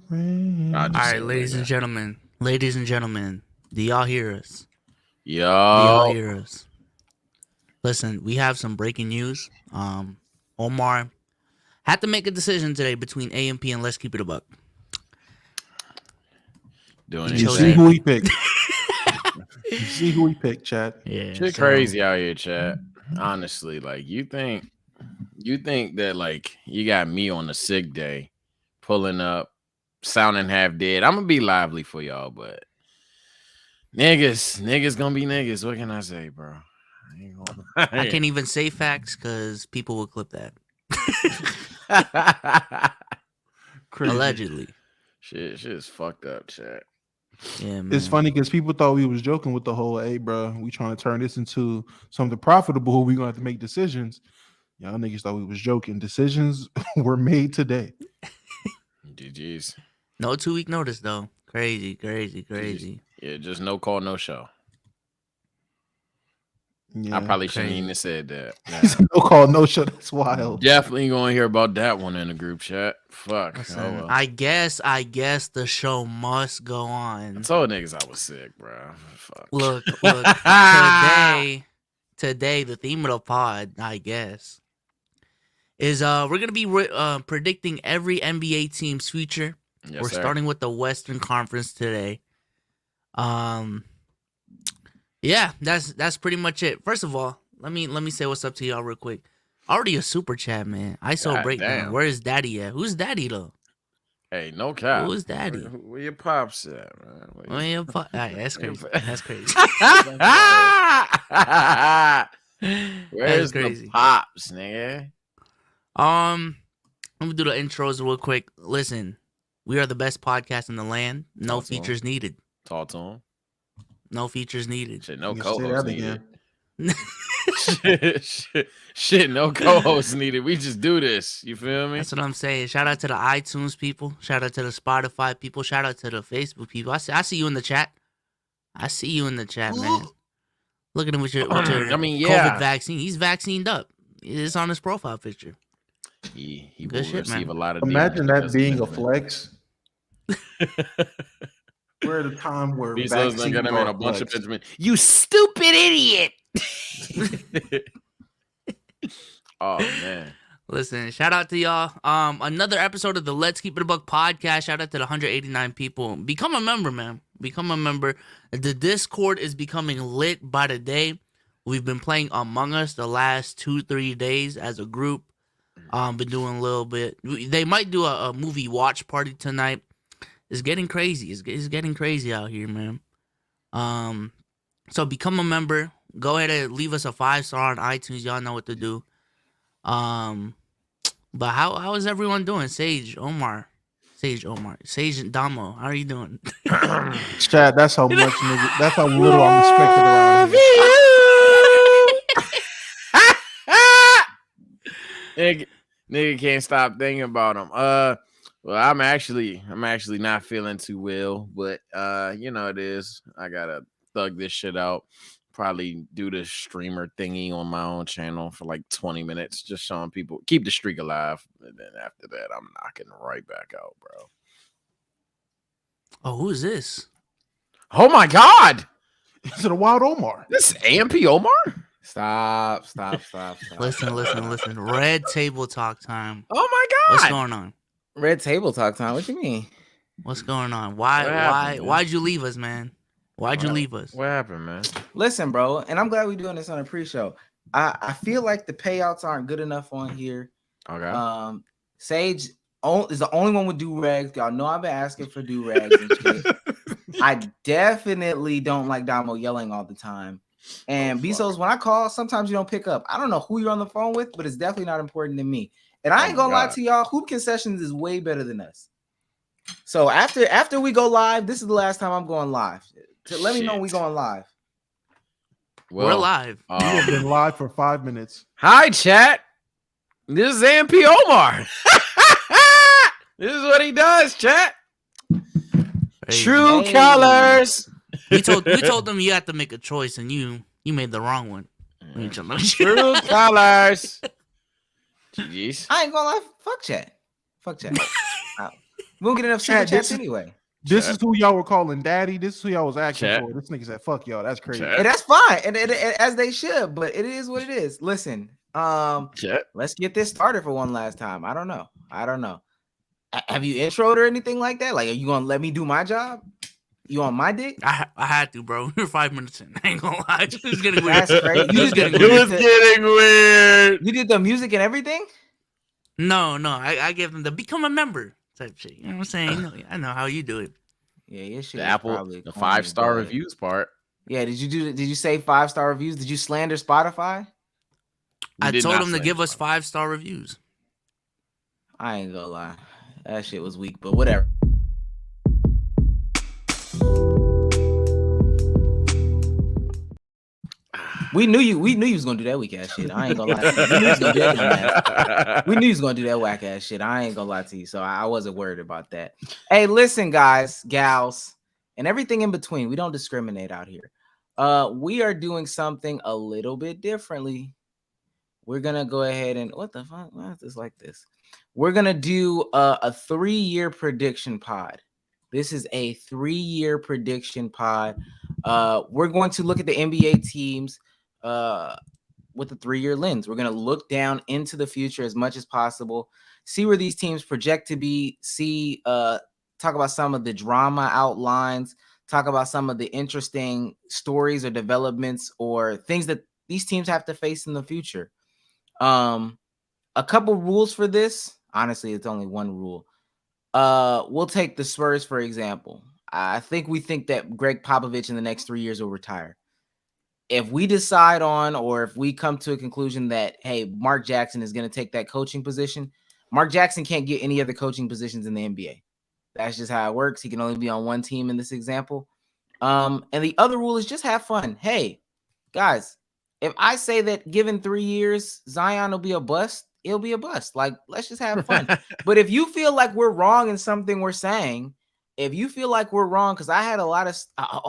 rain. All right, ladies and gentlemen, do y'all hear us? Yo. Do y'all hear us? Listen, we have some breaking news. Omar had to make a decision today between AMP and Let's Keep It a Buck. You see who he picked. You see who he picked, Chad. Yeah, shit crazy out here, Chad. Honestly, like you think that like you got me on a sick day, pulling up, sounding half dead. I'm gonna be lively for y'all, but niggas gonna be niggas. What can I say, bro? I can't even say facts because people will clip that. Allegedly. Shit is fucked up, Chad. Yeah, man. It's funny because people thought we was joking with the whole, hey, bro, we trying to turn this into something profitable. We gonna have to make decisions. Y'all niggas thought we was joking. Decisions were made today. GG's. No 2-week notice though. Crazy. Yeah, just no call, no show. Yeah, I probably shouldn't even have said that. No call, no show. That's wild. Definitely gonna hear about that one in the group chat. Fuck. Listen, well. I guess the show must go on. I told niggas I was sick, bro. Fuck. Look. Today, the theme of the pod, I guess, is we're gonna be predicting every NBA team's future. Yes, we're sir. starting with the Western Conference today. Yeah, that's pretty much it. First of all, let me say what's up to y'all real quick. Already a super chat, man. I saw breakdown. Damn. Where is Daddy at? Who's Daddy though? Hey, no cap. Who's Daddy? Where your pops at, man? Where your pops? That's crazy. That's crazy. Where's the pops, nigga? Let me do the intros real quick. Listen, we are the best podcast in the land. No features needed. Talk to him. No features needed. Shit, no co-host needed. shit, no co-host needed. We just do this. You feel me? That's what I'm saying. Shout out to the iTunes people. Shout out to the Spotify people. Shout out to the Facebook people. I see you in the chat. I see you in the chat, man. Look at him with your COVID vaccine. He's vaccinated up. It's on his profile picture. He will receive a lot of. Imagine that being a flex. We're at a time where vaccines are a bunch of Benjamin. You stupid idiot! Oh man! Listen, shout out to y'all. Another episode of the Let's Keep It a Buck podcast. Shout out to the 189 people. Become a member, man. Become a member. The Discord is becoming lit by the day. We've been playing Among Us the last 2-3 days as a group. Been doing a little bit. They might do a movie watch party tonight. It's getting crazy. It's getting crazy out here, man. So become a member. Go ahead and leave us a 5-star on iTunes. Y'all know what to do. But how is everyone doing? Sage Omar, Sage and Damo. How are you doing? Chad, that's how much nigga. That's how little I'm respected around here. Nigga can't stop thinking about him. Well, I'm actually not feeling too well, but you know it is. I gotta thug this shit out. Probably do the streamer thingy on my own channel for like 20 minutes, just showing people, keep the streak alive. And then after that, I'm knocking right back out, bro. Oh, who is this? Oh my God! Is it a wild Omar? This is AMP Omar? Stop. Listen. Red table talk time. Oh my God! What's going on? Red table talk time. What you mean? What's going on? Why'd you leave us, man? Why'd you leave us? What happened, man? Listen, bro, and I'm glad we're doing this on a pre-show. I feel like the payouts aren't good enough on here. Okay. Sage is the only one with do-rags. Y'all know I've been asking for do-rags and shit. I definitely don't like Damo yelling all the time. And Bezos, when I call, sometimes you don't pick up. I don't know who you're on the phone with, but it's definitely not important to me. And I ain't gonna lie to y'all, Hoop Concessions is way better than us. So after we go live, this is the last time I'm going live. Let me know when we going live. Well, we're live. We have been live for 5 minutes. Hi, chat. This is AMP Omar. This is what he does, chat. True colors. We told them you had to make a choice, and you made the wrong one. True colors. Jeez. I ain't gonna lie. Fuck chat. We don't get enough super Chat, chats anyway. This Chat. is who y'all were calling daddy. This is who y'all was asking Chat. for. This nigga said, "Fuck y'all." That's crazy. Chat. And that's fine, and as they should. But it is what it is. Listen, Chat. let's get this started for one last time. I don't know. Have you introed or anything like that? Like, are you gonna let me do my job? You on my dick? I had to, bro. You're 5 minutes in. I ain't gonna lie. It was getting weird. That's crazy. You It was just getting It weird. was getting weird. You did the music and everything? No. I gave them the become a member type shit. You know what I'm saying? I know how you do it. Yeah, your shit The was Apple, probably the corny, 5-star but- reviews part. Yeah, did you say 5-star reviews? Did you slander Spotify? We I did told not them to slander give us Spotify. 5-star reviews. I ain't gonna lie. That shit was weak, but whatever. We knew you was gonna do that weak ass shit. I ain't gonna lie to you. We knew you was gonna do that dumbass. We knew you was gonna do that whack ass shit. I ain't gonna lie to you. So I wasn't worried about that. Hey, listen, guys, gals, and everything in between. We don't discriminate out here. We are doing something a little bit differently. We're gonna go ahead and what the fuck? Why is this like this? We're gonna do a 3-year prediction pod. This is a 3-year prediction pod. We're going to look at the NBA teams with a 3-year lens. We're going to look down into the future as much as possible, see where these teams project to be, talk about some of the drama outlines, talk about some of the interesting stories or developments or things that these teams have to face in the future. A couple rules for this. Honestly, it's only one rule. We'll take the Spurs, for example. We think that Greg Popovich in the next 3 years will retire. If we decide on, or if we come to a conclusion that, hey, Mark Jackson is going to take that coaching position, Mark Jackson can't get any other coaching positions in the NBA. That's just how it works. He can only be on one team in this example. And the other rule is just have fun. Hey, guys, if I say that given 3 years, Zion will be a bust, it'll be a bust. Like, let's just have fun. But if you feel like we're wrong in something we're saying, if you feel like we're wrong, because I had a lot of,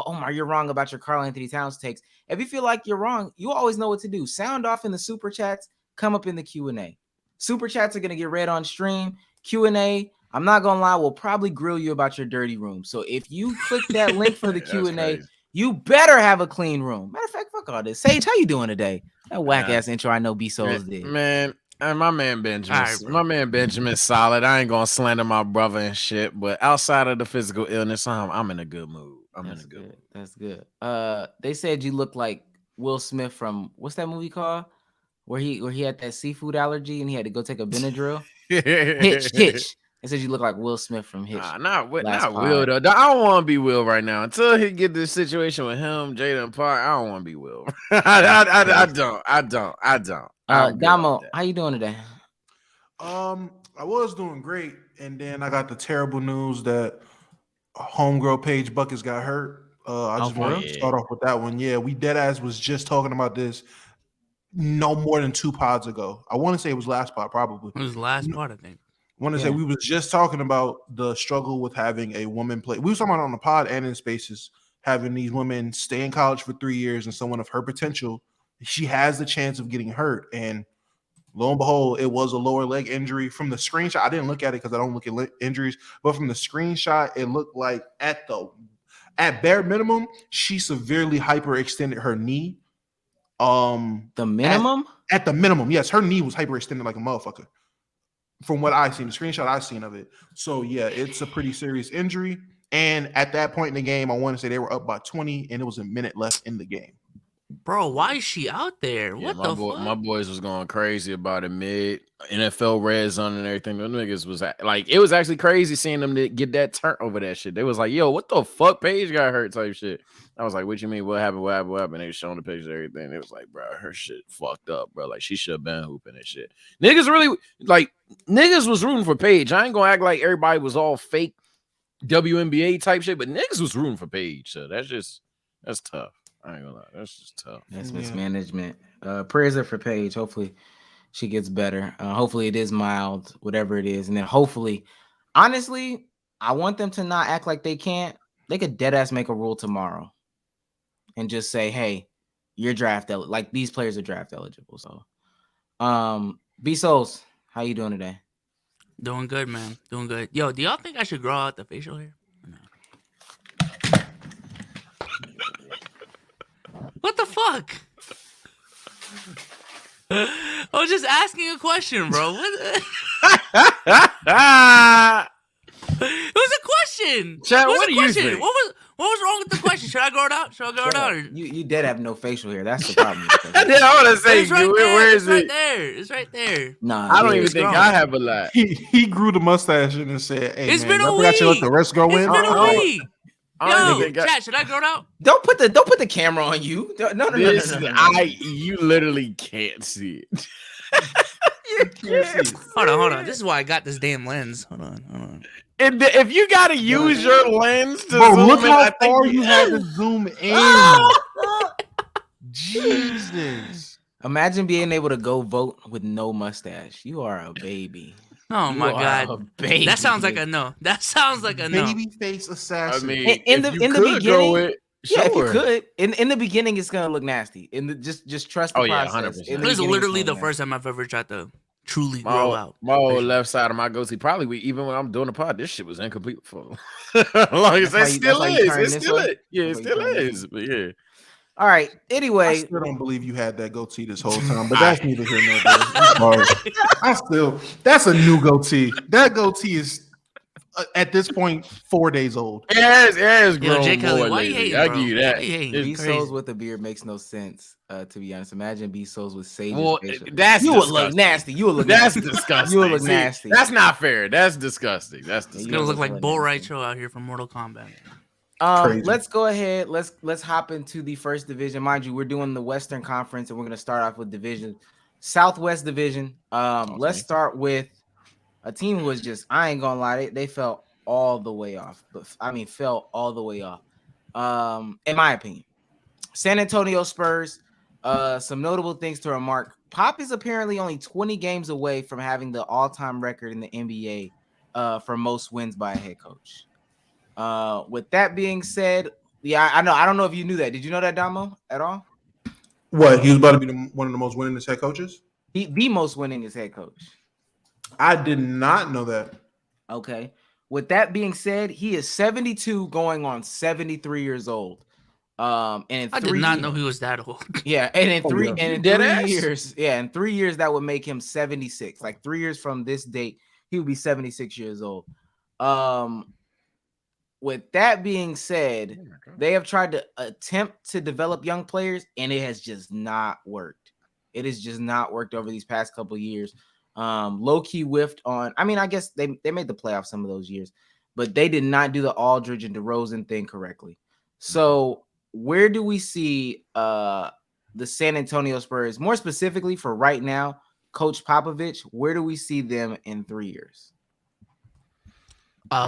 Omar, you're wrong about your Karl Anthony Towns takes. If you feel like you're wrong, you always know what to do. Sound off in the super chats, come up in the Q&A. Super chats are going to get read on stream. Q&A, I'm not going to lie, we'll probably grill you about your dirty room. So if you click that link for the Q&A, you better have a clean room. Matter of fact, fuck all this. Sage, how you doing today? That whack-ass intro I know B-Souls did. Man, my man Benjamin, All right, bro. Benjamin's solid. I ain't gonna slander my brother and shit, but outside of the physical illness, I'm in a good mood. That's good. They said you look like Will Smith from what's that movie called? Where he had that seafood allergy and he had to go take a Benadryl. Hitch. They said you look like Will Smith from Hitch. Not Will though. I don't want to be Will right now until he get this situation with him, Jada and Park. I don't want to be Will. I don't. Damo, how you doing today? I was doing great, and then I got the terrible news that homegirl Paige Buckets got hurt. I just want to start off with that one. Yeah, we deadass was just talking about this no more than 2 pods ago. I want to say it was last pod, probably. It was the last part, I think. I want to say we was just talking about the struggle with having a woman play. We were talking about on the pod and in spaces, having these women stay in college for 3 years and someone of her potential, she has the chance of getting hurt. And lo and behold, it was a lower leg injury. From the screenshot, I didn't look at it because I don't look at injuries, but from the screenshot, it looked like at bare minimum, she severely hyperextended her knee. The minimum? At the minimum, yes, her knee was hyperextended like a motherfucker. From what I seen, the screenshot I seen of it. So yeah, it's a pretty serious injury. And at that point in the game, I want to say they were up by 20, and it was a minute left in the game. Bro, why is she out there? Yeah, What the fuck? My boys was going crazy about it mid NFL red zone and everything. Them niggas was like, it was actually crazy seeing them get that turn over that shit. They was like, yo, what the fuck? Paige got hurt type shit. I was like, what you mean? What happened? They was showing the pictures and everything. It was like, bro, her shit fucked up, bro. Like, she should have been hooping and shit. Niggas was rooting for Paige. I ain't gonna act like everybody was all fake WNBA type shit, but niggas was rooting for Paige. So that's tough. I ain't gonna lie. That's just tough. That's mismanagement. Prayers are for Paige. Hopefully she gets better. Hopefully it is mild, whatever it is. And then hopefully, honestly, I want them to not act like they can't. They could dead ass make a rule tomorrow and just say, hey, you're draft eligible. Like, these players are draft eligible. So B-Souls, how you doing today? Doing good, man. Doing good. Yo, do y'all think I should grow out the facial hair? Or no? What the fuck? I was just asking a question, bro. It was a question. Chad, It was what a do you question. think? What was wrong with the question? Should I grow it out? Should I grow it out? Or... You dead have no facial hair. That's the problem. I want to say, It's right there. where It's is right it? there. It's right there. Nah, I don't even it's think grown. I have a lot. He grew the mustache in and said, "Hey, It's man, been a I forgot you let week. the rest go It's in." been a don't- week. I don't Yo, even think Chad, should I grow it out? don't put the camera on you. No. this. You literally can't see it. You can't see. Hold on. This is why I got this damn lens. Hold on. And if you gotta use your lens to Bro, zoom look in, how I think far you had to zoom in. Jesus. Imagine being able to go vote with no mustache. You are a baby. Oh You my are god. a baby. That sounds like a no. That sounds like a no. Baby face I assassin. mean, In if the- you in the could beginning- go it, Yeah, if you sure. could. In the beginning, it's gonna look nasty. just trust the Oh, yeah, process. 100%. In the This is beginning, it's literally gonna the look first time I've ever tried to truly My grow whole, out. my whole facial. left side of my goatee, probably even when I'm doing the pod, this shit was incomplete for long as That's why it you- still that's why you is. turn It this still way? is. Yeah, it That's why you still turn this is. But yeah. All right. I Anyway, still don't believe you had that goatee this whole time, but that's neither here nor there. I'm sorry. That's a new goatee. That goatee is at this point 4 days old. It has Yo, grown Jay Kelly, more why you lately. hating, I bro? give you Why that. you hating? It's B crazy. Souls with a beard makes no sense. To be honest, imagine B Souls with Sage's Well, facial. that's You would disgusting. look nasty. You would look That's nasty. disgusting. You would look See, nasty. That's not fair. That's disgusting. That's It's You gonna disgusting. look like look Bull nasty. Raicho out here from Mortal Kombat. Crazy. Let's go ahead. Let's hop into the first division. Mind you, we're doing the Western Conference, and we're gonna start off with division Southwest Division. Let's start with a team who was just, I ain't gonna lie, they fell all the way off. But I mean, fell all the way off. In my opinion, San Antonio Spurs. Some notable things to remark. Pop is apparently only 20 games away from having the all-time record in the NBA for most wins by a head coach. With that being said, yeah, I know. I don't know if you knew that. Did you know that, Damo, at all? What? He was about to be one of the most winningest head coaches? The most winningest head coach. I did not know that. Okay. With that being said, he is 72 going on 73 years old. And in I did 3 not know he was that old. Yeah, and in three yeah. and in Dead 3 ass? years, in 3 years that would make him 76. Like 3 years from this date, he would be 76 years old. With that being said, they have tried to attempt to develop young players, and it has just not worked. It has just not worked over these past couple of years. Low-key whiffed on. I mean, I guess they made the playoffs some of those years, but they did not do the Aldridge and DeRozan thing correctly. So where do we see the San Antonio Spurs, more specifically for right now, Coach Popovich, where do we see them in 3 years?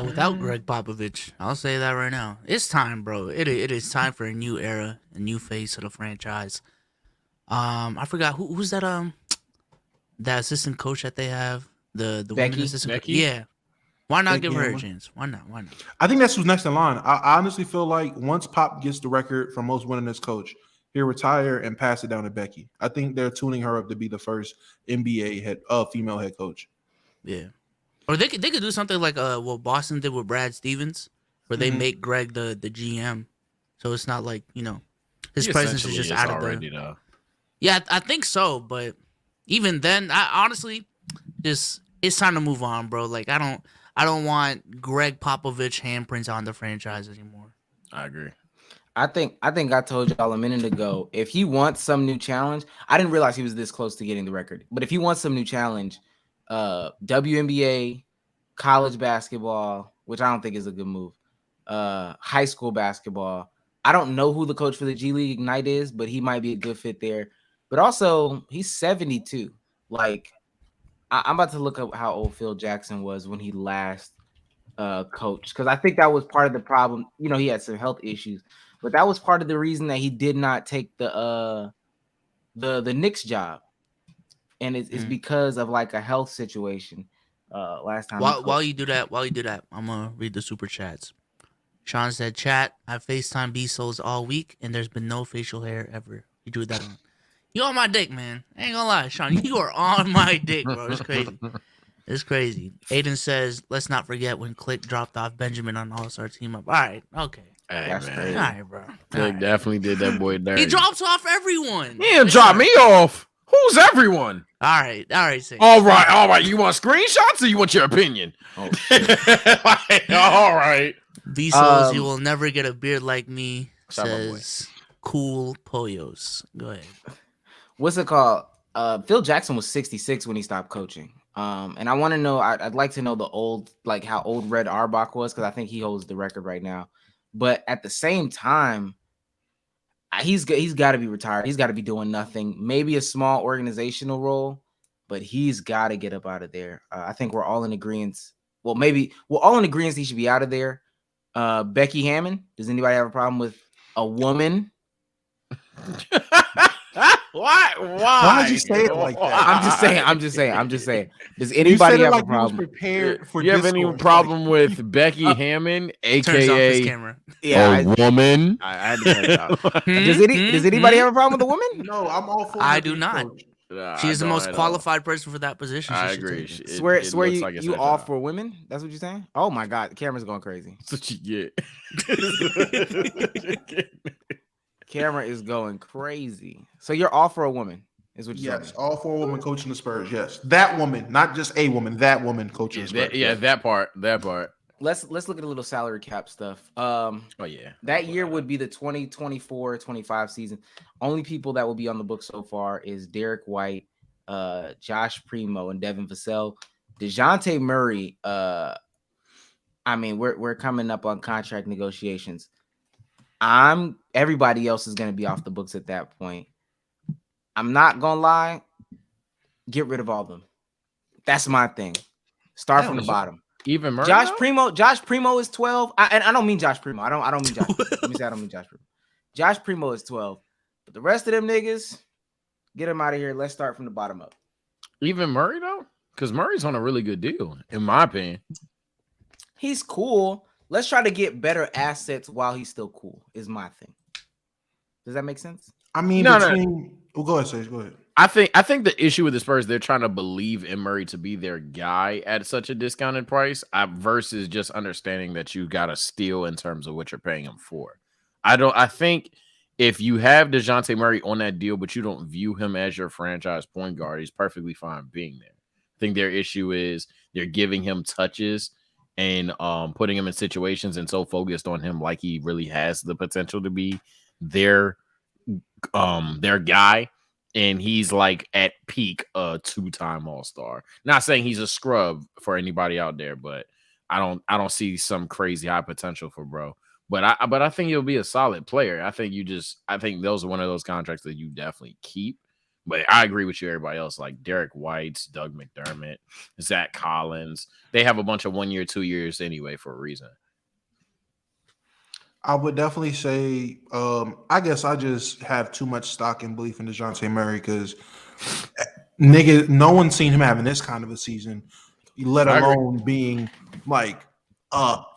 Without Greg Popovich, I'll say that right now. It's time, bro. It is time for a new era, a new face of the franchise. I forgot who's that that assistant coach that they have, the Becky? woman assistant. Becky? Yeah. Why not Becky give her a Hammon? chance? Why not? I think that's who's next in line. I honestly feel like once Pop gets the record for most winningest coach, he'll retire and pass it down to Becky. I think they're tuning her up to be the first NBA female head coach. Yeah. Or they could do something like what Boston did with Brad Stevens, where they Mhm. make Greg the GM, so it's not like his He presence is essentially just out of already, the. though. Yeah, I think so, but even then, I honestly just it's time to move on, bro. Like I don't want Greg Popovich handprints on the franchise anymore. I agree. I think I told y'all a minute ago, if he wants some new challenge, I didn't realize he was this close to getting the record. But if he wants some new challenge, WNBA, college basketball, which I don't think is a good move, high school basketball. I don't know who the coach for the G League Ignite is, but he might be a good fit there. But also, he's 72. Like, I'm about to look up how old Phil Jackson was when he last coached, because I think that was part of the problem. He had some health issues, but that was part of the reason that he did not take the Knicks job, and it's because of like a health situation. Last time. While you do that, I'm gonna read the super chats. Sean said, "Chat, I FaceTime B Souls all week, and there's been no facial hair ever." You drew that on. You on my dick, man. I ain't gonna lie, Sean. You are on my dick, bro. It's crazy. It's crazy. Aiden says, let's not forget when Click dropped off Benjamin on All-Star team up. All right, okay. Hey, That's man. crazy. All right, bro. Click definitely did that boy dirty. He drops off everyone. He didn't drop me off. Who's everyone? All right, Say. All right. You want screenshots or you want your opinion? Oh, All right. Vsauce, you will never get a beard like me, Shout out, boy. says Cool Poyos. Go ahead. what's it called? Phil Jackson was 66 when he stopped coaching. And I want to know, I'd like to know the old, like how old Red Auerbach was, because I think he holds the record right now. But at the same time, he's got to be retired. He's got to be doing nothing. Maybe a small organizational role, but he's got to get up out of there. I think we're all in agreement. Well, maybe we're all in agreement he should be out of there. Becky Hammon. Does anybody have a problem with a woman? Why? Why'd you say it like that? I'm just saying. Does anybody have a problem? Prepared for You have any discourse, problem with Becky Hammon, Turns off his aka camera. Yeah. a woman? I had to cut it out. Does anybody have a problem with a woman? No, I'm all for. I her do being not. coached. She is the most qualified. qualified person for that position. I She should agree. take it. Swear It you looks like it's her all job. for women? That's what you're saying? Oh my God, the camera's going crazy. That's what you get. Camera is going crazy. So you're all for a woman, is what you're Yes, saying? all for a woman coaching the Spurs. Yes, that woman, not just a woman. That woman coaching the Spurs. That part. Let's look at a little salary cap stuff. Oh yeah. That year would be the 2024-25 season. Only people that will be on the book so far is Derek White, Josh Primo, and Devin Vassell. DeJounte Murray, I mean, we're coming up on contract negotiations. Everybody else is going to be off the books at that point. I'm not going to lie. Get rid of all of them. That's my thing. Start from the bottom. Even Murray, Josh Primo is 12. And I don't mean Josh Primo. I don't mean Josh Primo. Let me say I don't mean Josh Primo. Josh Primo is 12. But the rest of them niggas, get them out of here. Let's start from the bottom up. Even Murray though, because Murray's on a really good deal, in my opinion. He's cool. Let's try to get better assets while he's still cool, is my thing. Does that make sense? I mean, No. Well, go ahead, Sage. Go ahead. I think the issue with the Spurs, they're trying to believe in Murray to be their guy at such a discounted price versus just understanding that you got to steal in terms of what you're paying him for. I think if you have DeJounte Murray on that deal, but you don't view him as your franchise point guard, he's perfectly fine being there. I think their issue is they're giving him touches and putting him in situations and so focused on him like he really has the potential to be their guy. And he's like at peak two-time All-Star. Not saying he's a scrub for anybody out there, but I don't see some crazy high potential for bro. But I think he'll be a solid player. I think those are one of those contracts that you definitely keep. But I agree with you, everybody else, like Derek White, Doug McDermott, Zach Collins. They have a bunch of 1 year, 2 years anyway for a reason. I would definitely say, I guess I just have too much stock and belief in DeJounte Murray because, nigga, no one's seen him having this kind of a season, let alone being like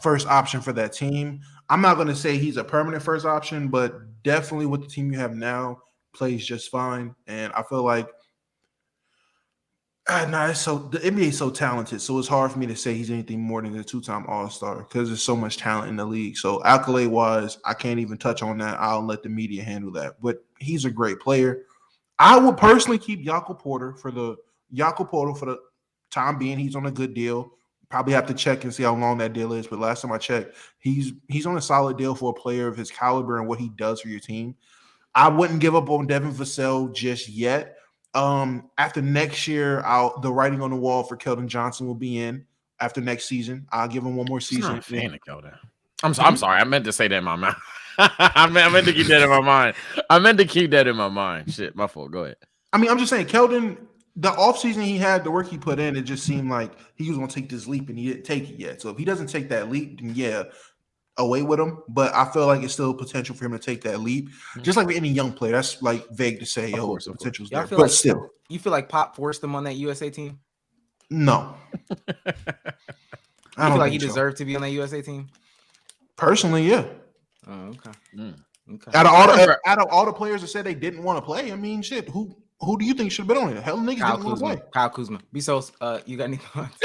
first option for that team. I'm not going to say he's a permanent first option, but definitely with the team you have now, plays just fine. And I feel like the NBA is so talented, so it's hard for me to say he's anything more than a two-time All-Star because there's so much talent in the league. So accolade-wise, I can't even touch on that. I'll let the media handle that. But he's a great player. I would personally keep Jakob Porter for the time being. He's on a good deal. Probably have to check and see how long that deal is. But last time I checked, he's on a solid deal for a player of his caliber and what he does for your team. I wouldn't give up on Devin Vassell just yet. After next year, the writing on the wall for Keldon Johnson will be in after next season. I'll give him one more season. I'm not a fan of Keldon. I'm sorry. I meant to say that in my mouth. I meant to keep that in my mind. Shit, my fault. Go ahead. I mean, I'm just saying, Keldon, the offseason he had, the work he put in, it just seemed like he was going to take this leap and he didn't take it yet. So if he doesn't take that leap, then yeah, away with him. But I feel like it's still potential for him to take that leap. Just like with any young player, that's like vague to say, the potential's there. But still. You feel like Pop forced him on that USA team? No. I feel like he deserved to be on that USA team? Personally, yeah. Oh, okay. Okay. Out of all the players that said they didn't want to play, I mean, shit, who Who do you think should have been on it? Hell, niggas Kyle didn't want to Kuzma. play. Kyle Kuzma. Bezos, you got any thoughts?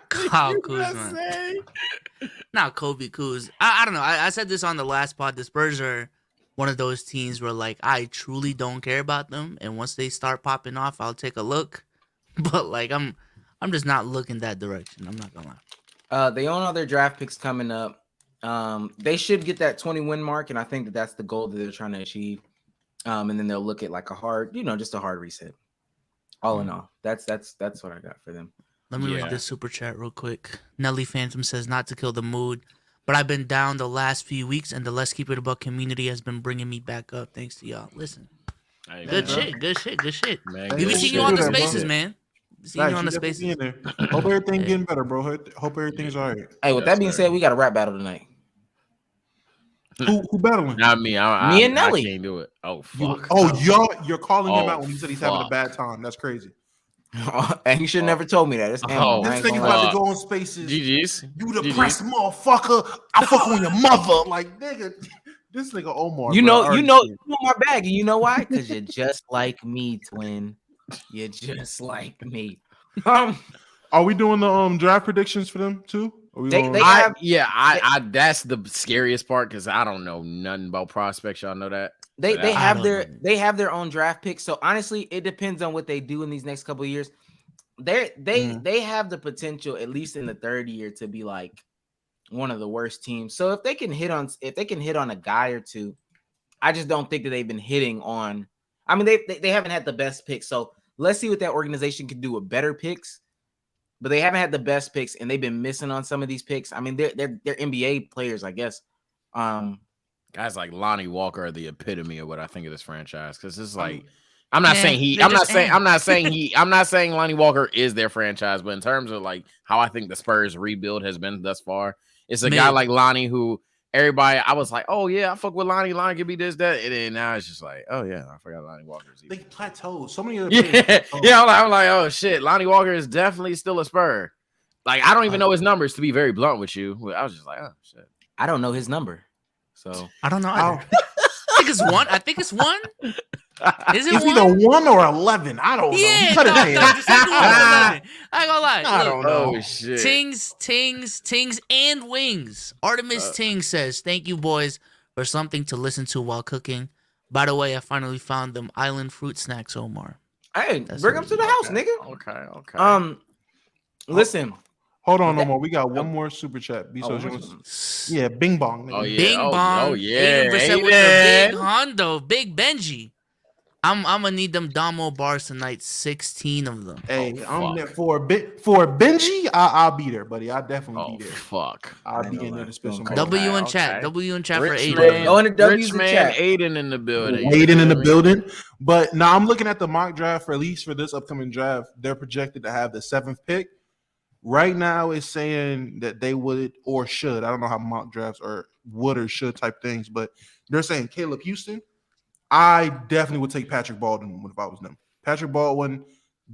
Kyle Kuzma. Not Kobe Kuz. I don't know. I said this on the last pod. The Spurs are one of those teams where like I truly don't care about them, and once they start popping off, I'll take a look. But like I'm just not looking that direction. I'm not gonna lie. They own all their draft picks coming up. They should get that 20 win mark, and I think that that's the goal that they're trying to achieve. And then they'll look at like a hard, just a hard reset. All in all, that's what I got for them. Let me read this super chat real quick. Nelly Phantom says, not to kill the mood, but I've been down the last few weeks, and the Let's Keep It a Buck community has been bringing me back up. Thanks to y'all. Listen, good shit. Man, We be seeing you on the spaces, man. Seeing you on the spaces. Hope everything's getting better, bro. Hope everything's all right. Hey, with that being said, we got a rap battle tonight. Who battling? Not me. Me and Nelly. I can't do it. Oh fuck. You're calling him out when he said he's having a bad time. That's crazy. And you should never told me that. It's ammo. This thing about to go on spaces. GG's. You depressed motherfucker. I fuck on your mother. Like nigga, this nigga Omar. You know my bag, and you know why? Because you're just like me, twin. You're just like me. Are we doing the draft predictions for them too? That's the scariest part because I don't know nothing about prospects. Y'all know that. They have their own draft picks. So honestly, it depends on what they do in these next couple of years. They have the potential, at least in the third year, to be like one of the worst teams. So if they can hit on a guy or two, I just don't think that they've been hitting on. I mean, they haven't had the best picks. So let's see what that organization can do with better picks. But they haven't had the best picks, and they've been missing on some of these picks. I mean, they're NBA players, I guess. Guys like Lonnie Walker are the epitome of what I think of this franchise because it's like I'm not saying Lonnie Walker is their franchise, but in terms of like how I think the Spurs rebuild has been thus far, it's a guy like Lonnie who everybody I was like, oh yeah, I fuck with Lonnie. Lonnie could be this, that, and then now it's just like, oh yeah, I forgot Lonnie Walker's. They plateaued. So many other I'm like, oh shit, Lonnie Walker is definitely still a Spur. Like I don't even know his numbers to be very blunt with you. I was just like, oh shit, I don't know his number. So I don't know either. I think it's one. Is it it's one? either 1 or 11. I don't know. I ain't gonna lie. I don't know. Oh shit. Tings, and wings. Artemis Ting says, "Thank you, boys, for something to listen to while cooking. By the way, I finally found them island fruit snacks, Omar. Hey, bring them to the house, nigga. Okay. Listen." Hold on, Omar. We got one more super chat. Yeah, Bing Bong. Nigga. Oh yeah. Bing Bong. Oh yeah. 80% with the big Hondo, Big Benji. I'm gonna need them Damo bars tonight. 16 of them. Hey, I'm there for Benji. I'll be there, buddy. I'll definitely be there. Fuck. I'll be in there to spend some money. W in chat. W in chat for Aiden. Aiden. In the W's in chat. Aiden in the building. Aiden in the building. But now I'm looking at the mock draft for at least for this upcoming draft. They're projected to have the 7th pick. Right now, it's saying that they would or should. I don't know how mock drafts are would or should type things, but they're saying Caleb Houston. I definitely would take Patrick Baldwin if I was them. Patrick Baldwin,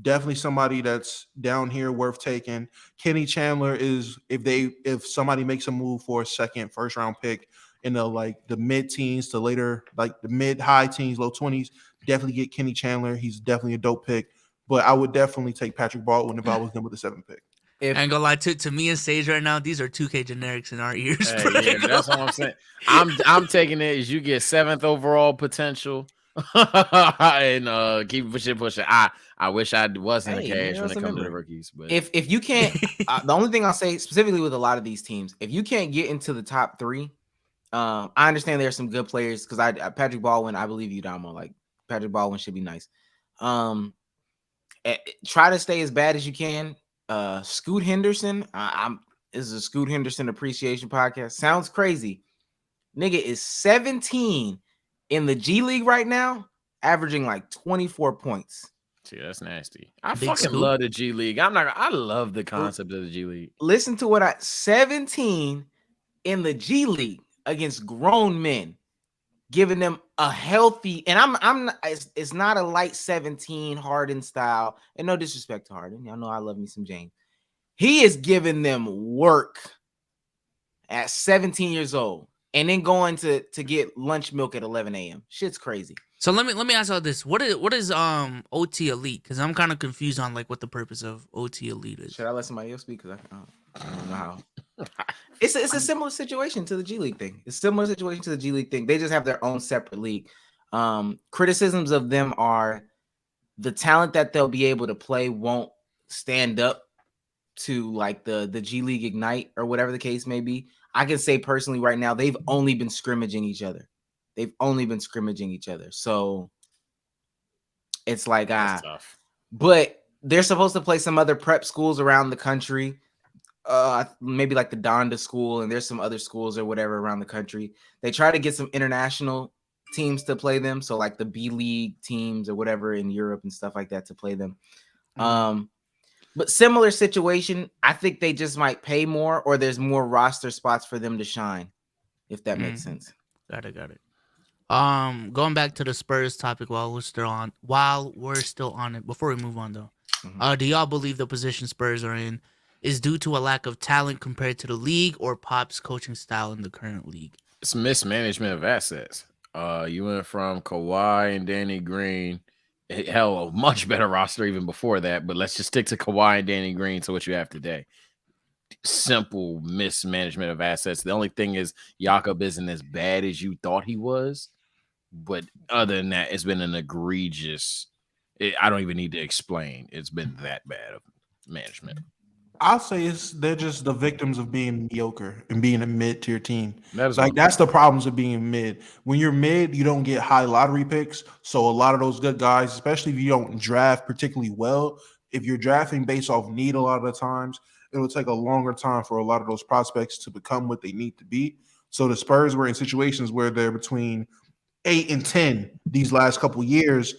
definitely somebody that's down here worth taking. Kenny Chandler is if somebody makes a move for a first round pick in the mid-teens to later, like the mid-high teens, low 20s, definitely get Kenny Chandler. He's definitely a dope pick. But I would definitely take Patrick Baldwin if I was them with the 7th pick. I ain't gonna lie to me and Sage right now. These are 2K generics in our ears. Hey, yeah, that's what I'm saying. I'm taking it as you get 7th overall potential and keep pushing. I wish I wasn't a cash when it comes to the rookies. But if you can't, the only thing I'll say specifically with a lot of these teams, if you can't get into the top 3, I understand there's some good players because Patrick Baldwin, I believe you, Damo. Like Patrick Baldwin should be nice. Try to stay as bad as you can. Scoot Henderson, this is a Scoot Henderson appreciation podcast. Sounds crazy. Nigga is 17 in the G League right now, averaging like 24 points. See, that's nasty. I fucking love the G League. I love the concept of the G League. Listen to what 17 in the G League against grown men, giving them a healthy, and it's not a light 17 Harden style, and no disrespect to Harden. Y'all know I love me some James. He is giving them work at 17 years old and then going to get lunch milk at 11 a.m. Shit's crazy. So let me ask you this: what is OT Elite? Because I'm kind of confused on like what the purpose of OT Elite is. Should I let somebody else speak? Because I don't know how. It's a similar situation to the G League thing. It's a similar situation to the G League thing. They just have their own separate league. Criticisms of them are the talent that they'll be able to play won't stand up to like the G League Ignite or whatever the case may be. I can say personally right now, they've only been scrimmaging each other. So it's like, That's tough. but they're supposed to play some other prep schools around the country. Maybe like the Donda school, and there's some other schools or whatever around the country. They try to get some international teams to play them. So like the B League teams or whatever in Europe and stuff like that to play them. But similar situation, I think they just might pay more, or there's more roster spots for them to shine, if that makes sense. Got it. Going back to the Spurs topic while we're still on it, before we move on though, do y'all believe the position Spurs are in is due to a lack of talent compared to the league, or Pop's coaching style in the current league? It's mismanagement of assets. You went from Kawhi and Danny Green. Hell, a much better roster even before that, but let's just stick to Kawhi and Danny Green to what you have today. Simple mismanagement of assets. The only thing is Jakob isn't as bad as you thought he was, but other than that, it's been an egregious. I don't even need to explain. It's been that bad of management. I'll say they're just the victims of being mediocre and being a mid-tier team. That's the problems of being mid. When you're mid, you don't get high lottery picks. So a lot of those good guys, especially if you don't draft particularly well, if you're drafting based off need a lot of the times, it will take a longer time for a lot of those prospects to become what they need to be. So the Spurs were in situations where they're between 8 and 10 these last couple years.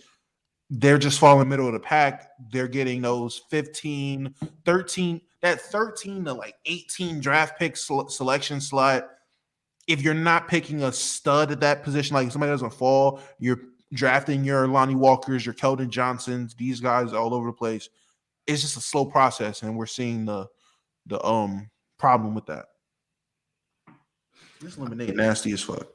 They're just falling middle of the pack. They're getting those 15, 13, that 13 to like 18 draft pick selection slot. If you're not picking a stud at that position, like if somebody doesn't fall, you're drafting your Lonnie Walkers, your Keldon Johnsons, these guys all over the place. It's just a slow process, and we're seeing the problem with that. This lemonade nasty as fuck.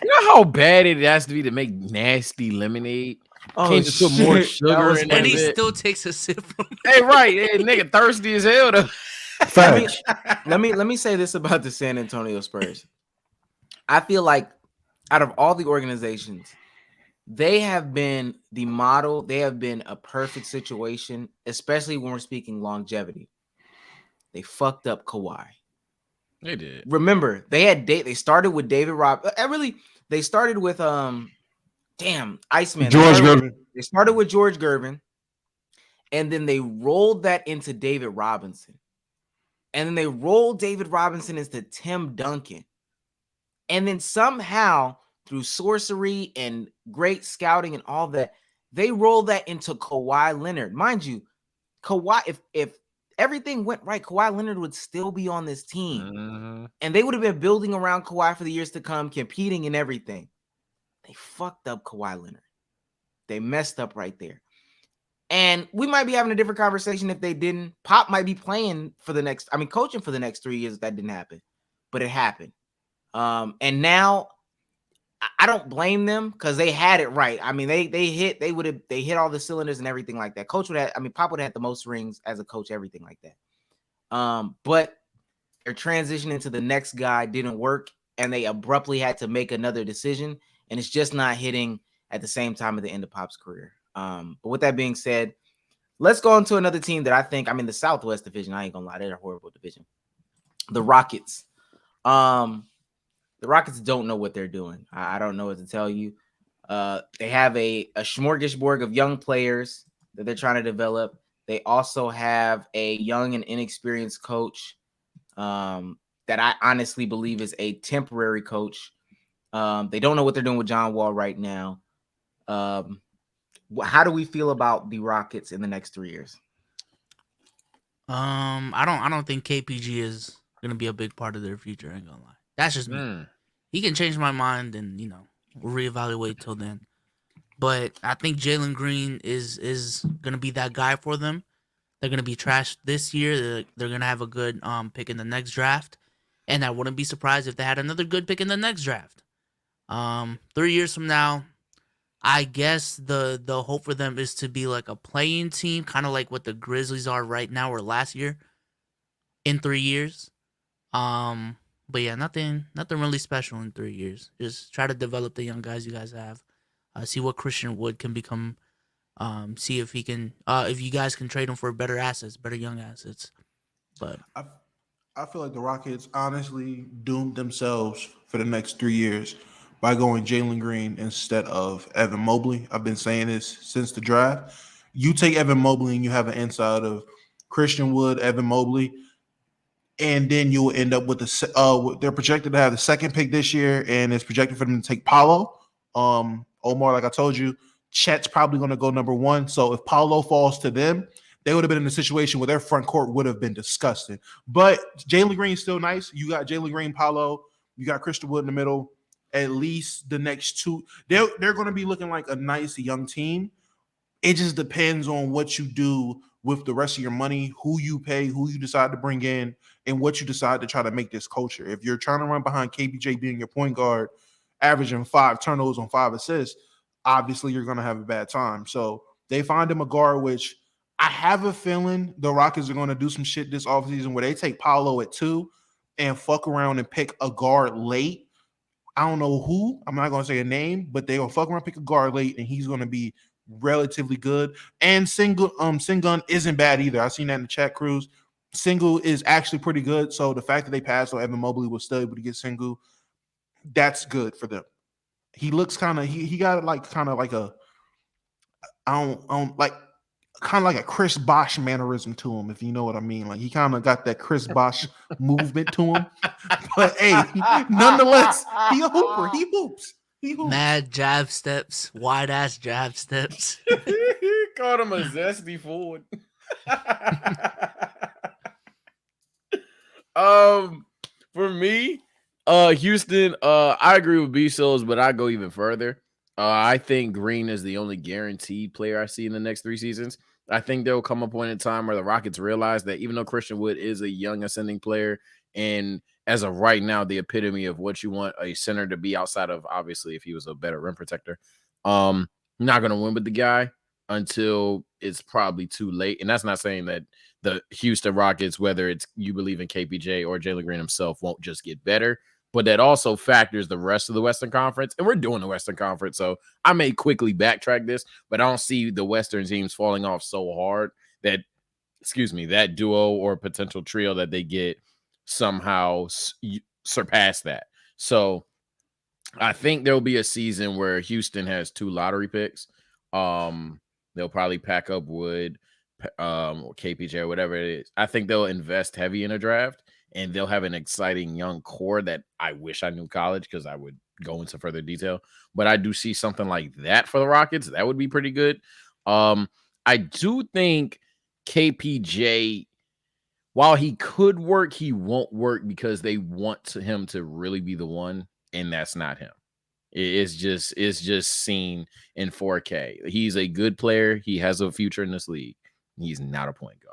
You know how bad it has to be to make nasty lemonade? Can't just put more sugar in And it. he still takes a sip from it. Hey, right. Hey, nigga thirsty as hell though. Let me say this about the San Antonio Spurs. I feel like out of all the organizations, they have been the model. They have been a perfect situation, especially when we're speaking longevity. They fucked up Kawhi. They did. Remember, they started with David Rob. They started with Iceman. George Gervin. They started with George Gervin, and then they rolled that into David Robinson. And then they rolled David Robinson into Tim Duncan. And then somehow, through sorcery and great scouting and all that, they rolled that into Kawhi Leonard. Mind you, Kawhi, if everything went right, Kawhi Leonard would still be on this team. And they would have been building around Kawhi for the years to come, competing and everything. They fucked up Kawhi Leonard. They messed up right there. And we might be having a different conversation if they didn't. Pop might be coaching for the next 3 years if that didn't happen. But it happened. And now I don't blame them because they had it right. I mean, they hit all the cylinders and everything like that. Pop would have had the most rings as a coach, everything like that. But their transition into the next guy didn't work, and they abruptly had to make another decision, and it's just not hitting at the same time at the end of Pop's career. But with that being said, let's go on to another team that I think, the Southwest Division, I ain't gonna lie, they're a horrible division. The Rockets. The Rockets don't know what they're doing. I don't know what to tell you. They have a smorgasbord of young players that they're trying to develop. They also have a young and inexperienced coach that I honestly believe is a temporary coach. They don't know what they're doing with John Wall right now. How do we feel about the Rockets in the next 3 years? I don't think KPG is gonna be a big part of their future. I ain't gonna lie. That's just me. He can change my mind and we'll reevaluate till then. But I think Jalen Green is gonna be that guy for them. They're gonna be trashed this year. They're gonna have a good pick in the next draft, and I wouldn't be surprised if they had another good pick in the next draft. 3 years from now, I guess the hope for them is to be like a playing team, kind of like what the Grizzlies are right now or last year in 3 years. But yeah, nothing really special in 3 years. Just try to develop the young guys you guys have. See what Christian Wood can become. See if he can. If you guys can trade him for better assets, better young assets. But I feel like the Rockets honestly doomed themselves for the next 3 years by going Jalen Green instead of Evan Mobley. I've been saying this since the draft. You take Evan Mobley and you have an inside of Christian Wood, Evan Mobley, and then you'll end up with they're projected to have the second pick this year, and it's projected for them to take Paolo. Omar, like I told you, Chet's probably going to go number 1. So if Paolo falls to them, they would have been in a situation where their front court would have been disgusting. But Jalen Green's still nice. You got Jalen Green, Paolo. You got Christian Wood in the middle. At least the next 2, they're going to be looking like a nice young team. It just depends on what you do with the rest of your money, who you pay, who you decide to bring in, and what you decide to try to make this culture. If you're trying to run behind KPJ being your point guard, averaging 5 turnovers on 5 assists, obviously you're going to have a bad time. So they find him a guard, which I have a feeling the Rockets are going to do some shit this offseason where they take Paolo at 2 and fuck around and pick a guard late. I don't know who. I'm not going to say a name, but they're going to fuck around, pick a guard late, and he's going to be relatively good. And Sengun isn't bad either. I've seen that in the chat crews. Single is actually pretty good. So the fact that they passed on Evan Mobley was still able to get Sengun, that's good for them. He looks kind of he got like kind of like a like kind of like a Chris Bosh mannerism to him, if you know what I mean. Like he kind of got that Chris Bosh movement to him. But hey, nonetheless, he a hooper. He hoops. Mad jab steps, wide ass jab steps. Called him a zesty forward. For me, Houston, I agree with B-Souls, but I go even further. I think Green is the only guaranteed player I see in the next 3 seasons. I think there will come a point in time where the Rockets realize that even though Christian Wood is a young ascending player, and as of right now, the epitome of what you want a center to be outside of, obviously, if he was a better rim protector, you're not going to win with the guy until it's probably too late. And that's not saying that the Houston Rockets, whether it's you believe in KPJ or Jalen Green himself, won't just get better. But that also factors the rest of the Western Conference. And we're doing the Western Conference, so I may quickly backtrack this, but I don't see the Western teams falling off so hard that, that duo or potential trio that they get somehow surpass that. So I think there'll be a season where Houston has 2 lottery picks. They'll probably pack up Wood, or KPJ, or whatever it is. I think they'll invest heavy in a draft, and they'll have an exciting young core that I wish I knew college because I would go into further detail. But I do see something like that for the Rockets. That would be pretty good. I do think KPJ, while he could work, he won't work because they want him to really be the one, and that's not him. It's just seen in 4K. He's a good player. He has a future in this league. He's not a point guard.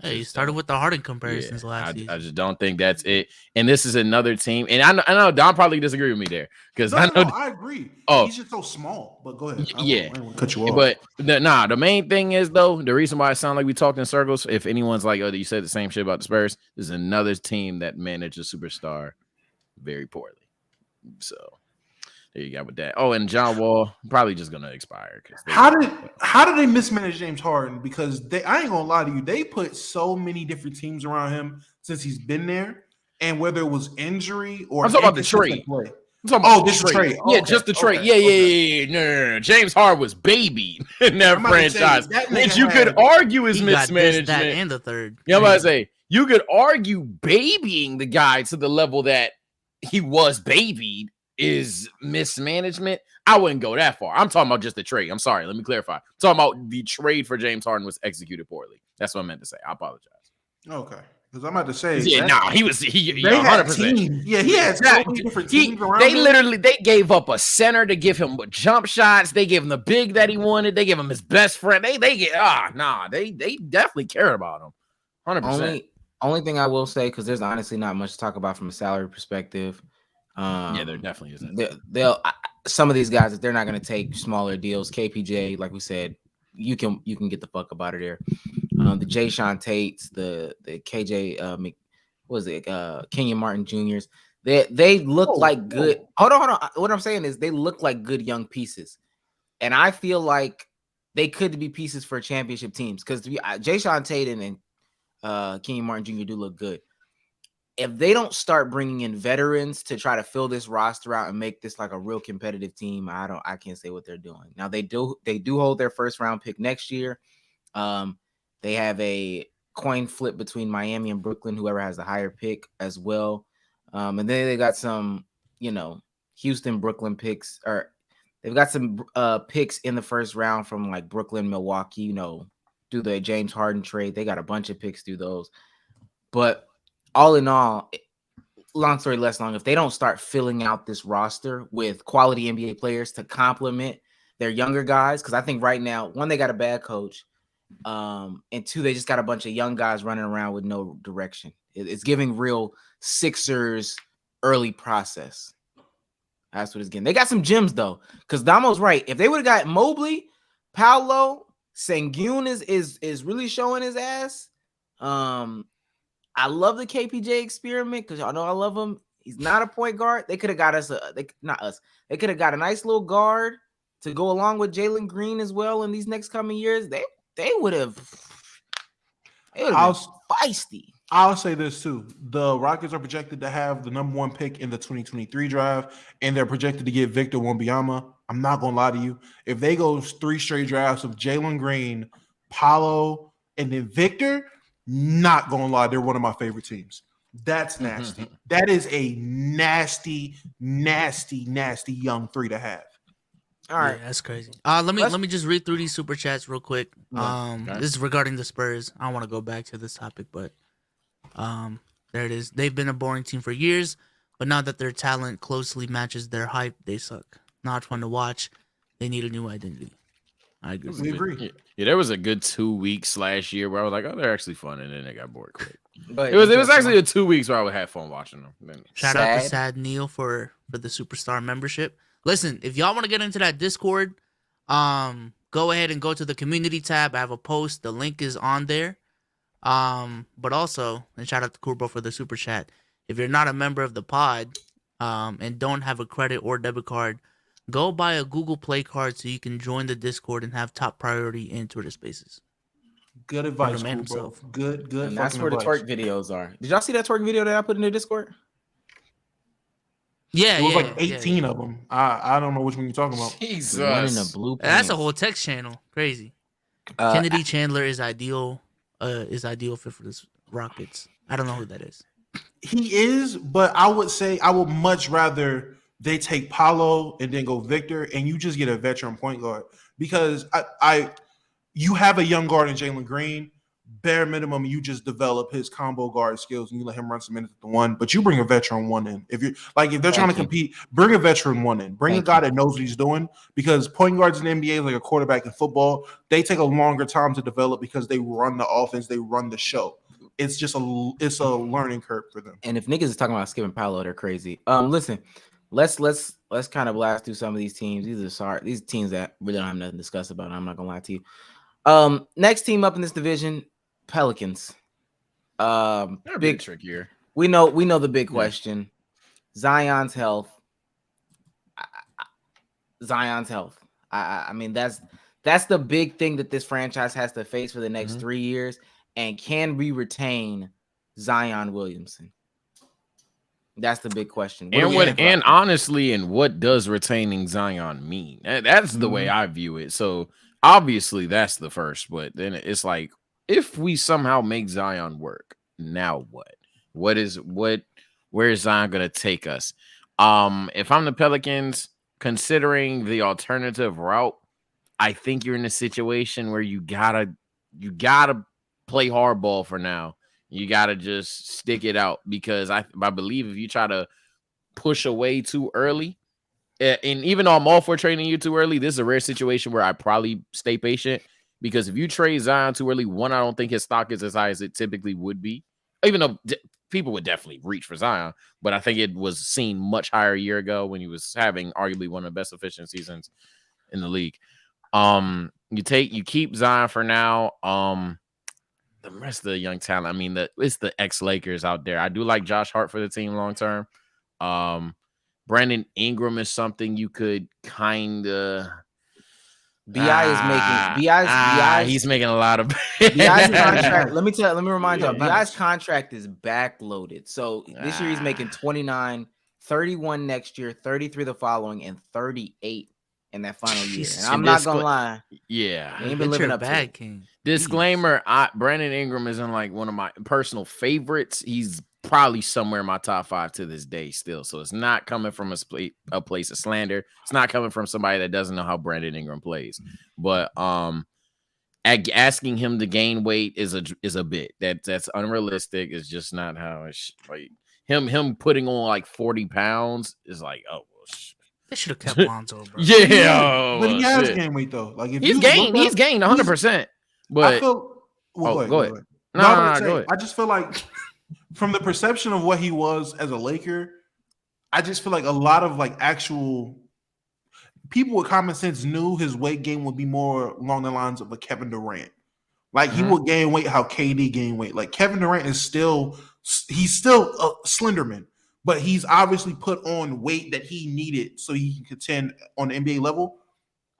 He started with the Harden comparisons last season. I just don't think that's it. And this is another team. And I know Don probably disagree with me there because I agree. Oh, he's just so small. But go ahead. I won't cut you off. But the main thing is though, the reason why it sounds like we talked in circles. If anyone's like, oh, you said the same shit about the Spurs, this is another team that managed a superstar very poorly. So there you go with that. Oh, and John Wall probably just gonna expire. How did they mismanage James Harden? Because I ain't gonna lie to you, they put so many different teams around him since he's been there, and whether it was injury or I'm talking about the trade. This trade. Yeah, okay. Just the trade. Yeah. No. James Harden was babied in that franchise, which you could argue is mismanagement. That and the third. Yeah, I'm about to say you could argue babying the guy to the level that he was babied is mismanagement. I wouldn't go that far. I'm talking about just the trade. I'm sorry. Let me clarify. I'm talking about the trade for James Harden was executed poorly. That's what I meant to say. I apologize. Okay. Because I'm about to say, he 100%. Yeah, he had so many different teams around him. They gave up a center to give him jump shots. They gave him the big that he wanted. They gave him his best friend. They definitely cared about him. 100%. Only thing I will say, because there's honestly not much to talk about from a salary perspective. Yeah, there definitely isn't. some of these guys, if they're not going to take smaller deals, KPJ, like we said, you can get the fuck up out of there. The Jay Sean Tates, the KJ what was it? Kenyon Martin Juniors. They look like good. Hold on. What I'm saying is they look like good young pieces, and I feel like they could be pieces for championship teams because Jay Sean Tate and Kenyon Martin Jr. do look good. If they don't start bringing in veterans to try to fill this roster out and make this like a real competitive team, I can't say what they're doing. Now they do hold their first round pick next year. They have a coin flip between Miami and Brooklyn, whoever has the higher pick as well. And then they got some, Houston, Brooklyn picks, or they've got some picks in the first round from like Brooklyn, Milwaukee, through the James Harden trade. They got a bunch of picks through those. But all in all, long story less long, if they don't start filling out this roster with quality NBA players to complement their younger guys, because I think right now, one, they got a bad coach, and two, they just got a bunch of young guys running around with no direction. It's giving real Sixers early process. That's what it's getting. They got some gems though, because Damo's right. If they would have got Mobley, Paolo, Sengun is really showing his ass. I love the KPJ experiment because y'all know I love him. He's not a point guard. They could have got us They could have got a nice little guard to go along with Jalen Green as well in these next coming years. They would have been feisty. I'll say this too. The Rockets are projected to have the number 1 pick in the 2023 draft, and they're projected to get Victor Wembanyama. I'm not gonna lie to you. If they go 3 straight drafts of Jalen Green, Paolo, and then Victor, not gonna lie, they're one of my favorite teams. That's nasty. That is a nasty, nasty, nasty young 3 to have. All right, yeah, that's crazy. Let me just read through these super chats real quick. This is regarding the Spurs. I don't want to go back to this topic, but there it is. They've been a boring team for years, but now that their talent closely matches their hype, they suck. Not fun to watch. They need a new identity. I agree. We agree. Yeah, there was a good 2 weeks last year where I was like, oh, they're actually fun, and then they got bored quick. But It was actually a 2 weeks where I would have fun watching them. Then, Shout out to Sad Neil for the superstar membership. Listen, if y'all want to get into that Discord, go ahead and go to the community tab. I have a post. The link is on there. But also, and shout out to Cool Bro for the super chat. If you're not a member of the pod, and don't have a credit or debit card, go buy a Google Play card so you can join the Discord and have top priority in Twitter Spaces. Good advice, the man cool, bro. himself. Good. And that's where advice. the twerk videos are. Did y'all see that twerk video that I put in the Discord? Yeah, It was like 18 of them. I don't know which one you're talking about. Jesus. One in the blue. That's a pants. whole text channel. Crazy. Kennedy Chandler is ideal. Fit for this Rockets. I don't know who that is. He is, but I would say I would much rather they take Paolo and then go Victor, and you just get a veteran point guard because you have a young guard in Jalen Green. Bare minimum, you just develop his combo guard skills and you let him run some minutes at the 1. But you bring a veteran 1 in. If they're trying to compete, bring a veteran 1 in. Bring a guy that knows what he's doing, because point guards in the NBA, like a quarterback in football, they take a longer time to develop because they run the offense, they run the show. It's just a learning curve for them. And if niggas is talking about skipping Paolo, they're crazy. Listen, let's kind of blast through some of these teams. These teams that really don't have nothing to discuss about. I'm not gonna lie to you. Next team up in this division, Pelicans. They're a bit trickier. We know the big question. Zion's health. Zion's health. I mean, that's the big thing that this franchise has to face for the next 3 years. And can we retain Zion Williamson? That's the big question. And honestly, what does retaining Zion mean? That's the way I view it. So obviously that's the first, but then it's like, if we somehow make Zion work, now what? Where is Zion gonna take us? If I'm the Pelicans, considering the alternative route, I think you're in a situation where you gotta play hardball for now. You gotta just stick it out, because I believe if you try to push away too early, and even though I'm all for trading you too early, this is a rare situation where I probably stay patient, because if you trade Zion too early, one, I don't think his stock is as high as it typically would be. Even though people would definitely reach for Zion, but I think it was seen much higher a year ago when he was having arguably one of the best efficient seasons in the league. You keep Zion for now. The rest of the young talent, I mean, it's the ex-Lakers out there. I do like Josh Hart for the team long term. Brandon Ingram is something you could kind of. He's making a lot of BI's contract. Let me remind y'all, BI's contract is backloaded. So this year he's making 29, 31 next year, 33 the following, and 38 in that final year. And I'm not gonna lie. Yeah. He ain't been living up to it. King. Disclaimer, Brandon Ingram isn't like one of my personal favorites. He's probably somewhere in my top 5 to this day still. So it's not coming from a place of slander. It's not coming from somebody that doesn't know how Brandon Ingram plays. But asking him to gain weight is a bit that's unrealistic. It's just not how it's like him putting on like 40 pounds is like, oh well, they should have kept Lonzo, bro. Yeah, but he has gained weight though. Like if he's gained 100%. But I feel, go ahead. No, go ahead. I just feel like from the perception of what he was as a Laker, I just feel like a lot of like actual people with common sense knew his weight gain would be more along the lines of a Kevin Durant. Like he would gain weight how KD gained weight. Like Kevin Durant he's still a Slenderman, but he's obviously put on weight that he needed so he can contend on the NBA level.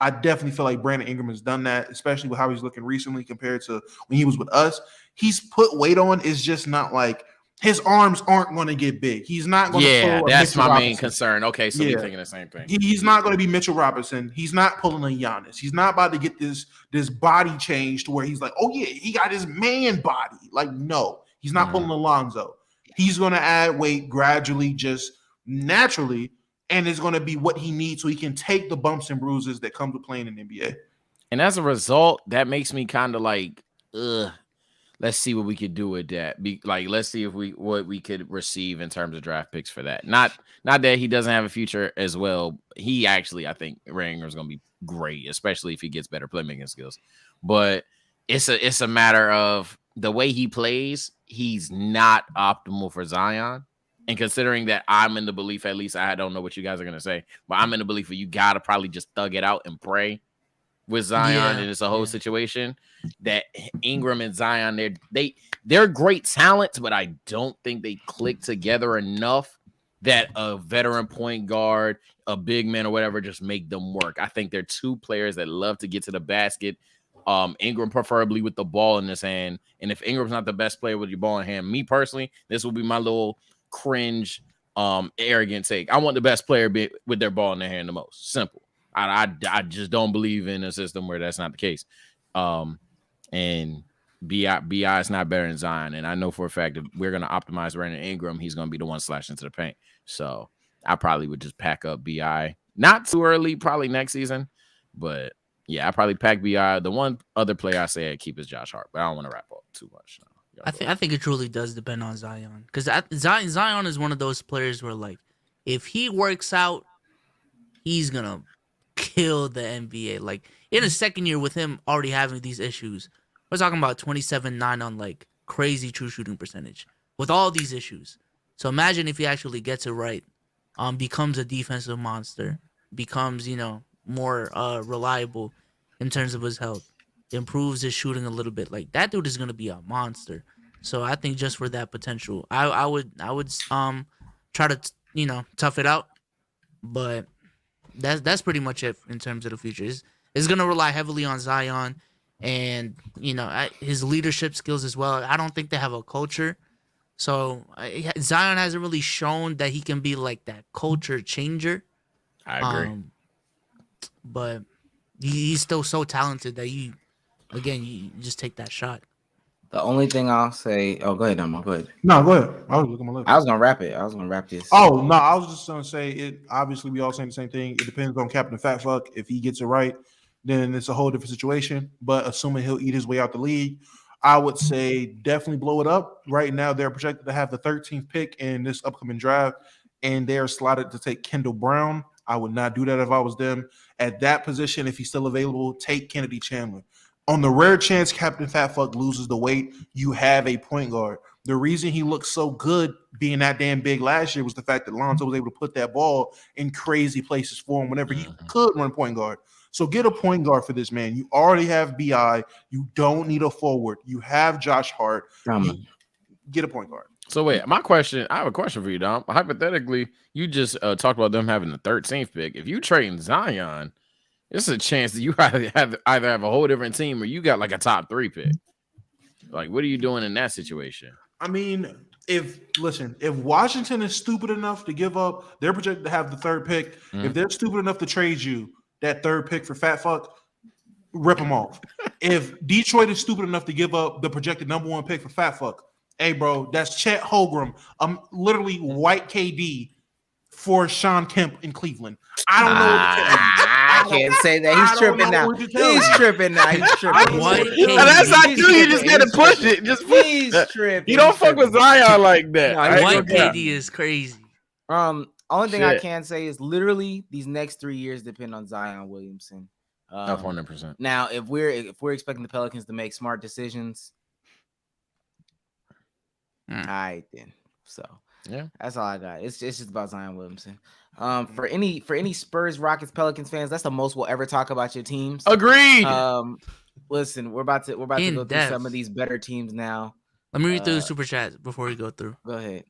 I definitely feel like Brandon Ingram has done that, especially with how he's looking recently compared to when he was with us. He's put weight on. It's just not like his arms aren't going to get big. He's not going to. Yeah, that's my main concern. Okay, so we're thinking the same thing. He's not going to be Mitchell Robinson. He's not pulling a Giannis. He's not about to get this body change to where he's like, oh yeah, he got his man body. Like no, he's not pulling Alonzo. He's going to add weight gradually, just naturally. And it's going to be what he needs so he can take the bumps and bruises that come with playing in the NBA. And as a result, that makes me kind of like, let's see what we could do with that. Let's see what we could receive in terms of draft picks for that. Not that he doesn't have a future as well. He actually, I think, Ranger is going to be great, especially if he gets better playmaking skills. But it's a matter of the way he plays. He's not optimal for Zion. And considering that I'm in the belief, at least I don't know what you guys are going to say, but I'm in the belief that you got to probably just thug it out and pray with Zion. And it's a whole situation that Ingram and Zion, they're great talents, but I don't think they click together enough that a veteran point guard, a big man or whatever, just make them work. I think they're two players that love to get to the basket. Ingram preferably with the ball in his hand. And if Ingram's not the best player with your ball in hand, me personally, this will be my little cringe, arrogant take. I want the best player with their ball in their hand the most. Simple. I just don't believe in a system where that's not the case. And BI is not better than Zion, and I know for a fact that we're gonna optimize Brandon Ingram. He's gonna be the one slashing into the paint. So I probably would just pack up BI. Not too early, probably next season, but yeah, I probably pack BI. The one other player I say I'd keep is Josh Hart, but I don't want to wrap up too much. So. I think it truly does depend on Zion, because Zion is one of those players where, like, if he works out, he's gonna kill the NBA. Like in his second year with him already having these issues, we're talking about 27-9 on like crazy true shooting percentage with all these issues. So imagine if he actually gets it right, becomes a defensive monster, becomes more reliable in terms of his health, improves his shooting a little bit. Like that dude is gonna be a monster. So I think just for that potential, I would try to tough it out. But that's pretty much it in terms of the future. It's gonna rely heavily on Zion and his leadership skills as well. I don't think they have a culture, so Zion hasn't really shown that he can be like that culture changer. I agree, but he's still so talented that you just take that shot. The only thing I'll say, go ahead, Damo. Go ahead. No, go ahead. I was looking at my list. I was gonna wrap it. I was gonna wrap this. Oh no, I was just gonna say it. Obviously, we all saying the same thing. It depends on Captain Fat Fuck. If he gets it right, then it's a whole different situation. But assuming he'll eat his way out the league, I would say definitely blow it up. Right now, they're projected to have the 13th pick in this upcoming draft, and they are slotted to take Kendall Brown. I would not do that if I was them. At that position, if he's still available, take Kennedy Chandler. On the rare chance Captain Fat Fuck loses the weight, you have a point guard. The reason he looked so good being that damn big last year was the fact that Lonzo was able to put that ball in crazy places for him whenever he could run point guard. So get a point guard for this man. You already have BI. You don't need a forward. You have Josh Hart. Get a point guard. So wait, I have a question for you, Dom. Hypothetically, you just talked about them having the 13th pick. If you trade Zion, there's a chance that you either have a whole different team or you got like a top 3 pick. Like, what are you doing in that situation? I mean, if Washington is stupid enough to give up, they're projected to have the 3rd pick. If they're stupid enough to trade you that 3rd pick for fat fuck, rip them off. If Detroit is stupid enough to give up the projected number 1 pick for fat fuck, hey, bro, that's Chet Holmgren. Literally white KD for Sean Kemp in Cleveland. I don't know what to tell you. I can't say that. He's tripping now. He's tripping now. He's tripping. That's how you just gotta push it. He's tripping. You don't fuck with Zion like that. No, white KD is crazy. Only thing I can say is literally these next 3 years depend on Zion Williamson. 100%. Now, if we're expecting the Pelicans to make smart decisions, all right then. So yeah, that's all I got. It's just about Zion Williamson. For any Spurs, Rockets, Pelicans fans, that's the most we'll ever talk about your teams. Agreed. Listen, we're about to go through some of these better teams now. Let me read through the super chat before we go through. Go ahead.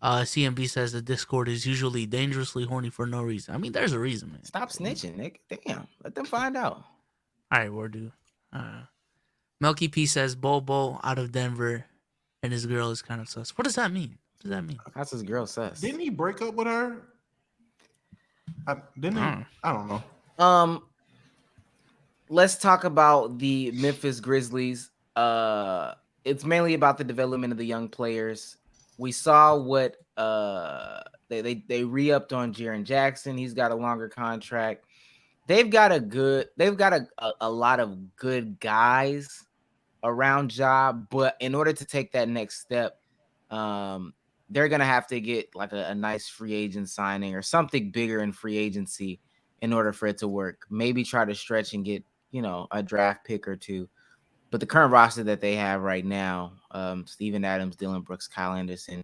CMB says the Discord is usually dangerously horny for no reason. I mean, there's a reason, man. Stop snitching, Nick. Damn, let them find out. All right, we'll do. Melky P says Bobo out of Denver, and his girl is kind of sus. What does that mean? What does that mean? How's his girl sus? Didn't he break up with her? I don't know. Let's talk about the Memphis Grizzlies. It's mainly about the development of the young players. We saw what they re-upped on Jaren Jackson. He's got a longer contract. They've got a lot of good guys around Ja, but in order to take that next step, they're gonna have to get like a nice free agent signing or something bigger in free agency in order for it to work. Maybe try to stretch and get, a draft pick or two. But the current roster that they have right now, Steven Adams, Dillon Brooks, Kyle Anderson,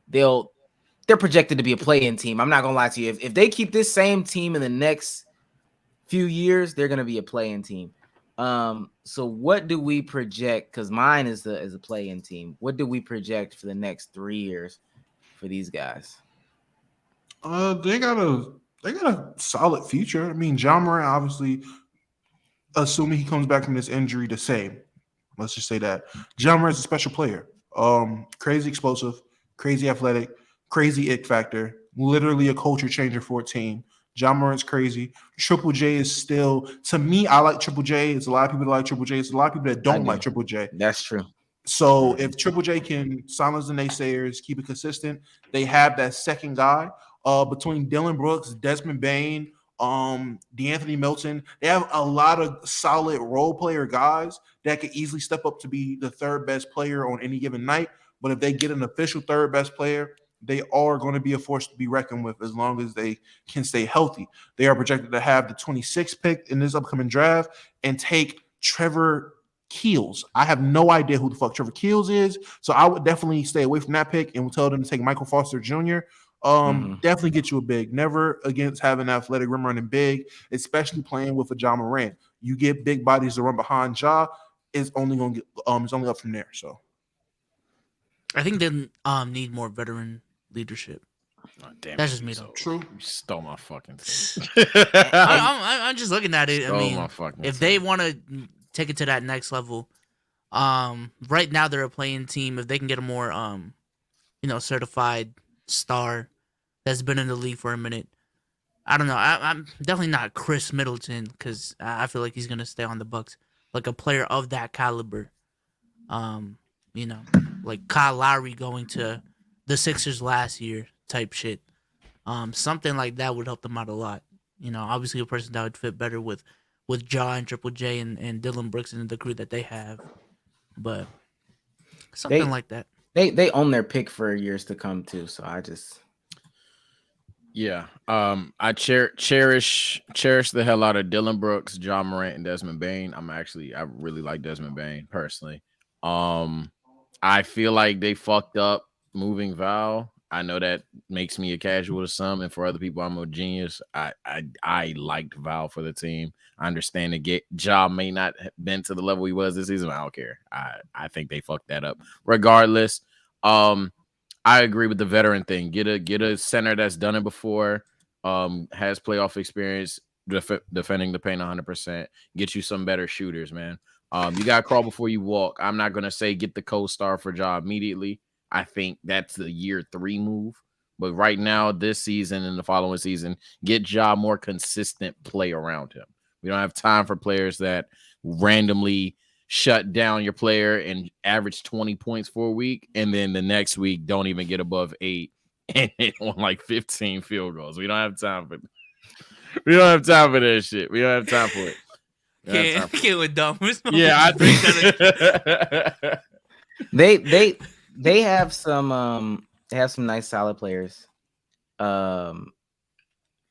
they're projected to be a play-in team. I'm not gonna lie to you. If they keep this same team in the next few years, they're gonna be a play-in team. So what do we project? Because mine is a play-in team. What do we project for the next 3 years for these guys? They got a solid future. I mean, Ja Morant, obviously, assuming he comes back from this injury the same. Let's just say that. Ja Morant's a special player. Crazy explosive, crazy athletic, crazy it factor, literally a culture changer for a team. Ja Morant's crazy. Triple J is still, to me, I like Triple J. It's a lot of people that like Triple J. It's a lot of people that don't like Triple J. That's true. So if Triple J can silence the naysayers, keep it consistent, they have that second guy. Between Dillon Brooks, Desmond Bane, DeAnthony Melton, they have a lot of solid role player guys that could easily step up to be the 3rd best player on any given night. But if they get an official 3rd best player, they are going to be a force to be reckoned with as long as they can stay healthy. They are projected to have the 26th pick in this upcoming draft and take Trevor Keels. I have no idea who the fuck Trevor Keels is, so I would definitely stay away from that pick and will tell them to take Michael Foster Jr. Definitely get you a big. Never against having athletic rim running big, especially playing with a Ja Morant. You get big bodies to run behind Ja, it's only gonna get it's only up from there. So I think they need more veteran leadership. Oh, damn, that's just me though. True. You stole my fucking thing. I'm just looking at it. I mean, if they want to take it to that next level, right now they're a playing team. If they can get a more certified star that's been in the league for a minute, I don't know. I'm definitely not Chris Middleton because I feel like he's gonna stay on the Bucks. Like a player of that caliber, like Kyle Lowry going to the Sixers last year type shit. Something like that would help them out a lot. Obviously a person that would fit better with Ja and Triple J and Dillon Brooks and the crew that they have, but something like that. They own their pick for years to come too. So I just, I cherish the hell out of Dillon Brooks, Ja Morant, and Desmond Bane. I really like Desmond Bane personally. I I feel like they fucked up moving Val. I know that makes me a casual to some, and for other people, I'm a genius. I liked Val for the team. I understand the job may not have been to the level he was this season. I don't care. I think they fucked that up. Regardless, I agree with the veteran thing. Get a center that's done it before, has playoff experience, defending the paint 100%. Get you some better shooters, man. You got to crawl before you walk. I'm not going to say get the co-star for Ja immediately. I think that's the year 3 move. But right now, this season and the following season, get Ja more consistent play around him. We don't have time for players that randomly shut down your player and average 20 points for a week, and then the next week don't even get above 8 and on like 15 field goals. We don't have time for that shit. We don't have time for it. Can't with dumb. Yeah, I think they have some nice solid players.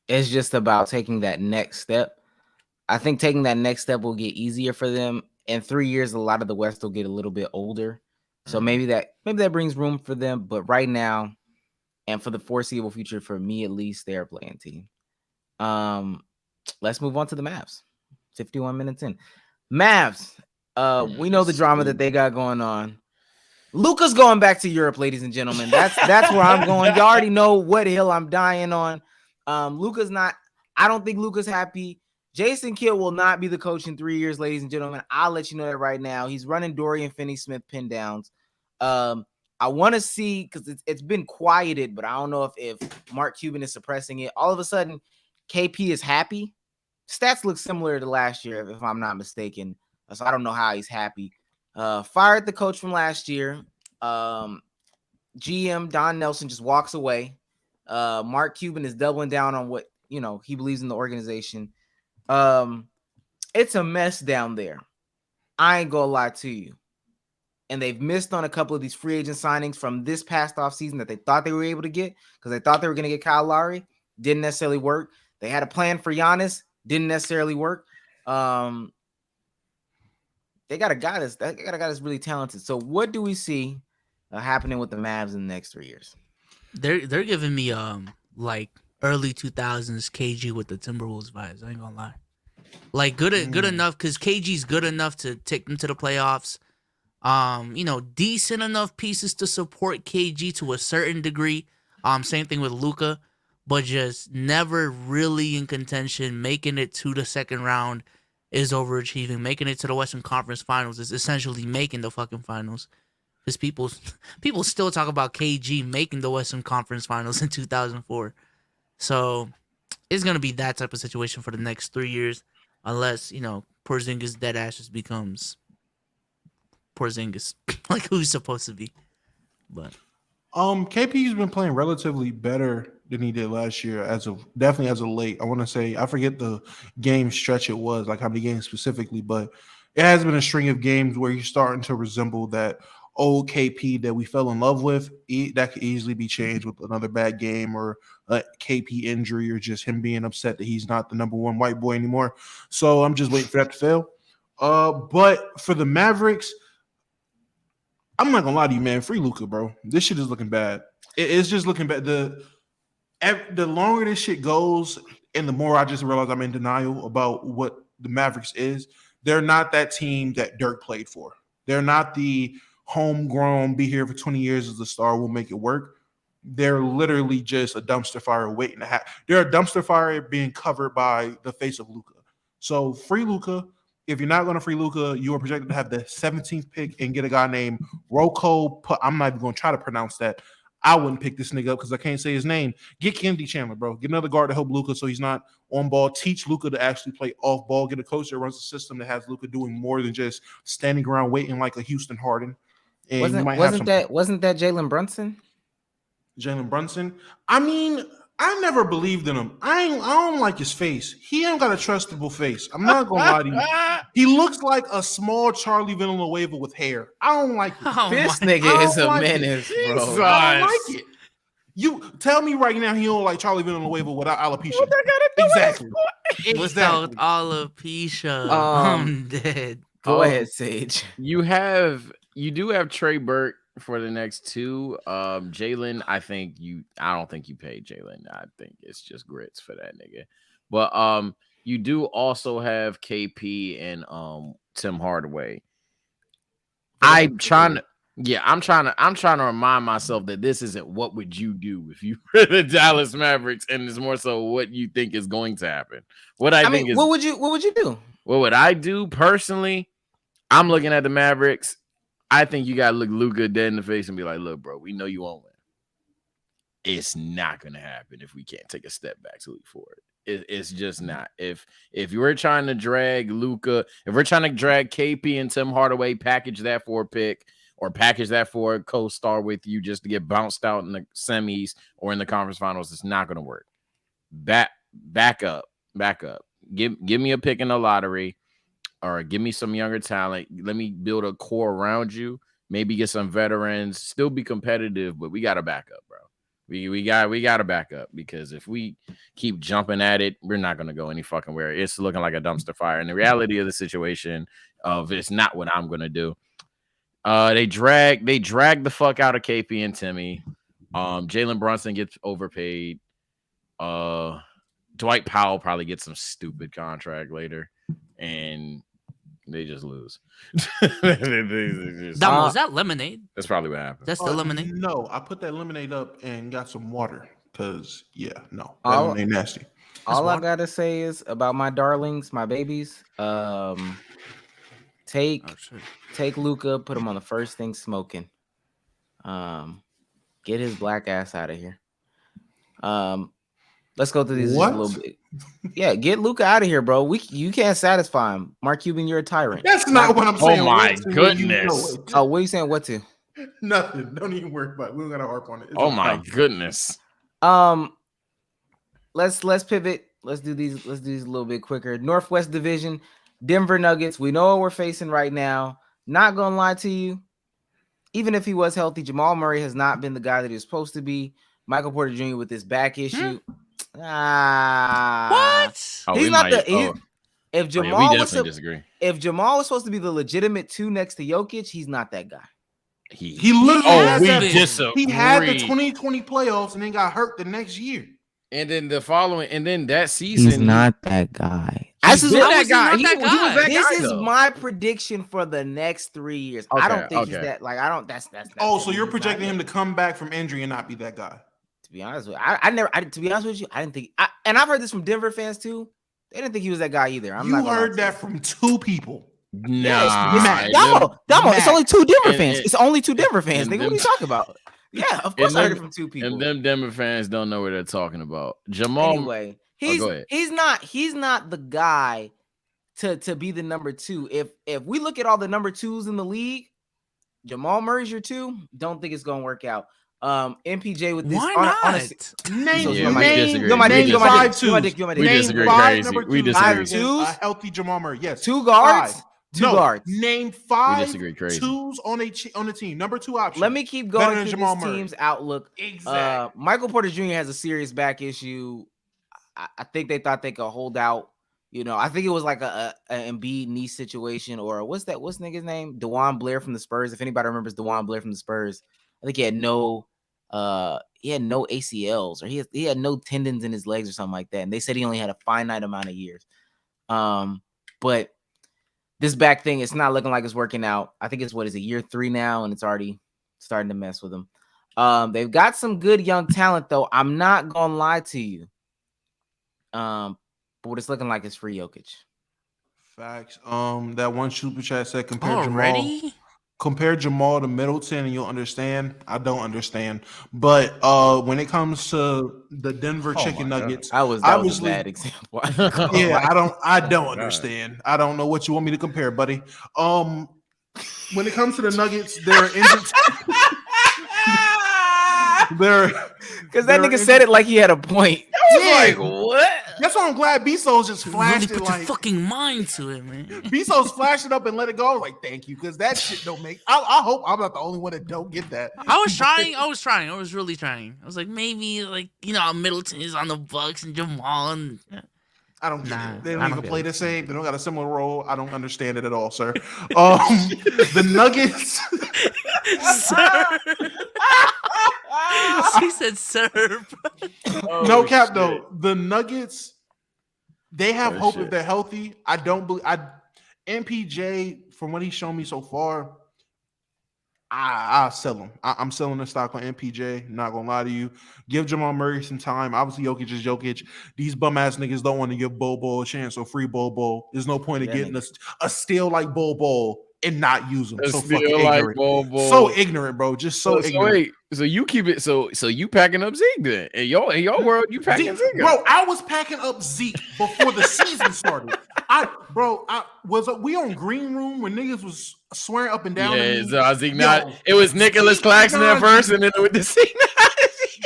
It's just about taking that next step. I think taking that next step will get easier for them. In 3 years, a lot of the West will get a little bit older. So maybe that brings room for them. But right now, and for the foreseeable future, for me at least, they're a playing team. Let's move on to the Mavs. 51 minutes in. Mavs. We know the drama that they got going on. Luka's going back to Europe, ladies and gentlemen. That's where I'm going. You already know what hill I'm dying on. Luka's not. I don't think Luka's happy. Jason Kidd will not be the coach in 3 years, ladies and gentlemen. I'll let you know that right now. He's running Dorian Finney-Smith pin downs. I want to see, because it's been quieted, but I don't know if Mark Cuban is suppressing it. All of a sudden, KP is happy. Stats look similar to last year, if I'm not mistaken. So I don't know how he's happy. Fired the coach from last year. GM Don Nelson just walks away. Mark Cuban is doubling down on what he believes in the organization. It's a mess down there. I ain't gonna lie to you. And they've missed on a couple of these free agent signings from this past offseason that they thought they were able to get, because they thought they were going to get Kyle Lowry. Didn't necessarily work. They had a plan for Giannis. Didn't necessarily work. They got a guy that's really talented. So what do we see happening with the Mavs in the next 3 years? They're giving me like early 2000s KG with the Timberwolves vibes. I ain't gonna lie. Like good enough, because KG's good enough to take them to the playoffs. Decent enough pieces to support KG to a certain degree. Same thing with Luka, but just never really in contention. Making it to the second round is overachieving. Making it to the Western Conference Finals is essentially making the fucking finals. Because people still talk about KG making the Western Conference Finals in 2004. So it's gonna be that type of situation for the next 3 years, unless Porzingis dead ass just becomes Porzingis, like who's supposed to be. But KP's been playing relatively better than he did last year, definitely as of late. I want to say, I forget the game stretch it was, like how many games specifically, but it has been a string of games where he's starting to resemble that old KP that we fell in love with. That could easily be changed with another bad game or a KP injury, or just him being upset that he's not the number one white boy anymore. So I'm just waiting for that to fail. But for the Mavericks, I'm not gonna lie to you, man. Free Luka, bro. This shit is looking bad. It's just looking bad. The longer this shit goes, and the more I just realize I'm in denial about what the Mavericks is. They're not that team that Dirk played for. They're not the homegrown, be here for 20 years as a star, we'll make it work. They're literally just a dumpster fire waiting to happen. They're a dumpster fire being covered by the face of Luka. So free Luka. If you're not going to free Luka, you are projected to have the 17th pick and get a guy named Rocco. I'm not even going to try to pronounce that. I wouldn't pick this nigga up because I can't say his name. Get Kennedy Chandler, bro. Get another guard to help Luka so he's not on ball. Teach Luka to actually play off ball. Get a coach that runs a system that has Luka doing more than just standing around waiting like a Houston Harden. And wasn't that Jalen Brunson? Jalen Brunson? I mean, I never believed in him. I don't like his face. He ain't got a trustable face. I'm not gonna lie to you. He looks like a small Charlie Villanueva with hair. I don't like it. This nigga is a menace, bro. I don't like it. You tell me right now he don't like Charlie Villanueva without alopecia. What that gotta do Exactly. without alopecia, I'm dead. Go ahead, Sage. You do have Trey Burke for the next two. Jalen, I don't think you paid Jalen. I think it's just grits for that nigga. But you do also have KP and Tim Hardaway. I'm trying to remind myself that this isn't what would you do if you were the Dallas Mavericks, and it's more so what you think is going to happen. What would you do? What would I do personally? I'm looking at the Mavericks. I think you gotta look Luka dead in the face and be like, look, bro, we know you won't win. It's not gonna happen if we can't take a step back to leap forward. It's just not. If you were trying to drag Luka, if we're trying to drag KP and Tim Hardaway, package that for a pick or package that for a co-star with you just to get bounced out in the semis or in the conference finals, it's not gonna work. Back up. Give me a pick in the lottery. Or give me some younger talent. Let me build a core around you. Maybe get some veterans. Still be competitive, but we got to back up, bro. We got to back up because if we keep jumping at it, we're not going to go any fucking where. It's looking like a dumpster fire. And the reality of the situation of it's not what I'm going to do. They drag the fuck out of KP and Timmy. Jalen Brunson gets overpaid. Dwight Powell probably gets some stupid contract later. And they just lose. Was that lemonade? That's probably what happened. That's the lemonade? No, I put that lemonade up and got some water because, that lemonade nasty. All I got to say is about my darlings, my babies, take Luka, put him on the first thing smoking. Get his black ass out of here. Let's go through these just a little bit. Yeah, get Luka out of here, bro. You can't satisfy him. Mark Cuban, you're a tyrant. That's not what I'm saying. Oh my goodness. Oh, what are you saying? What to? Nothing. Don't even worry about it. We don't gotta harp on it. Oh my goodness. Let's pivot. Let's do these a little bit quicker. Northwest Division, Denver Nuggets. We know what we're facing right now. Not gonna lie to you. Even if he was healthy, Jamal Murray has not been the guy that he was supposed to be. Michael Porter Jr. with this back issue. What? He's not if Jamal disagree. If Jamal was supposed to be the legitimate 2 next to Jokic, he's not that guy. He literally disagree. He had the 2020 playoffs and then got hurt the next year. And then that season, he's not that guy. This is my prediction for the next 3 years. Okay, I don't think he's that. Like, I don't. That's. Oh, so you're projecting him to come back from injury and not be that guy? To be honest with you, to be honest with you, I didn't think. And I've heard this from Denver fans too. They didn't think he was that guy either. You heard that from 2 people. Damo, it's only 2 Denver fans. It's only 2 Denver fans. What are you talking about? Yeah, of course I heard it from 2 people. And them Denver fans don't know what they're talking about. Jamal. Anyway, he's not the guy to be the number 2. If we look at all the number 2s in the league, Jamal Murray's your 2. Don't think it's gonna work out. MPJ with this. Why not? Name 5 twos. We disagree crazy. We disagree. A healthy Jamal Murray. Yes. 2 guards. 2 guards. Name 5 twos on the team. Number 2 option. Let me keep going through this team's outlook. Exactly. Michael Porter Jr. has a serious back issue. I think they thought they could hold out. You know, I think it was like a Embiid knee situation, or what's nigga's name? DeJuan Blair from the Spurs. If anybody remembers DeJuan Blair from the Spurs, I think he had no ACLs, or he had no tendons in his legs or something like that. And they said he only had a finite amount of years. But this back thing, it's not looking like it's working out. I think it's year 3 now, and it's already starting to mess with him. They've got some good young talent, though. I'm not gonna lie to you. But what it's looking like is free Jokic. Facts. That one super chat said compare Jamal to Middleton, and you'll understand. I don't understand, but when it comes to the Denver Chicken Nuggets, that was a bad example. Yeah, I don't understand. I don't know what you want me to compare, buddy. When it comes to the Nuggets, they're injured. Because that nigga said it like he had a point. Like, what? That's why I'm glad Bezos just flashed really it. Put your fucking mind to it, man. Bezos flashed it up and let it go. I was like, thank you, because that shit don't make. I hope I'm not the only one that don't get that. I was trying. I was really trying. I was like, maybe Middleton is on the Bucks and Jamal. And I don't get it. They don't even play the same. They don't got a similar role. I don't understand it at all, sir. The Nuggets. Sir. She said, "Sir." No Oh, cap shit. though. The Nuggets, they have Oh, hope shit. if they're healthy. I don't believe. MPJ, from what he's shown me so far, I'll sell him. I'm selling the stock on MPJ. Not gonna lie to you. Give Jamal Murray some time. Obviously, Jokic is Jokic. These bum ass niggas don't want to give Bobo a chance or free Bobo. There's no point in That getting nigga. a steal like Bobo and not use him. It's So still fucking like ignorant. Bobo. So ignorant, bro. Just so So ignorant. wait, so you keep it. So you packing up Zeke then? In your world, you packing Zeke, up. Bro, I was packing up Zeke before the season started. We on Green Room when niggas was swearing up and down. Yeah, to me. so Zeke Yo, not. It was Nicholas Zeke Claxton at Naji. first, and then with the Zeke.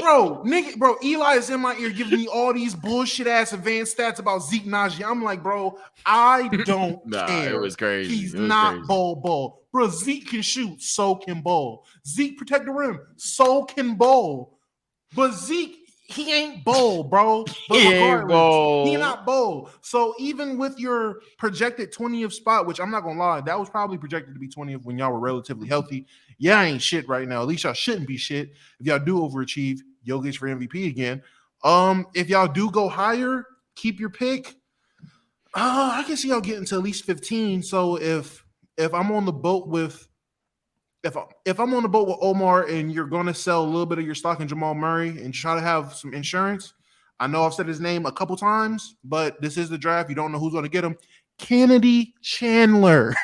Bro, Eli is in my ear giving me all these bullshit ass advanced stats about Zeke Naji. I'm like, bro, I don't Nah, care. it was crazy. He's It was not crazy. Bol. Bro, Zeke can shoot, so can Bol. Zeke protect the rim, so can Bol. But Zeke, he ain't Bol, bro. But He ain't regardless, Bol. he not Bol. So even with your projected 20th spot, which I'm not gonna lie, that was probably projected to be 20th when y'all were relatively healthy. Yeah, ain't shit right now. At least y'all shouldn't be shit. If y'all do overachieve, Jokic for MVP again. If y'all do go higher, keep your pick. I can see y'all getting to at least 15. So if I'm on the boat with if I'm on the boat with Omar and you're going to sell a little bit of your stock in Jamal Murray and try to have some insurance, I know I've said his name a couple times, but this is the draft. You don't know who's going to get him. Kennedy Chandler.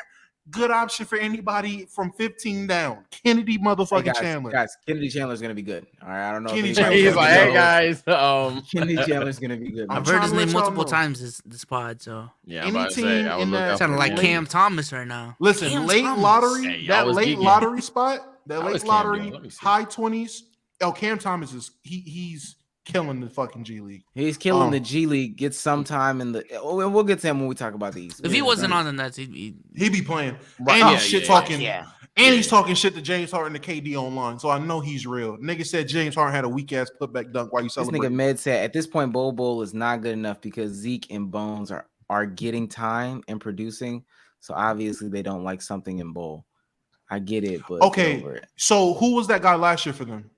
Good option for anybody from 15 down. Kennedy motherfucking Chandler. Guys, Kennedy Chandler's gonna be good. All right, I don't know. Kennedy if anybody Chandler's He's gonna like, be hey guys, Kennedy Chandler's gonna be good. I'm I've man. heard trying his to let name y'all multiple know. times this pod, so yeah, Any I'm about to say, team I would in look that- out sounding for like Kennedy. Cam Thomas right now. Listen, Cam late Thomas. lottery, Hey, y'all that was late geeking. lottery spot, that How late was Cam doing? lottery, Let me see. high 20s. Cam Thomas is he's killing the fucking G League. He's killing the G League. Gets some time in the. Oh, and we'll get to him when we talk about these. If he wasn't on the Nets, he'd He be playing. Right, And yeah, he's shit yeah, talking. yeah. And he's Yeah. talking shit to James Harden and KD online. So I know he's real. Nigga said James Harden had a weak ass putback dunk while you This celebrate. nigga Med said at this point, Bol is not good enough because Zeke and Bones are getting time and producing. So obviously they don't like something in Bol. I get it, but get Okay, over it. so who was that guy last year for them?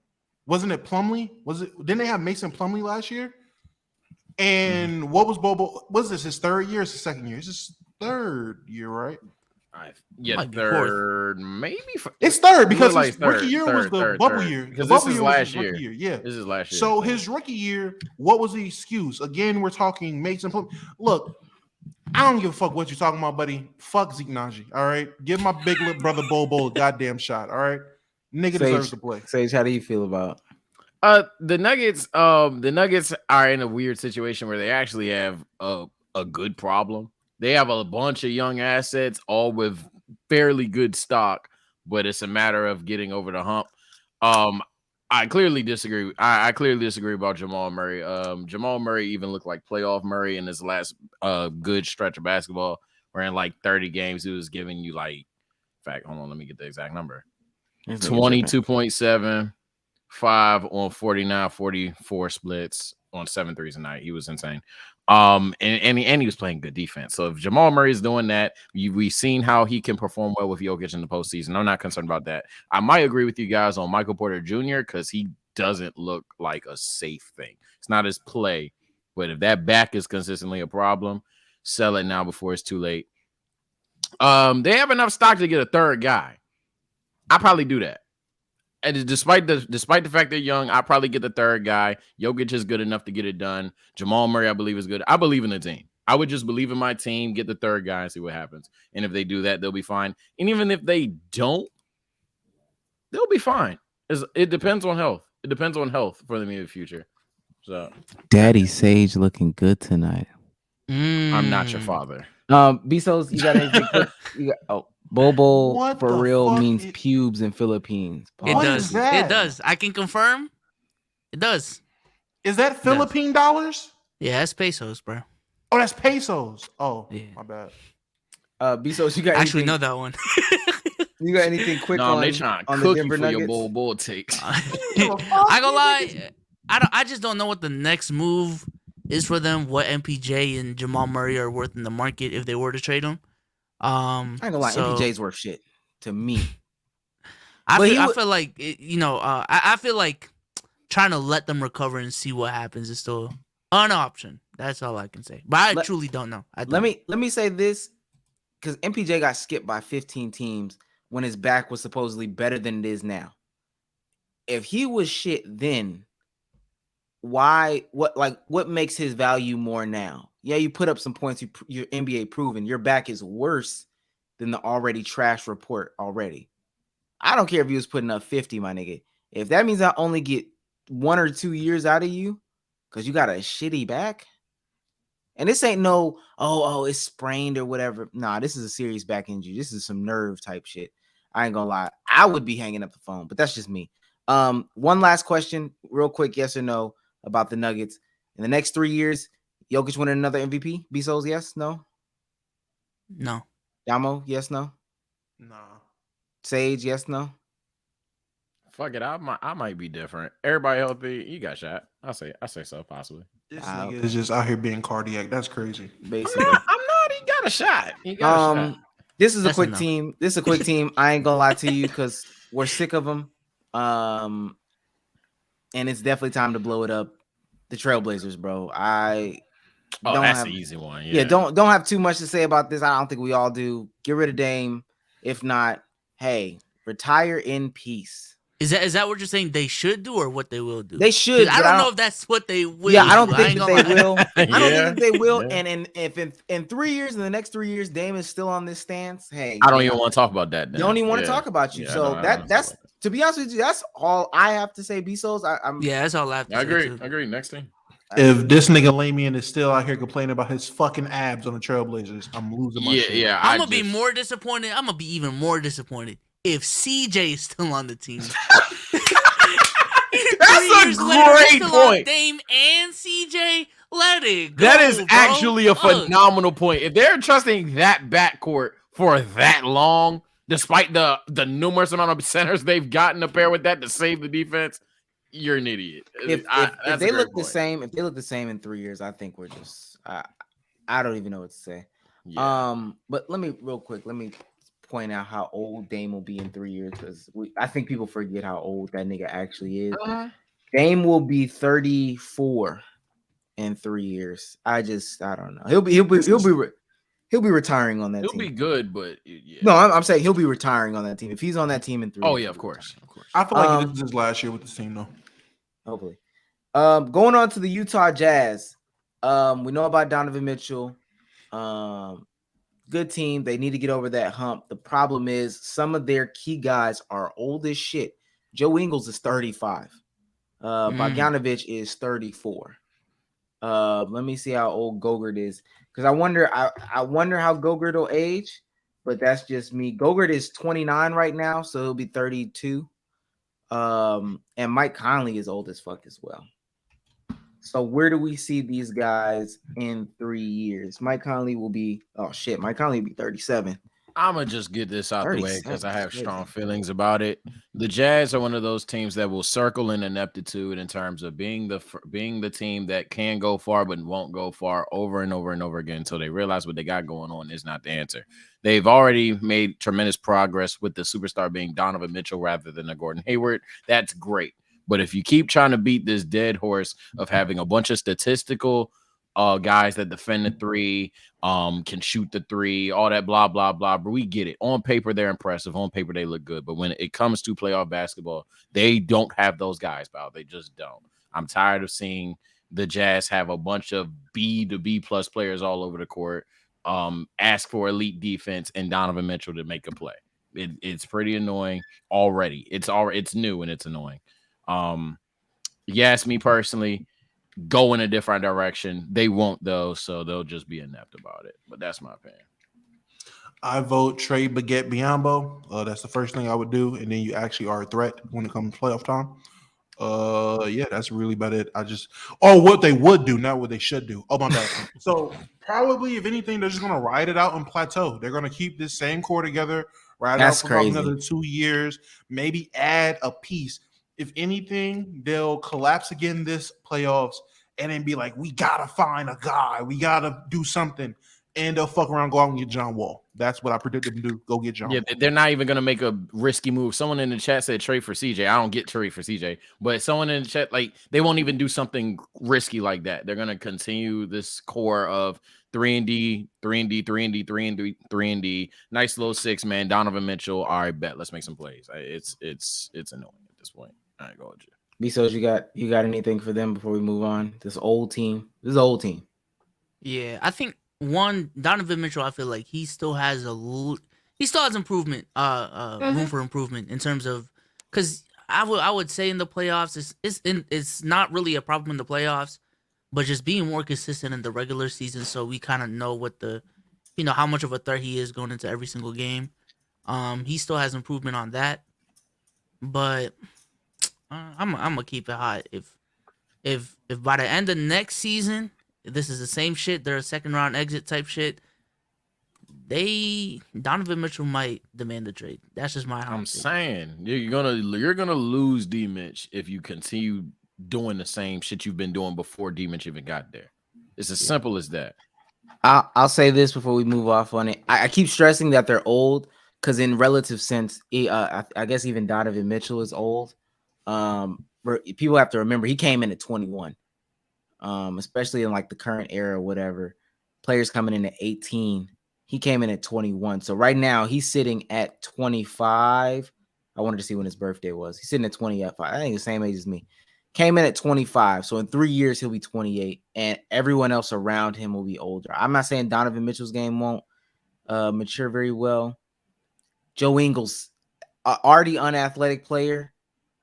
Wasn't it Plumlee? Didn't they have Mason Plumlee last year? And what was Bobo? Was this his third year or his second year? It's his third year, right? Yeah, Might be third, maybe. It's third because like his third, rookie year was the third, bubble third. year. The Because this bubble is year was last his rookie year. year. Yeah. This is last year. So his rookie year, what was the excuse? Again, we're talking Mason Plumlee. Look, I don't give a fuck what you're talking about, buddy. Fuck Zeke Naji. All right, give my big lip brother Bobo a goddamn shot. All right, nigga deserves to play. Sage, how do you feel about? The Nuggets are in a weird situation where they actually have a good problem. They have a bunch of young assets, all with fairly good stock, but it's a matter of getting over the hump. I clearly disagree. I clearly disagree about Jamal Murray. Jamal Murray even looked like playoff Murray in his last good stretch of basketball, where in like 30 games he was giving you like, in fact, hold on, let me get the exact number. 22.7, 5 on 49, 44 splits on 7 threes a night. He was insane. And he was playing good defense. So if Jamal Murray is doing that, we've seen how he can perform well with Jokic in the postseason. I'm not concerned about that. I might agree with you guys on Michael Porter Jr. because he doesn't look like a safe thing. It's not his play, but if that back is consistently a problem, sell it now before it's too late. They have enough stock to get a third guy. I probably do that. And despite the fact they're young, I probably get the third guy. Jokic is good enough to get it done. Jamal Murray, I believe, is good. I believe in the team. I would just believe in my team, get the third guy, and see what happens. And if they do that, they'll be fine. And even if they don't, they'll be fine. It depends on health. It depends on health for the immediate future. So, Daddy Sage looking good tonight. I'm not your father. Bezos, you got anything quick? Bobo What for the real fuck means is- pubes in Philippines. It What does. is that? It does. I can confirm. It does. Is that Philippine dollars? Yeah, it's pesos, bro. Oh, that's pesos. Oh, Yeah. my bad. Bezos, you got I actually anything, know that one. You got anything quick No, on, they trying to on the cook you Denver for your Nuggets? bull takes. I gonna lie, I just don't know what the next move is for them. What MPJ and Jamal Murray are worth in the market if they were to trade them. I ain't gonna lie, so MPJ's worth shit to me. I feel like I feel like trying to let them recover and see what happens is still an option. That's all I can say. But I truly don't know. Let me say this, because MPJ got skipped by 15 teams when his back was supposedly better than it is now. If he was shit then, what makes his value more now? Yeah, you put up some points, you're NBA proven. Your back is worse than the already trash report already. I don't care if he was putting up 50, my nigga. If that means I only get 1 or 2 years out of you because you got a shitty back, and this ain't no, it's sprained or whatever. Nah, this is a serious back injury. This is some nerve type shit. I ain't gonna lie. I would be hanging up the phone, but that's just me. One last question, real quick, yes or no, about the Nuggets. In the next 3 years, Jokic winning another MVP? B-Souls, yes, no? No. Damo, yes, no? Nah. Sage, yes, no? Fuck it, I might be different. Everybody healthy, you got shot. I say so, possibly. This nigga is just out here being cardiac. That's crazy. Basically. I'm not. He got a shot. He got a shot. This is a quick team. I ain't gonna lie to you because we're sick of them. And it's definitely time to blow it up. The Trailblazers, bro. That's an easy one. Yeah, don't have too much to say about this. I don't think we all do. Get rid of Dame. If not, hey, retire in peace. Is that what you're saying they should do or what they will do? They should. I don't know if that's what they will. Yeah, I don't think that they will. I don't think that they will. Yeah. And if in 3 years, in the next 3 years, Dame is still on this stance, hey, I don't even want to talk about that. You don't even want to talk about you. So that's to be honest with you, that's all I have to say. B-Souls, that's all I have to say. I agree. Next thing. If this nigga Lamian is still out here complaining about his fucking abs on the Trailblazers, I'm losing my shit. Yeah. I'm gonna be more disappointed. I'm gonna be even more disappointed if CJ is still on the team. That's a great point. Dame and CJ, let it go. That is bro. actually a phenomenal point. If they're trusting that backcourt for that long, despite the numerous amount of centers they've gotten to pair with that to save the defense, you're an idiot. If they look the same, in 3 years, I think we're just I don't even know what to say. Yeah. But let me point out how old Dame will be in 3 years, because I think people forget how old that nigga actually is. Dame will be 34 in 3 years. I don't know. He'll be retiring on that team. He'll be good, but yeah. No, I'm saying he'll be retiring on that team if he's on that team in 3 years. Oh yeah, of course. I feel like this is his last year with the team, though. Hopefully. Going on to the Utah Jazz. We know about Donovan Mitchell. Good team. They need to get over that hump. The problem is some of their key guys are old as shit. Joe Ingles is 35. Bogdanovic is 34. Let me see how old Gogurt is, because I wonder how Gogurt will age, but that's just me. Gogurt is 29 right now, so he'll be 32. And Mike Conley is old as fuck as well. So where do we see these guys in 3 years? Mike Conley will be 37. I'm going to just get this out the way because I have strong feelings about it. The Jazz are one of those teams that will circle in ineptitude in terms of being the team that can go far but won't go far over and over and over again until they realize what they got going on is not the answer. They've already made tremendous progress with the superstar being Donovan Mitchell rather than a Gordon Hayward. That's great. But if you keep trying to beat this dead horse of having a bunch of statistical guys that defend the three, can shoot the three, all that blah, blah, blah. But we get it. On paper, they're impressive. On paper, they look good. But when it comes to playoff basketball, they don't have those guys, pal. They just don't. I'm tired of seeing the Jazz have a bunch of B to B plus players all over the court, ask for elite defense and Donovan Mitchell to make a play. It's pretty annoying already. It's new and it's annoying. You ask me personally, go in a different direction. They won't, though, so they'll just be inept about it. But that's my opinion. I vote trade Baguette Biyombo. That's the first thing I would do, and then you actually are a threat when it comes to playoff time. Yeah, that's really about it. What they would do, not what they should do. Oh my bad. So probably, if anything, they're just gonna ride it out and plateau. They're gonna keep this same core together, ride it out for another 2 years, maybe add a piece. If anything, they'll collapse again this playoffs and then be like, we got to find a guy. We got to do something. and they'll fuck around, go out and get John Wall. That's what I predict them to do. Go get John Wall. They're not even gonna make a risky move. Someone in the chat said trade for CJ. I don't get trade for CJ, but someone in the chat, like, they won't even do something risky like that. They're gonna continue this core of 3-and-D, 3-and-D, 3-and-D, 3-and-D, 3-and-D. Nice little 6-man. Donovan Mitchell. All right, bet. Let's make some plays. It's annoying at this point. All right, go ahead. Bezos, you got anything for them before we move on? This is an old team. Yeah, I think Donovan Mitchell. I feel like he still has improvement, room for improvement in terms of, because I would say in the playoffs it's not really a problem in the playoffs, but just being more consistent in the regular season, so we kind of know what how much of a threat he is going into every single game. He still has improvement on that, but I'm gonna keep it hot. If by the end of next season, this is the same shit, they're a second round exit type shit, Donovan Mitchell might demand a trade. That's just my. I'm saying you're gonna lose D Mitch if you continue doing the same shit you've been doing before D Mitch even got there. It's as simple as that. I'll say this before we move off on it. I keep stressing that they're old because in relative sense, I guess even Donovan Mitchell is old. People have to remember he came in at 21. Especially in like the current era or whatever, players coming in at 18. He came in at 21. So right now he's sitting at 25. I wanted to see when his birthday was. He's sitting at 25. I think the same age as me. Came in at 25. So in 3 years, he'll be 28. And everyone else around him will be older. I'm not saying Donovan Mitchell's game won't mature very well. Joe Ingles, already unathletic player,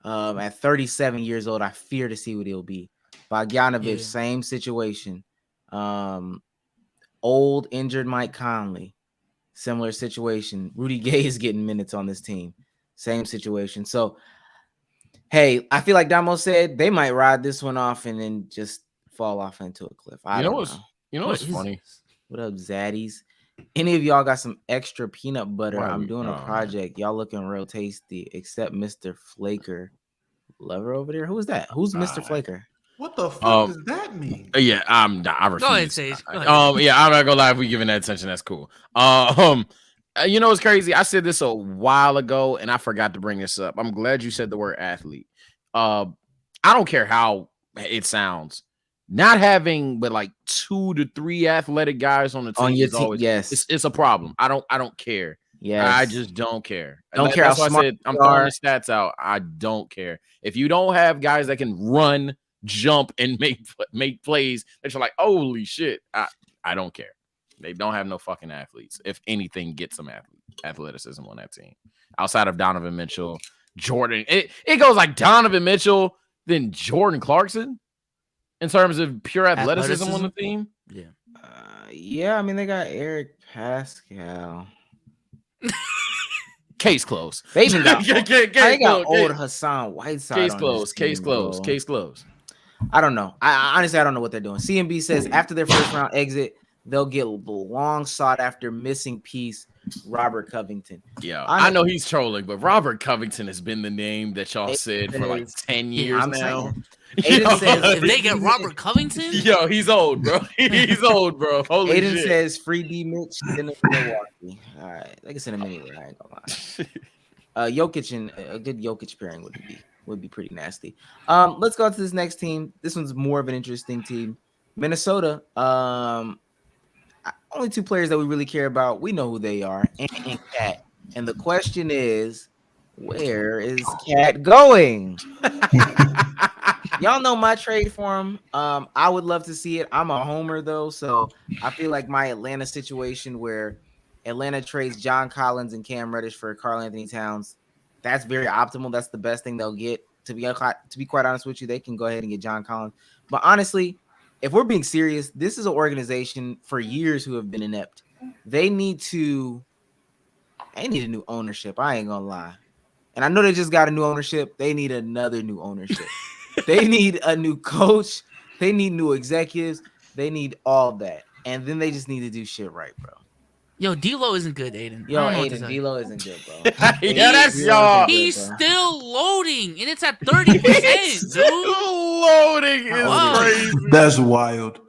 at 37 years old. I fear to see what he'll be. Bogdanovic, same situation. Old, injured Mike Conley, similar situation. Rudy Gay is getting minutes on this team. Same situation. So, hey, I feel like Damo said they might ride this one off and then just fall off into a cliff. I don't know. What's funny? What up, Zaddies? Any of y'all got some extra peanut butter? I'm doing a project. Y'all looking real tasty, except Mr. Flaker. Lover over there? Who is that? Who's Mr. Flaker? What the fuck does that mean? Yeah, I refuse. Go ahead, Sage. Go ahead. Yeah, I'm not gonna lie. If we giving that attention, that's cool. You know what's crazy? I said this a while ago, and I forgot to bring this up. I'm glad you said the word athlete. I don't care how it sounds. Not having but like 2 to 3 athletic guys on the team is always it's a problem. I don't care. Yeah, I just don't care. Don't care That's how why smart I said I'm throwing the stats out. I don't care. If you don't have guys that can run, jump, and make plays that you're like, holy shit, I don't care. They don't have no fucking athletes. If anything, get some athleticism on that team. Outside of Donovan Mitchell, Jordan, it goes like Donovan Mitchell, then Jordan Clarkson in terms of pure athleticism on the team. Yeah, I mean they got Eric Pascal. Case closed. They even got old case, Hassan Whiteside. Case closed. Case closed. I don't know. I honestly don't know what they're doing. CMB says after their first round exit, they'll get long sought after missing piece Robert Covington. Yeah, I know he's trolling, but Robert Covington has been the name that y'all said for like 10 years now. Aiden says if they get Robert Covington, yo, he's old, bro. He's old, bro. Holy Aiden shit. says free D Mitch in Milwaukee. All right, they can send him anywhere. I ain't gonna lie. Jokic and a good Jokic pairing would be pretty nasty. Let's go to this next team. This one's more of an interesting team. Minnesota. Only 2 players that we really care about. We know who they are, and Cat. And the question is, where is Cat going? Y'all know my trade for him. I would love to see it. I'm a homer though, so I feel like my Atlanta situation where Atlanta trades John Collins and Cam Reddish for Karl Anthony Towns, that's very optimal. That's the best thing they'll get. To be quite honest with you, they can go ahead and get John Collins. But honestly, if we're being serious, this is an organization for years who have been inept. They need a new ownership. I ain't gonna lie. And I know they just got a new ownership. They need another new ownership. They need a new coach. They need new executives. They need all that. And then they just need to do shit right, bro. Yo, D-Lo isn't good, Aiden. D-Lo isn't good, bro. Yeah, that's y'all. He's still loading, and it's at 30%, dude. Loading is crazy. That's wild.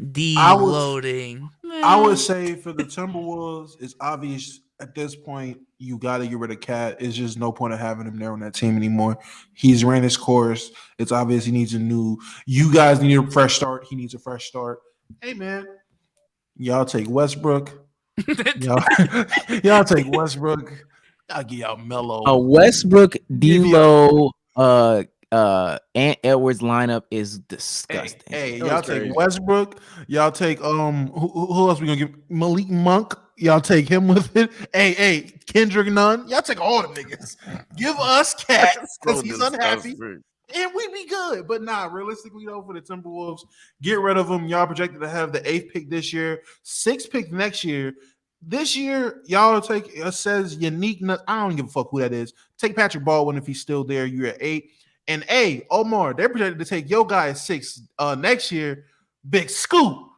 Deloading. I would say for the Timberwolves, it's obvious at this point you got to get rid of Cat. It's just no point of having him there on that team anymore. He's ran his course. It's obvious he needs a new. You guys need a fresh start. He needs a fresh start. Hey man, y'all take Westbrook. y'all take Westbrook. I'll give y'all Melo. Westbrook, D'Lo, Ant Edwards lineup is disgusting. Hey, y'all take Westbrook. Y'all take who else we gonna give? Malik Monk. Y'all take him with it. Hey, Kendrick Nunn. Y'all take all the niggas. Give us Cat because he's unhappy, and we be good. But nah, realistically though, for the Timberwolves, get rid of him. Y'all projected to have the 8th pick this year, 6th pick next year. This year, y'all take it says unique. I don't give a fuck who that is. Take Patrick Baldwin if he's still there. You're at 8. And Omar, they're projected to take your guy at 6 next year. Big Scoop.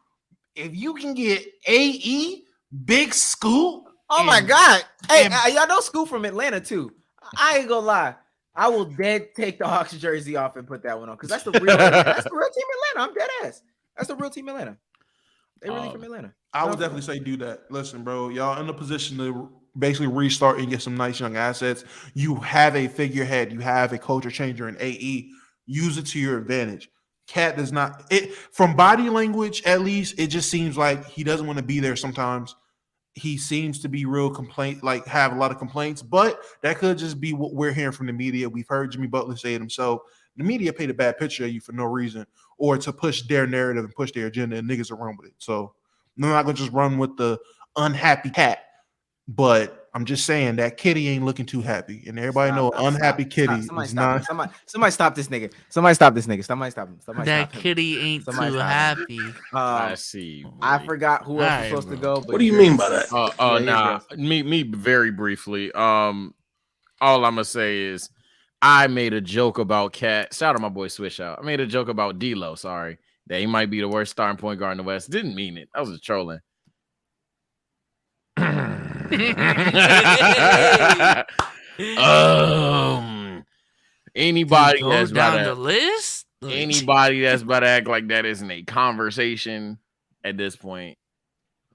If you can get AE, Big Scoop. Oh my God. Hey, y'all know Scoop from Atlanta too. I ain't gonna lie. I will dead take the Hawks jersey off and put that one on because that's the real team Atlanta. I'm dead ass. That's the real team Atlanta. They really from Atlanta. I would definitely say do that. Listen, bro, y'all in a position to basically restart and get some nice young assets. You have a figurehead. You have a culture changer in AE. Use it to your advantage. Cat does not. It from body language, at least, it just seems like he doesn't want to be there sometimes. He seems to be real have a lot of complaints, but that could just be what we're hearing from the media. We've heard Jimmy Butler say it himself. The media paint a bad picture of you for no reason or to push their narrative and push their agenda, and niggas are run with it. So I'm not going to just run with the unhappy Cat, but I'm just saying that Kitty ain't looking too happy, and everybody know unhappy Kitty is not. Somebody stop this nigga. Somebody stop this nigga. Somebody stop him. That Kitty ain't too happy. I see. I forgot who else was supposed to go. But what do you mean by that? Me very briefly. All I'm gonna say is I made a joke about Cat. Shout out my boy Swish out. I made a joke about D'Lo. Sorry, that he might be the worst starting point guard in the West. Didn't mean it. I was just trolling. Anybody that's down the list. Anybody that's about to act like that isn't a conversation at this point.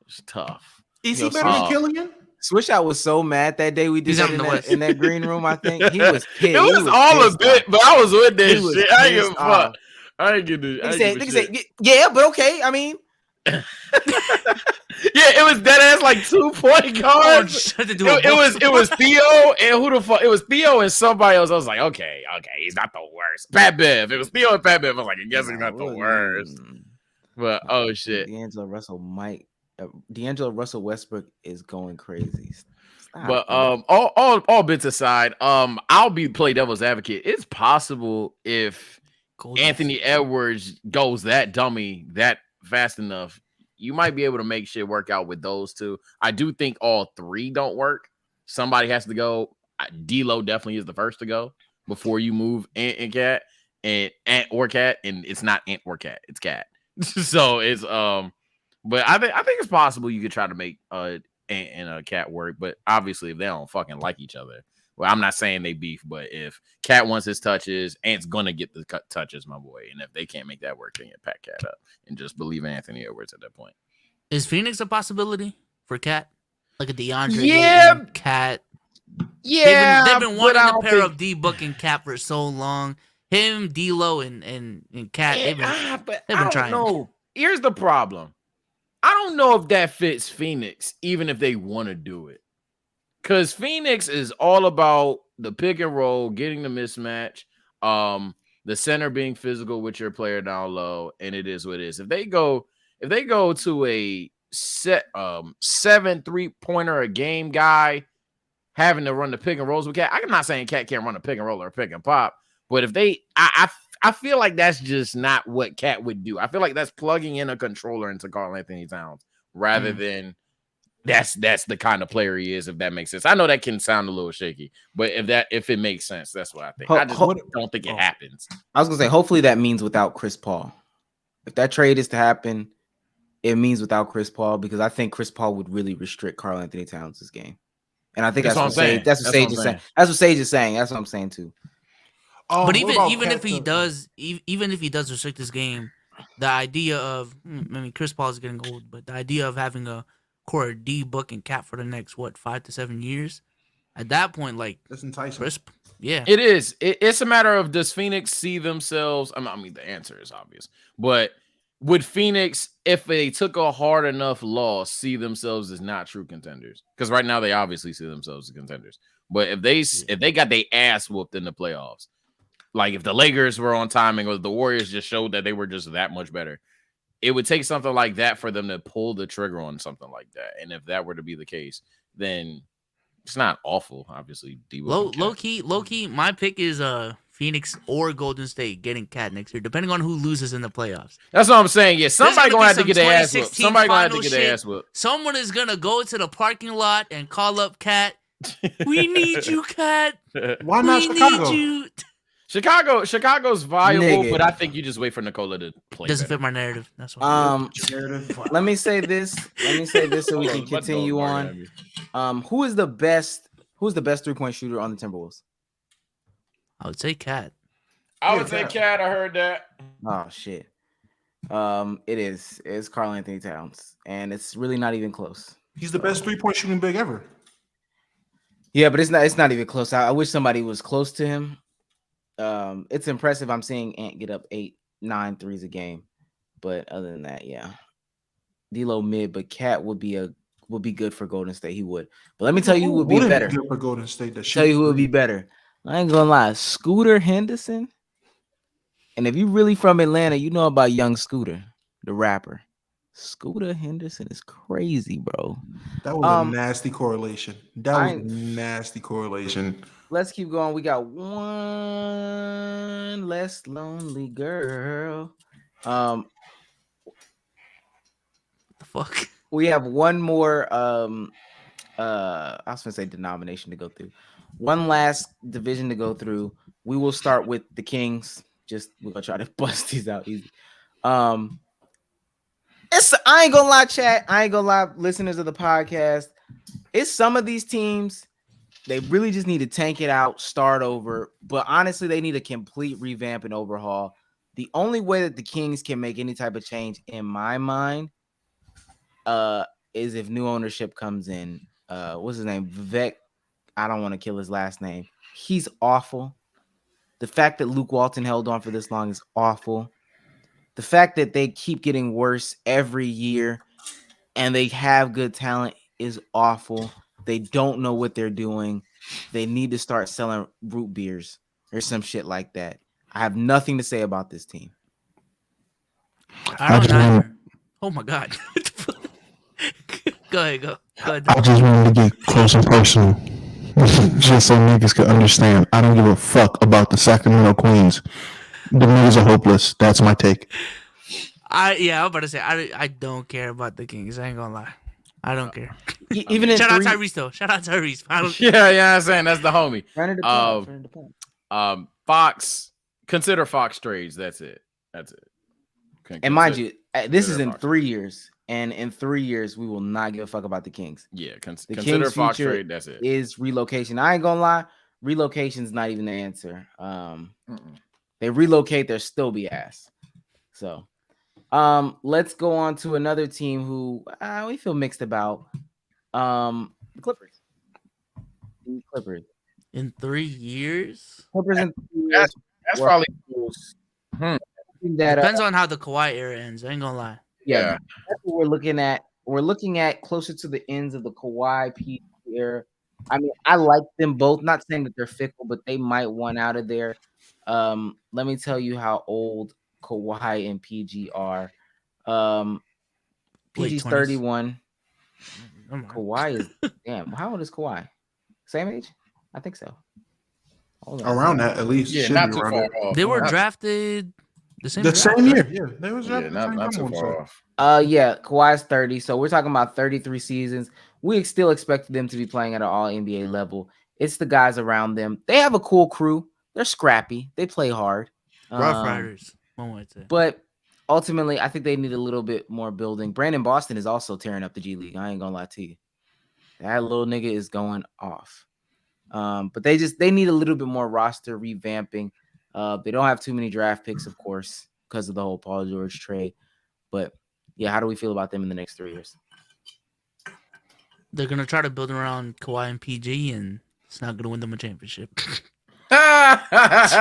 It's tough. Is he better than Killian? Swish out was so mad that day we did that in that green room. I think he was pissed. It was all a bit, but I was with this shit. I ain't give a fuck. I ain't get this. Yeah, but okay. I mean, yeah, it was dead ass like 2 point guards. It was Theo and who the fuck? It was Theo and somebody else. I was like, okay, he's not the worst. Pat Bev. It was Theo and Pat Bev. I was like, I guess he's not the worst. But oh shit, D'Angelo Russell Westbrook is going crazy. Stop, but all bits aside, I'll play devil's advocate. It's possible if Anthony Edwards goes that dummy that fast enough, you might be able to make shit work out with those two. I do think all three don't work. Somebody has to go. D'Lo definitely is the first to go before you move Ant and Cat and Ant or Cat, and it's not Ant or Cat, it's Cat. So it's but I think it's possible you could try to make Ant and a Cat work, but obviously if they don't fucking like each other. Well, I'm not saying they beef, but if Cat wants his touches, Ant's gonna get the touches, my boy. And if they can't make that work, then you pack Cat up and just believe in Anthony Edwards at that point. Is Phoenix a possibility for Cat? Like a DeAndre Cat? Yeah, they've been wanting a pair of D-Book and Cat for so long. Him, D'Lo, and Cat. Yeah, they've been trying. Know. Here's the problem. I don't know if that fits Phoenix, even if they want to do it. Because Phoenix is all about the pick and roll, getting the mismatch, the center being physical with your player down low, and it is what it is. If they go to a set 7 3-pointer a game guy having to run the pick and rolls with Cat, I'm not saying Cat can't run a pick and roll or a pick and pop, but if they I feel like that's just not what Cat would do. I feel like that's plugging in a controller into Karl Anthony Towns rather than that's the kind of player he is, if that makes sense. I know that can sound a little shaky, but if it makes sense, that's what I think. I just don't think it happens. I was gonna say, hopefully that means without Chris Paul. If that trade is to happen, it means without Chris Paul, because I think Chris Paul would really restrict Karl Anthony Towns' game. And I think that's what Sage is saying. That's what Sage is saying. That's what I'm saying too. But even if he does restrict his game, the idea of, I mean, Chris Paul is getting old, but the idea of having a core D, Book, and Cat for the next 5 to 7 years, at that point, like That's enticing. Chris, yeah, It is. It's a matter of, does Phoenix see themselves? I mean, the answer is obvious, but would Phoenix, if they took a hard enough loss, see themselves as not true contenders? Because right now they obviously see themselves as contenders. But if they got their ass whooped in the playoffs, like if the Lakers were on timing or the Warriors just showed that they were just that much better, it would take something like that for them to pull the trigger on something like that. And if that were to be the case, then it's not awful, obviously. low key. My pick is Phoenix or Golden State getting Cat next year, depending on who loses in the playoffs. That's what I'm saying. Yeah, somebody gonna have to get their ass whooped. 2016 Somebody gonna have to final get their shit. ass whooped. Someone is gonna go to the parking lot and call up Cat. We need you, Cat. Why not We Chicago? need you. Chicago's viable, Nigga. but I think you just wait for Nikola to play. Doesn't better. fit my narrative. That's why. Let me say this. So we can continue on. Who is the best 3-point shooter on the Timberwolves? I would say Cat. I would say Cat. I heard that. Oh shit. It's Karl Anthony Towns, and it's really not even close. He's the best 3-point shooting big ever. Yeah, but it's not even close. I wish somebody was close to him. It's impressive. I'm seeing Ant get up 8-9 threes a game, but other than that, yeah, D'Lo mid, but Cat would be good for Golden State. He would. But let me tell you who would be better. Good for Golden State. Tell you who would be better. I ain't gonna lie, Scooter Henderson. And if you really from Atlanta, you know about Young Scooter, the rapper. Scooter Henderson is crazy, bro. That was a nasty correlation. Nasty correlation. Let's keep going. We got one less lonely girl. What the fuck? We have one more I was gonna say denomination to go through. One last division to go through. We will start with the Kings. We're gonna try to bust these out easy. I ain't gonna lie, chat. I ain't gonna lie, listeners of the podcast. It's some of these teams, they really just need to tank it out, start over. But honestly, they need a complete revamp and overhaul. The only way that the Kings can make any type of change, in my mind, is if new ownership comes in. What's his name? Vivek. I don't want to kill his last name. He's awful. The fact that Luke Walton held on for this long is awful. The fact that they keep getting worse every year and they have good talent is awful. They don't know what they're doing. They need to start selling root beers or some shit like that. I have nothing to say about this team. I don't either. Oh my God. Go ahead. I just wanted to get close and personal. Just so niggas could understand. I don't give a fuck about the Sacramento Queens. The niggas are hopeless. That's my take. I'm about to say I don't care about the Kings. I ain't gonna lie. I don't care. Even in Shout out Tyrese though. Shout out Tyrese. I'm saying that's the homie. Fox. Consider Fox trades. That's it. And mind you, this is in 3 years. And in 3 years, we will not give a fuck about the Kings. Yeah, the consider Kings Fox future trade. That's it. Is relocation. I ain't gonna lie, relocation's not even the answer. They relocate, they'll still be ass. So, let's go on to another team who we feel mixed about. The Clippers. In 3 years. Clippers in 3 years. That's probably Depends on how the Kawhi era ends. I ain't gonna lie. Yeah, that's what we're looking at. We're looking at closer to the ends of the Kawhi PG era. I mean, I like them both. Not saying that they're fickle, but they might want out of there. Let me tell you how old Kawhi and PG are. PG's 31. Kawhi is damn. How old is Kawhi? Same age? I think so. Around that, at least. Yeah, not too far off. They were drafted the same year. Yeah, they was drafted not too far off. Yeah, Kawhi's 30. So we're talking about 33 seasons. We still expect them to be playing at an all NBA level. It's the guys around them. They have a cool crew. They're scrappy. They play hard. Rough Riders, one would say. But ultimately, I think they need a little bit more building. Brandon Boston is also tearing up the G League. I ain't gonna lie to you. That little nigga is going off. But they need a little bit more roster revamping. They don't have too many draft picks, of course. because of the whole Paul George trade. But yeah, how do we feel about them in the next 3 years? They're gonna try to build around Kawhi and PG, and it's not gonna win them a championship. That's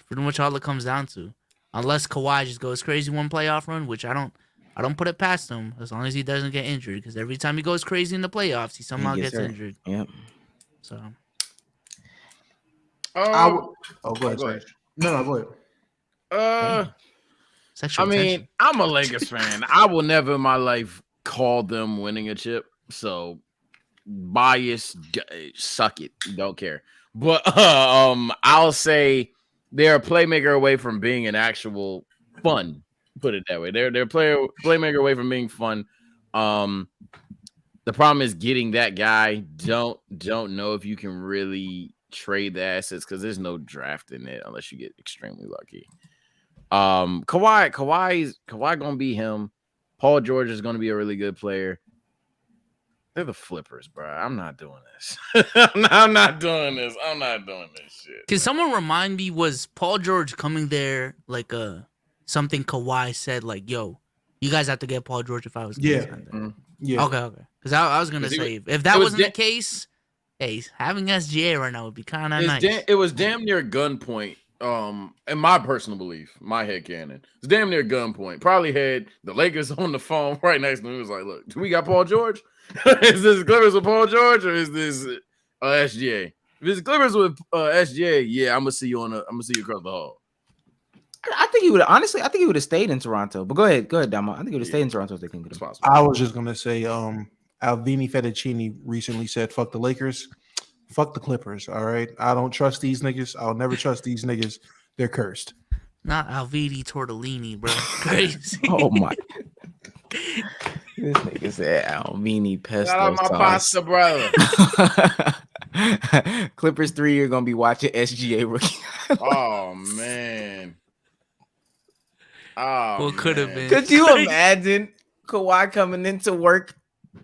pretty much all it comes down to. Unless Kawhi just goes crazy one playoff run, which I don't put it past him as long as he doesn't get injured. Because every time he goes crazy in the playoffs, he somehow gets injured. Yep. So. Go ahead. No, go ahead. Sexual I mean, tension. I'm a Lakers fan. I will never in my life call them winning a chip. So bias, suck it. Don't care. But I'll say they're a playmaker away from being an actual fun. Put it that way. They're a playmaker away from being fun. The problem is getting that guy. Don't know if you can really trade the assets because there's no draft in it unless you get extremely lucky. Kawhi gonna be him. Paul George is gonna be a really good player. They're the flippers, bro. I'm not doing this. I'm not doing this shit. Can someone remind me, was Paul George coming there like something Kawhi said, like, yo, you guys have to get Paul George if I was Yeah. Yeah. Okay. Because I was gonna say if that wasn't the case, hey, having SGA right now would be kind of nice. It was damn near gunpoint. In my personal belief, my headcanon, it's damn near gunpoint. Probably had the Lakers on the phone right next to me. He was like, "Look, do we got Paul George? Is this Clippers with Paul George or is this SGA? If it's Clippers with SGA, yeah, I'm gonna see you across the hall." I think he would have stayed in Toronto. But go ahead, Damo. I think he would have stayed in Toronto if they can get him. Possible. I was just gonna say, Alvini Fettuccini recently said, "Fuck the Lakers, fuck the Clippers." All right, I don't trust these niggas. I'll never trust these niggas. They're cursed. Not Alvini Tortellini, bro. Crazy. Oh my. This nigga said Alvini pesto Shout out my pasta brother. Clippers 3 year gonna be watching SGA rookie. Oh man. Oh, what could have been? Could you imagine Kawhi coming into work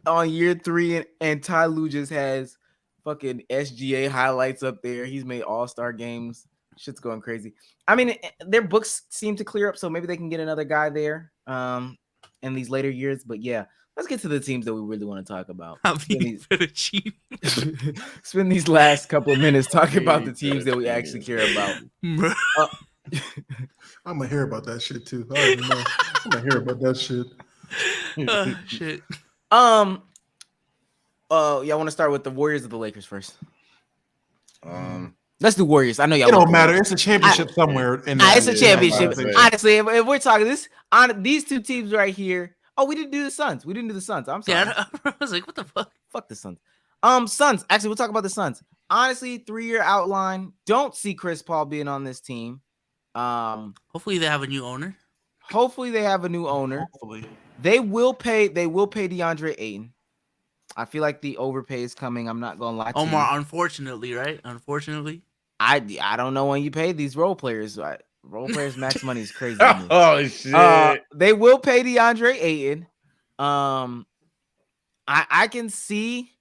on year 3 and Ty Lue just has fucking SGA highlights up there? He's made all-star games. Shit's going crazy. I mean, their books seem to clear up, so maybe they can get another guy there in these later years. But yeah, let's get to the teams that we really want to talk about. Spend these last couple of minutes talking about the teams that we actually care about. I'm gonna hear about that shit too. I already know. I'm gonna hear about that shit. Shit. Y'all want to start with the Warriors or the Lakers first? Let's do Warriors. I know y'all. It don't matter. It's a championship somewhere. It's a championship. Honestly, if we're talking this on these two teams right here. Oh, we didn't do the Suns. I'm sorry. Yeah, I was like, what the fuck? Fuck the Suns. Suns. Actually, we'll talk about the Suns. Honestly, 3-year outline. Don't see Chris Paul being on this team. Hopefully they have a new owner. Hopefully. They will pay DeAndre Ayton. I feel like the overpay is coming. I'm not gonna lie to Omar, you. unfortunately, right? Unfortunately. I don't know when you pay these role players. Role players max money is crazy. Oh shit. They will pay DeAndre Ayton. I can see.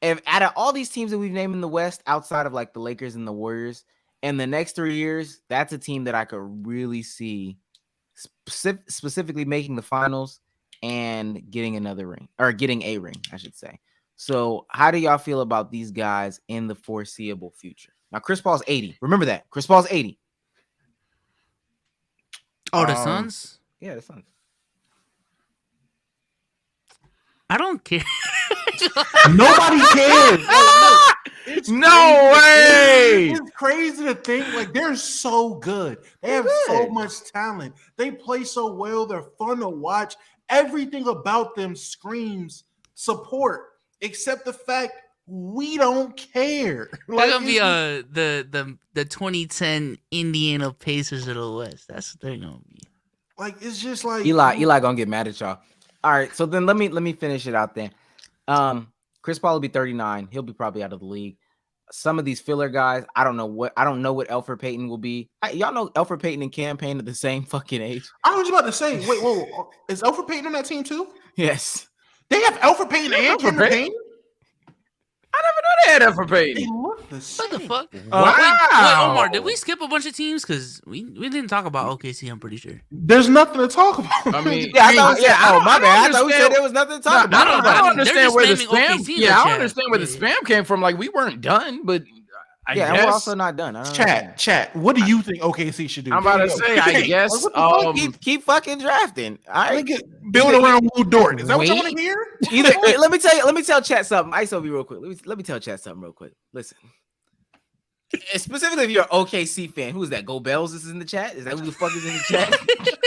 If out of all these teams that we've named in the West, outside of like the Lakers and the Warriors, in the next 3 years, that's a team that I could really see specifically making the finals and getting another ring, or getting a ring, I should say. So how do y'all feel about these guys in the foreseeable future? Now, Chris Paul's 80. Remember that. Chris Paul's 80. Oh, the Suns? Yeah, the Suns. I don't care. Nobody cares. No way. It's crazy to think like they're so good. They have so much talent. They play so well. They're fun to watch. Everything about them screams support, except the fact we don't care. They're gonna be the 2010 Indiana Pacers of the West. That's what they're gonna be. Like it's just like Eli gonna get mad at y'all. All right, so then let me finish it out then. Chris Paul will be 39. He'll be probably out of the league. Some of these filler guys, I don't know what Elfrid Payton will be. Y'all know Elfrid Payton and Cam Payne at the same fucking age. I was about to say, wait, whoa, is Elfrid Payton on that team too? Yes. They have Elfrid Payton and Cam Payne? I never knew they had that for They Peyton. look the same. What the fuck? Wow. Wait, Omar, did we skip a bunch of teams? Because we didn't talk about OKC, I'm pretty sure. There's nothing to talk about. I mean, Yeah, I thought we said, I my don't bad. I thought we said understand- there was nothing to talk No, about. I They're don't understand just where the spamming spam. OKC in the Yeah, I chat. don't understand where the spam came from. Like, we weren't done, but I Yeah, guess. and we're also not done. I don't know. Chat. What do you think OKC should do? I'm about to say, I guess. What the fuck? Keep fucking drafting. All I right. think build around Lou Dort. Is that what you Wait. want to hear? Either let me tell Chat something. ISO be real quick. Let me tell Chat something real quick. Listen. Specifically, if you're an OKC fan, who is that? Go Bells is in the chat? Is that who the fuck is in the chat?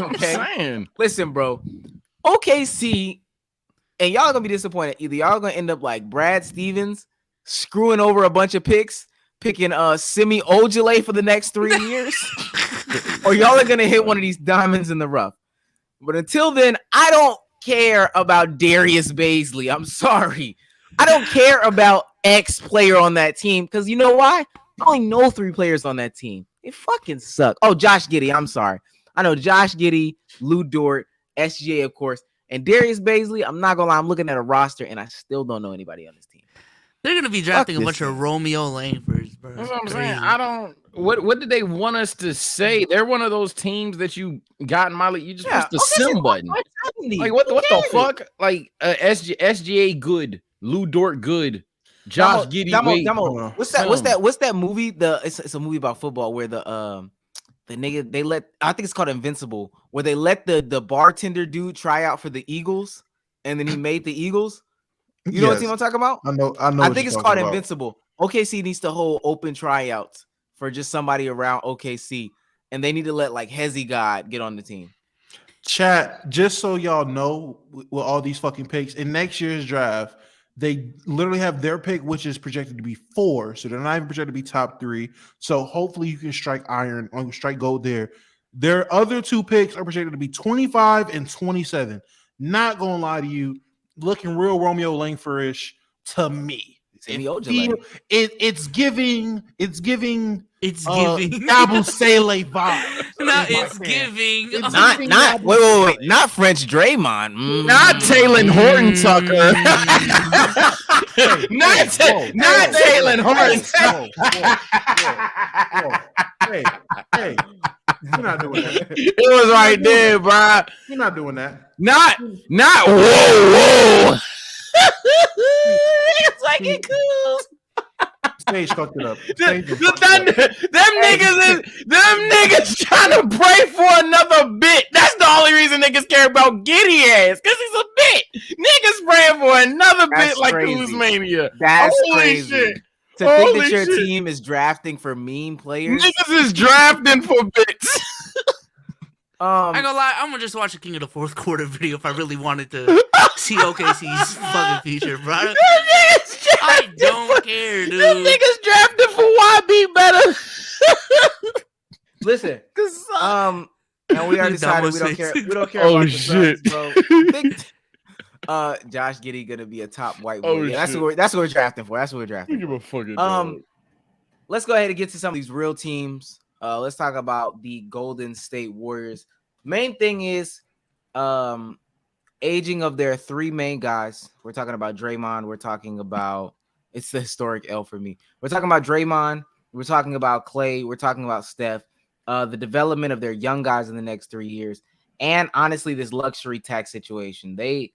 Okay. Saying. Listen, bro. OKC, and y'all gonna be disappointed. Either y'all gonna end up like Brad Stevens screwing over a bunch of picks, picking Semi Ojale for the next 3 years, or y'all are gonna hit one of these diamonds in the rough. But until then, I don't care about Darius Baisley. I'm sorry. I don't care about X player on that team because you know why? I only know 3 players on that team. It fucking sucks. Oh, Josh Giddey. I'm sorry. I know Josh Giddey, Lou Dort, SGA, of course, and Darius Baisley. I'm not gonna lie. I'm looking at a roster and I still don't know anybody on this team. They're gonna be drafting a this bunch of Romeo Langfords, bro. That's what I'm It's saying. crazy. I don't. What did they want us to say? They're one of those teams that you got in my league. You just press the sim button. Like what the fuck? Like SGA good, Lou Dort good, Josh Giddey wait. Damo, what's that movie? It's a movie about football where the nigga they let, I think it's called Invincible, where they let the bartender dude try out for the Eagles and then he made the Eagles. You know what team I'm talking about? I know. I think it's called Invincible. OKC needs to hold open tryouts for just somebody around OKC, and they need to let like Hezzy God get on the team. Chat, just so y'all know, with all these fucking picks in next year's draft, they literally have their pick, which is projected to be 4. So they're not even projected to be top 3. So hopefully you can strike iron or strike gold there. Their other 2 picks are projected to be 25 and 27. Not gonna lie to you, looking real Romeo Langford-ish to me. It's giving Abu Sele vibe. No, it's giving. Wait, not French Draymond. Not Taylor Horton Tucker. Not Taylor Horton Tucker. Hey, you're not doing that. It was right there, bro. You're not doing that. Not whoa. It's like it cool. Stage fucked it up. Them niggas trying to pray for another bit. That's the only reason niggas care about Giddy ass, because he's a bit. Niggas praying for another bit like Kuzmania. That's Holy crazy. Shit. To think that your team is drafting for meme players. Niggas is drafting for bits. I ain't gonna lie, I'm gonna just watch a King of the Fourth Quarter video if I really wanted to see OKC's fucking future, bro. I don't care, dude. Them niggas drafted for YB better. Listen, and we already decided we don't care. We don't care about the shit. Suns, bro. Josh Giddey gonna be a top white boy. That's what we're drafting for. That's what we're drafting. Give a fucking let's go ahead and get to some of these real teams. Let's talk about the Golden State Warriors. Main thing is aging of their 3 main guys. We're talking about Draymond. We're talking about, it's the historic L for me. We're talking about Draymond. We're talking about Clay. We're talking about Steph. The development of their young guys in the next 3 years. And honestly, this luxury tax situation. They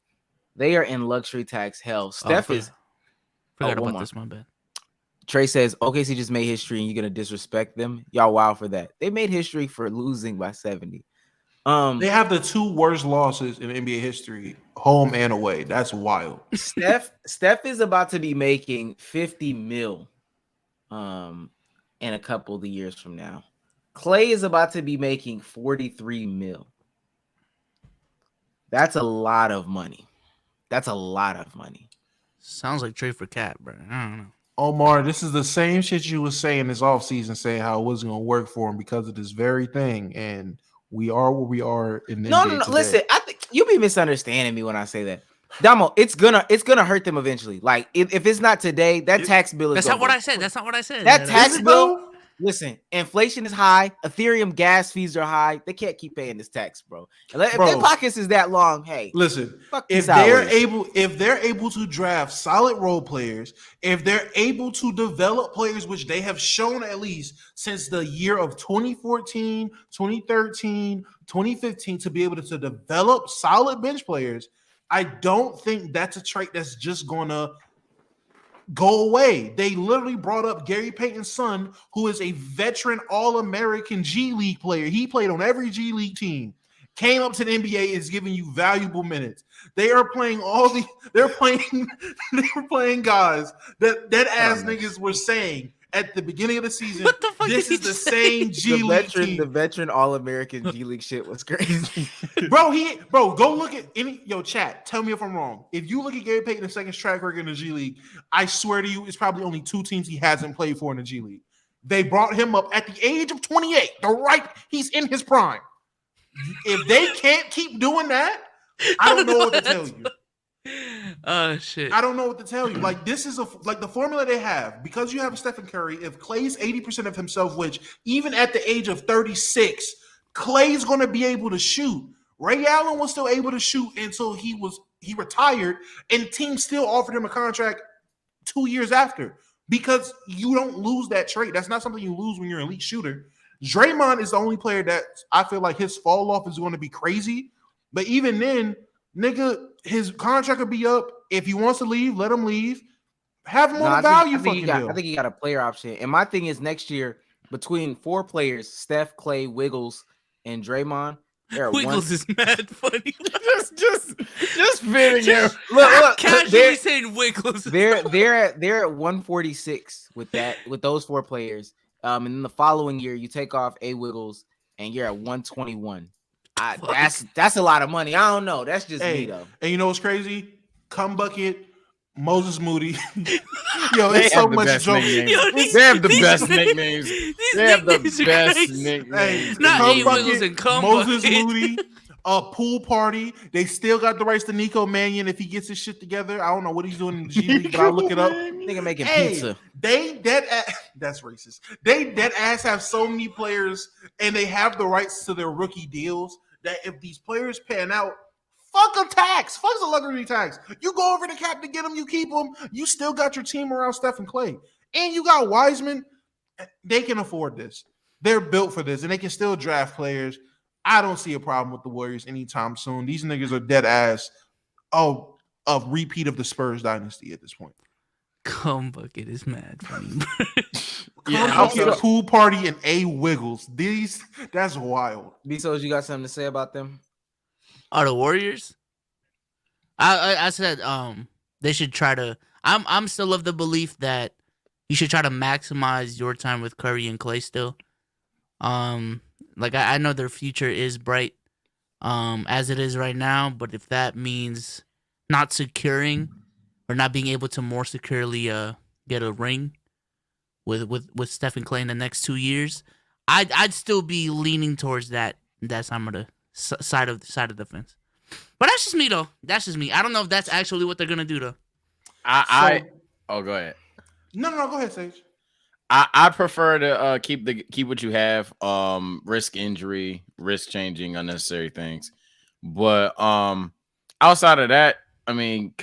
are in luxury tax hell. Steph is. Forgot about this, my bad. Trey says, OKC just made history and you're going to disrespect them. Y'all wild for that. They made history for losing by 70. They have the 2 worst losses in NBA history, home and away. That's wild. Steph is about to be making 50 mil in a couple of years from now. Clay is about to be making 43 mil. That's a lot of money. Sounds like trade for Cat, bro. I don't know. Omar, this is the same shit you was saying this offseason, saying how it wasn't going to work for him because of this very thing. And we are where we are in the No. Listen, I think you be misunderstanding me when I say that. Damo, it's gonna hurt them eventually. Like if it's not today, that tax bill is. That's not what I said. That's not what I said. That tax bill. Listen, inflation is high. Ethereum gas fees are high. They can't keep paying this tax, bro. If their pockets is that long, hey, listen. fuck If they're able to draft solid role players, if they're able to develop players, which they have shown at least since the year of 2014, 2013, 2015, to be able to develop solid bench players, I don't think that's a trait that's just gonna go away. They literally brought up Gary Payton's son, who is a veteran All-American G League player. He played on every G League team. Came up to the NBA, is giving you valuable minutes. They are playing they're playing guys that ass niggas were saying at the beginning of the season. What the fuck this is the same G League team. The veteran All-American G League shit was crazy. Bro, go look at chat. Tell me if I'm wrong. If you look at Gary Payton's second track record in the G League, I swear to you, it's probably only 2 teams he hasn't played for in the G League. They brought him up at the age of 28. He's in his prime. If they can't keep doing that, I don't know what to tell you. Oh shit! I don't know what to tell you. Like, this is the formula they have, because you have Stephen Curry. If Clay's 80% of himself, which even at the age of 36, Clay's going to be able to shoot. Ray Allen was still able to shoot until he retired, and teams still offered him a contract 2 years after, because you don't lose that trait. That's not something you lose when you're an elite shooter. Draymond is the only player that I feel like his fall off is going to be crazy. But even then, nigga, his contract will be up. If he wants to leave, let him leave. Have him on a value fucking deal. I think he got a player option. And my thing is, next year, between 4 players, Steph, Clay, Wiggles, and Draymond, Wiggles is mad funny. just fitting him. Look, casually saying Wiggles. They're at 146 with those 4 players. And then the following year, you take off A Wiggles, and you're at 121. That's a lot of money. I don't know. That's just me though. And you know what's crazy? Cum Bucket, Moses Moody. Yo, it's so much joke. They have the best nicknames. They have the best nicknames. Not A Wiggles and Cum Moses Bucket. Moody. A pool party. They still got the rights to Nico Mannion if he gets his shit together. I don't know what he's doing in the G League, but I'll look it up. Nigga making pizza. That's racist. They dead ass have so many players, and they have the rights to their rookie deals, that if these players pan out, fuck a tax. Fuck a luxury tax. You go over the cap to get them, you keep them. You still got your team around Steph and Clay. And you got Wiseman. They can afford this. They're built for this, and they can still draft players. I don't see a problem with the Warriors anytime soon. These niggas are dead ass. Oh, a repeat of the Spurs dynasty at this point. Cum Bucket is mad funny. Pool party and A Wiggles. That's wild. Bezos, you got something to say about them? Are the Warriors? I said they should try to. I'm still of the belief that you should try to maximize your time with Curry and Clay still. Like I know their future is bright, as it is right now. But if that means not securing or not being able to more securely get a ring with Steph and Clay in the next 2 years, I'd still be leaning towards that side of the side of the fence. But that's just me though. That's just me. I don't know if that's actually what they're gonna do though. Go ahead. No, go ahead, Sage. I prefer to keep what you have. Risk injury, risk changing unnecessary things. But outside of that, I mean,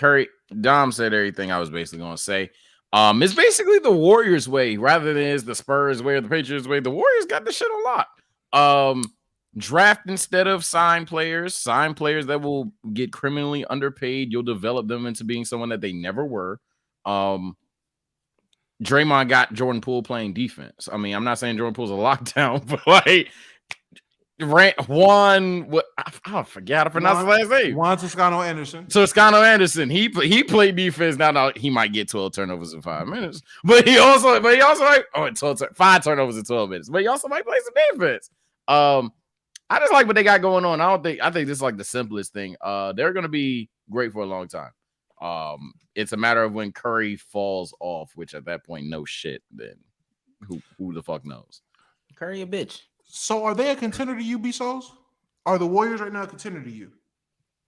Dom said everything I was basically going to say. It's basically the Warriors way rather than is the Spurs way or the Patriots way. The Warriors got this shit a lot. Draft instead of sign players that will get criminally underpaid. You'll develop them into being someone that they never were. Draymond got Jordan Poole playing defense. I mean, I'm not saying Jordan Poole's a lockdown, but like I forgot how to pronounce his last name. Juan Toscano Anderson. Toscano Anderson. He played defense. Now he might get 12 turnovers in 5 minutes, but he also like 5 turnovers in 12 minutes. But he also might play some defense. I just like what they got going on. I think this is like the simplest thing. They're gonna be great for a long time. It's a matter of when Curry falls off, which at that point, no shit. Then who the fuck knows? Curry a bitch. So are they a contender to you, B-Souls? Are the Warriors right now a contender to you?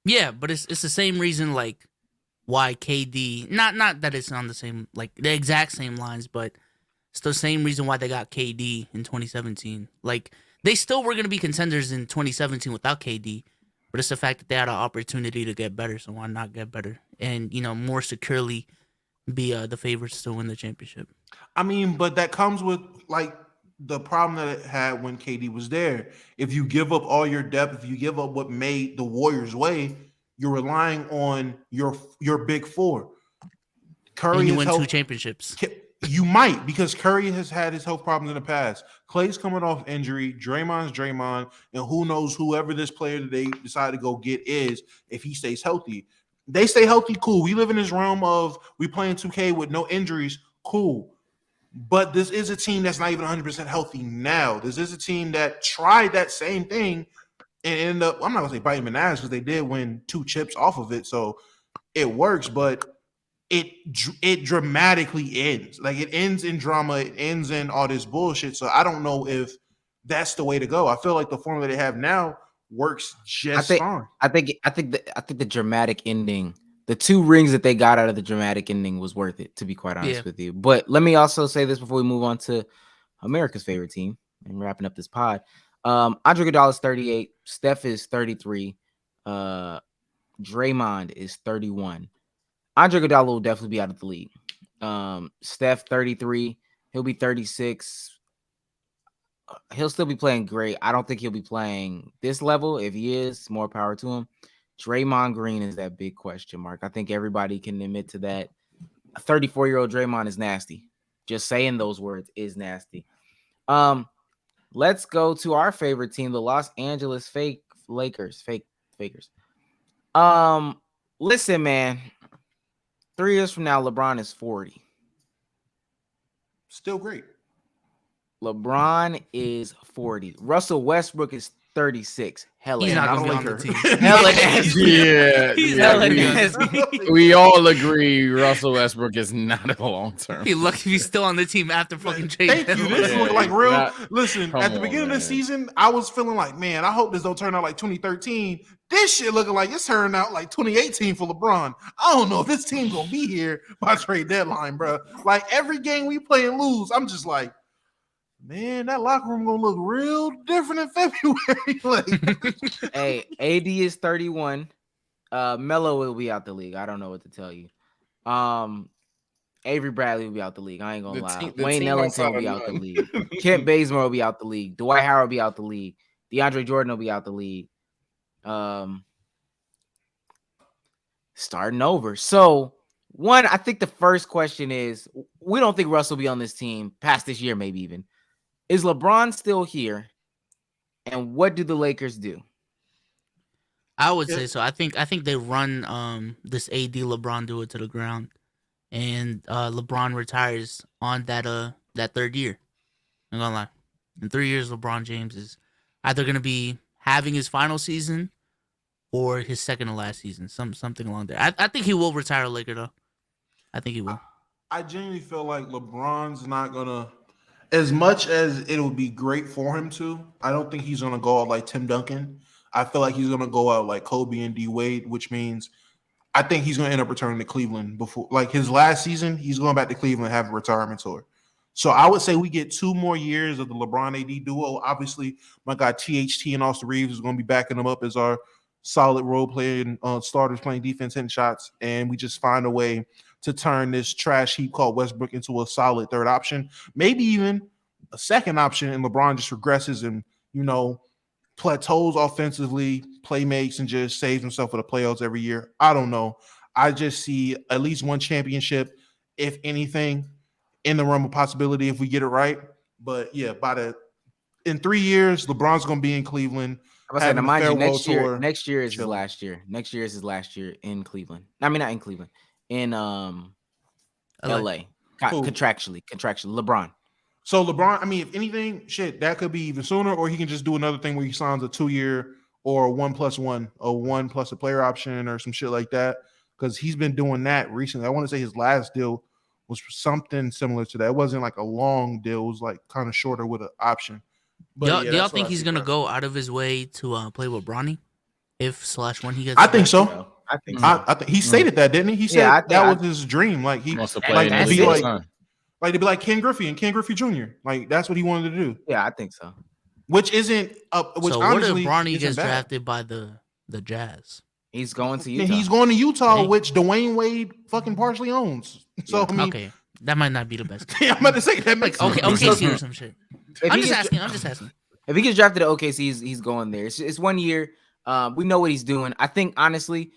Yeah, but it's the same reason like why KD not that it's on the same like the exact same lines, but It's the same reason why they got KD in 2017. Like, they still were going to be contenders in 2017 without KD, but it's the fact that they had an opportunity to get better, so why not get better? And, more securely be the favorites to win the championship. I mean, but that comes with, like, the problem that it had when KD was there. If you give up all your depth, if you give up what made the Warriors way, you're relying on your big four. Curry and you win 2 championships. You might, because Curry has had his health problems in the past. Clay's coming off injury. Draymond's Draymond. And who knows whoever this player that they decide to go get is, if he stays healthy. They stay healthy, cool. We live in this realm of we playing 2K with no injuries, cool. But this is a team that's not even 100% healthy now. This is a team that tried that same thing and ended up, I'm not going to say biting the ass, because they did win 2 chips off of it. So it works, but it dramatically ends. Like, it ends in drama. It ends in all this bullshit. So I don't know if that's the way to go. I feel like the formula they have now works just fine. I think the dramatic ending, the 2 rings that they got out of the dramatic ending was worth it, to be quite honest with you. But let me also say this before we move on to America's favorite team and wrapping up this pod. Andre Iguodala is 38. Steph is 33. Draymond is 31. Andre Iguodala will definitely be out of the league. Steph, 33. He'll be 36. He'll still be playing great. I don't think he'll be playing this level. If he is, more power to him. Draymond Green is that big question mark. I think everybody can admit to that. A 34-year-old Draymond is nasty. Just saying those words is nasty. Let's go to our favorite team, the Los Angeles Lakers. Listen, man. 3 years from now, LeBron is 40. Still great. LeBron is 40. Russell Westbrook is 36. He's not going to be on the team. Hella nasty. We all agree Russell Westbrook is not a long term. He's lucky if he's still on the team after fucking trading. Thank you. This look like real. Listen, at the beginning of the season, I was feeling like, man, I hope this don't turn out like 2013. This shit looking like it's turning out like 2018 for LeBron. I don't know if this team gonna be here by trade deadline, bro. Like, every game we play and lose, I'm just like, man, that locker room gonna look real different in February. Like, hey, AD is 31. Melo will be out the league. I don't know what to tell you. Avery Bradley will be out the league. I ain't gonna lie. Wayne Ellington will be out the league. Kent Bazemore will be out the league. Dwight Howard will be out the league. DeAndre Jordan will be out the league. Starting over. So, I think the first question is, we don't think Russ will be on this team past this year, maybe even. Is LeBron still here? And what do the Lakers do? I would say so. I think they run this AD LeBron duo to the ground, and LeBron retires on that third year. I'm gonna lie. In 3 years, LeBron James is either gonna be having his final season or his second to last season. Something along there. I think he will retire Laker though. I think he will. I genuinely feel like LeBron's not gonna, as much as it would be great for him to, I don't think he's gonna go out like Tim Duncan. I feel like he's gonna go out like Kobe and D Wade, which means I think he's gonna end up returning to Cleveland before, like, his last season. He's going back to Cleveland and have a retirement tour. So I would say we get 2 more years of the LeBron AD duo. Obviously, my guy THT and Austin Reeves is going to be backing him up as our solid role player and starters playing defense, hitting shots, and we just find a way to turn this trash heap called Westbrook into a solid third option, maybe even a second option, and LeBron just regresses and, plateaus offensively, playmakes, and just saves himself for the playoffs every year. I don't know. I just see at least one championship, if anything, in the realm of possibility if we get it right. But yeah, in 3 years, LeBron's going to be in Cleveland. I was saying, mind you, next year is his last year. Next year is his last year in Cleveland. I mean, not in Cleveland, in LA. Contractually, LeBron. So LeBron, I mean, if anything, that could be even sooner, or he can just do another thing where he signs a 2-year or 1+1, or 1 plus a player option or some shit like that, because he's been doing that recently. I want to say his last deal was something similar to that. It wasn't like a long deal. It was like kind of shorter with an option. But do y'all think he's going to go out of his way to play with Bronny when he gets? I think so. I think he stated that, didn't he? He said that was his dream. Like, he wants to play Like to be like Ken Griffey and Ken Griffey Jr. Like that's what he wanted to do. Yeah, I think so. Which isn't which so honestly what if Bronny isn't gets bad. drafted by the Jazz? He's going to Utah. And he's going to Utah, Hey. which Dwayne Wade fucking partially owns. So I mean, Okay, that might not be the best. I'm about to say that makes Okay, sense. OKC or some shit. If I'm he just gets- asking. If he gets drafted to OKC, he's going there. It's 1 year. We know what he's doing. I think honestly,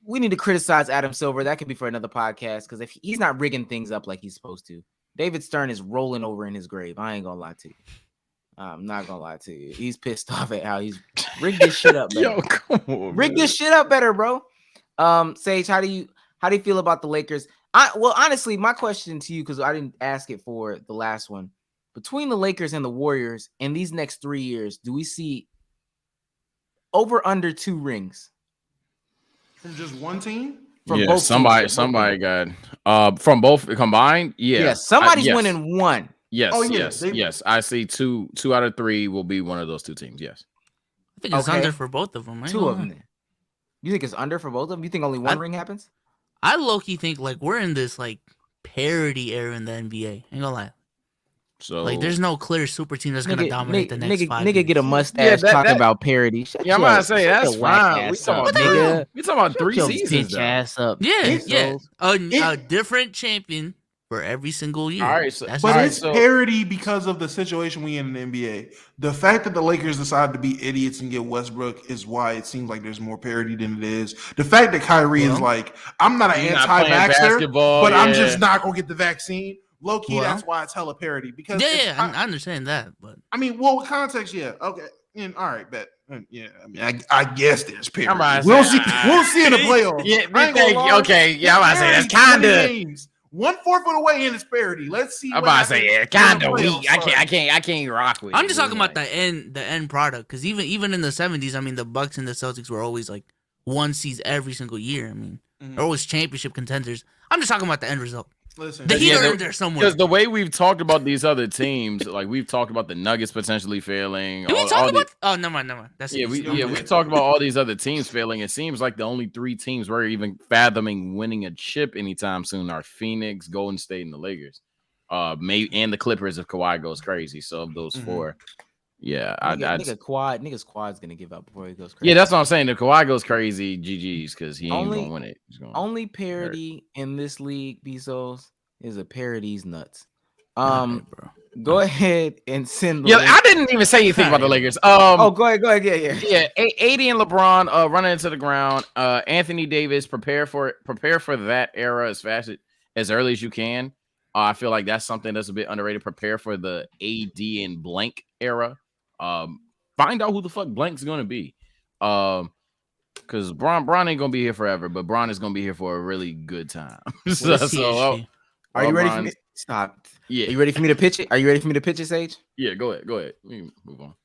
we need to criticize Adam Silver. That could be for another podcast because if he's not rigging things up like he's supposed to, David Stern is rolling over in his grave. I ain't gonna lie to you. I'm not gonna lie to you. He's pissed off at how he's rigged this shit up better. Yo, come on, Rig this shit up better, bro. Sage, how do you feel about the Lakers? Well, honestly, my question to you, because I didn't ask it for the last one. Between the Lakers and the Warriors in these next 3 years, do we see over under 2 rings From just one team? from yeah, both somebody got from both combined. Yeah, Yes, somebody's yes. winning one. Yes, Oh, yeah, yes. I see two out of 3 will be one of those 2 teams. Yes. I think it's Okay. under for both of them. 2 of them. Then. You think it's under for both of them? You think only one ring happens? I low-key think like we're in this like parity era in the NBA. Ain't gonna lie. So Like there's no clear super team that's gonna dominate the next 5 Nigga years. get a mustache talking about parity. Shut yeah, I'm your- about to say shut that's your whack fine. We ass talking up, about nigga. we talking about Shut 3 your seasons. bitch though. ass up. Yeah. Bezos. A different champion for every single year. All right, so- That's But All it's so- parity because of the situation we in the NBA. The fact that the Lakers decided to be idiots and get Westbrook is why it seems like there's more parity than it is. The fact that Kyrie is like, I'm not an You're not playing anti-vaxxer, basketball, but I'm yeah. just not gonna get the vaccine. Low key, Well. that's why it's hella parity. Because yeah, I understand that, but I mean, well, with context, yeah, okay, and all right, bet, yeah. I mean, I guess there's parity. I'm about to We'll say, see. We'll see in the playoffs. Yeah, I ain't gonna lie. okay. Yeah, I'm about to say that's Parity, kind of. 20 games. 1/4 of the way in is parity. Let's see. I'm what about to say yeah, happens when kind the of playoffs weak. I start. can't rock with. I'm it. just talking about Like, the end product. Because even in the 70s, I mean, the Bucks and the Celtics were always like 1 seeds every single year. I mean, they're always championship contenders. I'm just talking about the end result. Listen, The Heat yeah, are in there somewhere. Because the way we've talked about these other teams, like we've talked about the Nuggets potentially failing. Did we all talk the- about? Oh, never mind. That's we talked about all these other teams failing. It seems like the only 3 teams we're even fathoming winning a chip anytime soon are Phoenix, Golden State, and the Lakers. And the Clippers if Kawhi goes crazy. So of those 4, yeah, Nigga's quad's gonna give up before he goes crazy. yeah, that's what I'm saying. If Kawhi goes crazy, GG's because he ain't gonna win it. He's gonna Only parity in this league, Bezos, is a parity's nuts. bro. Go ahead and send. Yeah, I didn't even say anything about the Lakers. Go ahead. Yeah. Yeah, AD and LeBron running into the ground. Anthony Davis, prepare for that era as early as you can. I feel like that's something that's a bit underrated. Prepare for the AD and blank era. Find out who the fuck blank's gonna be. Because Bron ain't gonna be here forever, but Bron is gonna be here for a really good time. Are you ready for me? Stop. Yeah. Are you ready for me to pitch it? Are you ready for me to pitch it, Sage? Yeah, go ahead. We can move on.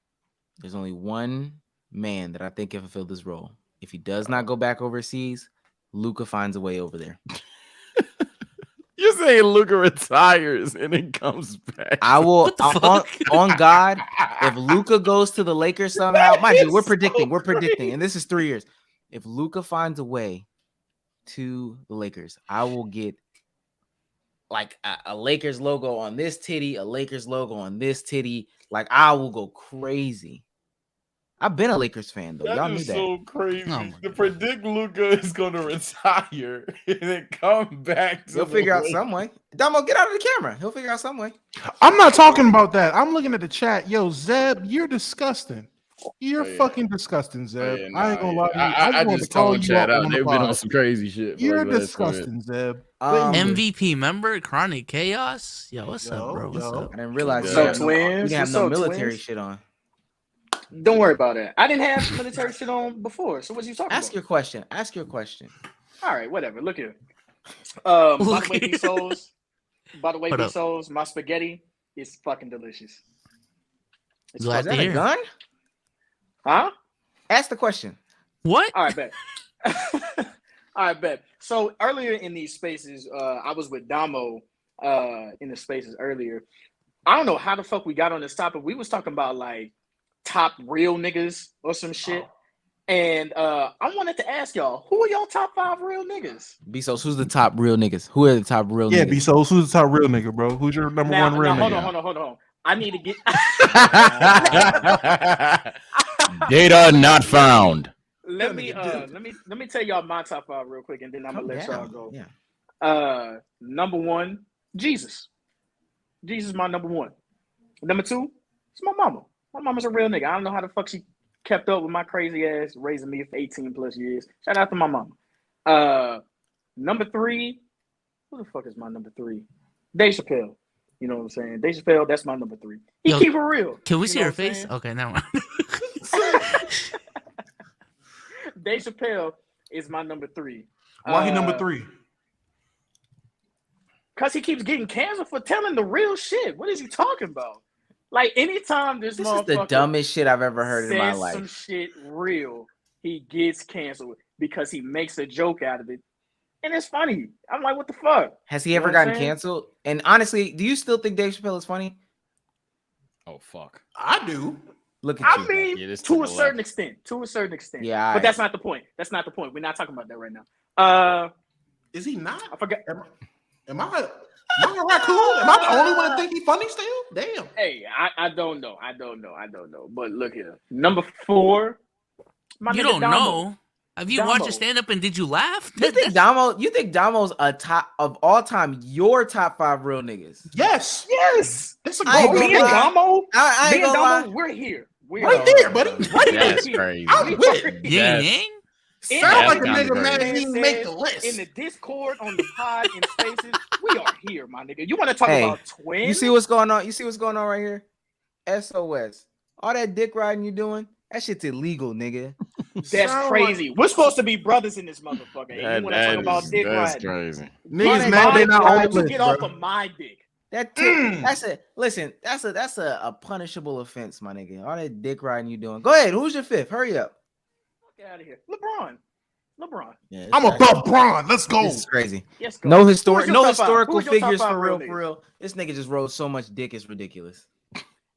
There's only one man that I think can fulfill this role. If he does not go back overseas, Luka finds a way over there. You're saying Luka retires and then comes back. I will What the fuck? on God. If Luka goes to the Lakers somehow, mind you, we're predicting, and this is 3 years. If Luka finds a way to the Lakers, I will get like a Lakers logo on this titty, a Lakers logo on this titty. Like I will go crazy. I've been a Lakers fan though. Y'all knew that. So crazy. Oh my to predict Luka is going to retire and then come back. He'll figure out some way. Damo, get out of the camera. He'll figure out some way. I'm not talking about that. I'm looking at the chat. Yo, Zeb, you're disgusting. You're Oh, yeah. fucking disgusting, Zeb. Yeah, I ain't gonna lie to you. I wanted just to call told you Chad out out. on the They've been on pod. some crazy shit. You're for the last disgusting, Zeb. MVP member, Chronic Chaos. Yo, what's up, bro? What's yo. up? I didn't realize What's you up, didn't have twins? you didn't have What's no up, military twins? shit on. Don't worry about that. I didn't have military shit on before. So what you talking Ask about? your question. Ask your question. All right, whatever. Look here. By the Look way, here. B-Souls, What up? B-Souls, my spaghetti is fucking delicious. It's Glad Is to that a hear. gun? Huh? Ask the question. What? All right, bet. All right, bet. So earlier in these spaces, I was with Damo in the spaces earlier. I don't know how the fuck we got on this topic. We was talking about like top real niggas or some shit. And I wanted to ask y'all, who are y'all top 5 real niggas? Bezos, who's the top real niggas? Who are the top real Yeah, niggas? Bezos, who's the top real nigga, bro? Who's your number one real nigga? Hold on. I need to get Data not found. let me tell y'all my top 5 real quick, and then I'm gonna let y'all go. Yeah. Number 1, Jesus. Jesus is my number 1. Number 2, it's my mama. My mama's a real nigga. I don't know how the fuck she kept up with my crazy ass raising me for 18 plus years. Shout out to my mama. Number 3, who the fuck is my number 3? Dave Chappelle. You know what I'm saying? Dave Chappelle, that's my number 3. He keep it real. Can we see her face? Okay, never mind. Dave Chappelle is my number 3. Why he number 3? Because he keeps getting canceled for telling the real shit. What is he talking about? Like, anytime this is motherfucker the dumbest shit I've ever heard in my life. some shit real, he gets canceled because he makes a joke out of it. And it's funny. I'm like, what the fuck? Has he ever gotten canceled? And honestly, do you still think Dave Chappelle is funny? Oh, fuck. I do. Look at you. I mean, to a certain extent. To a certain extent. Yeah. But that's not the point. That's not the point. We're not talking about that right now. Is he not? I forgot. Am I a raccoon? Am I the only one that think he funny still? Damn. Hey, I don't know. But look here. Number 4. You don't know. Have you watched a stand up and did you laugh? You think Damo's a top of all time, your top 5 real niggas? Yes. That's a I goal. Me and Damo, lie. we're here. We're Right there, buddy. Right there. That's crazy. I'm with it. Yin yang? Sound like a That's nigga mad crazy. he didn't make the list. In the Discord, on the pod, in spaces, we are here, my nigga. You want to talk about twins? You see what's going on? You see what's going on right here? SOS. All that dick riding you doing, that shit's illegal, nigga. That's crazy. We're supposed to be brothers in this motherfucker. And you want to talk about dick That's riding? crazy. Niggas mad they not on the list, Get off bro. of my dick. That's a punishable offense, my nigga. All that dick riding you doing. Go ahead. Who's your 5th? Hurry up. Get out of here. LeBron. Yeah, I'm above Braun. Let's go. This is crazy. Yes, go. No Who's your top 5? historical Who's your top figures 5 for real real. This nigga just rode so much dick, it's ridiculous.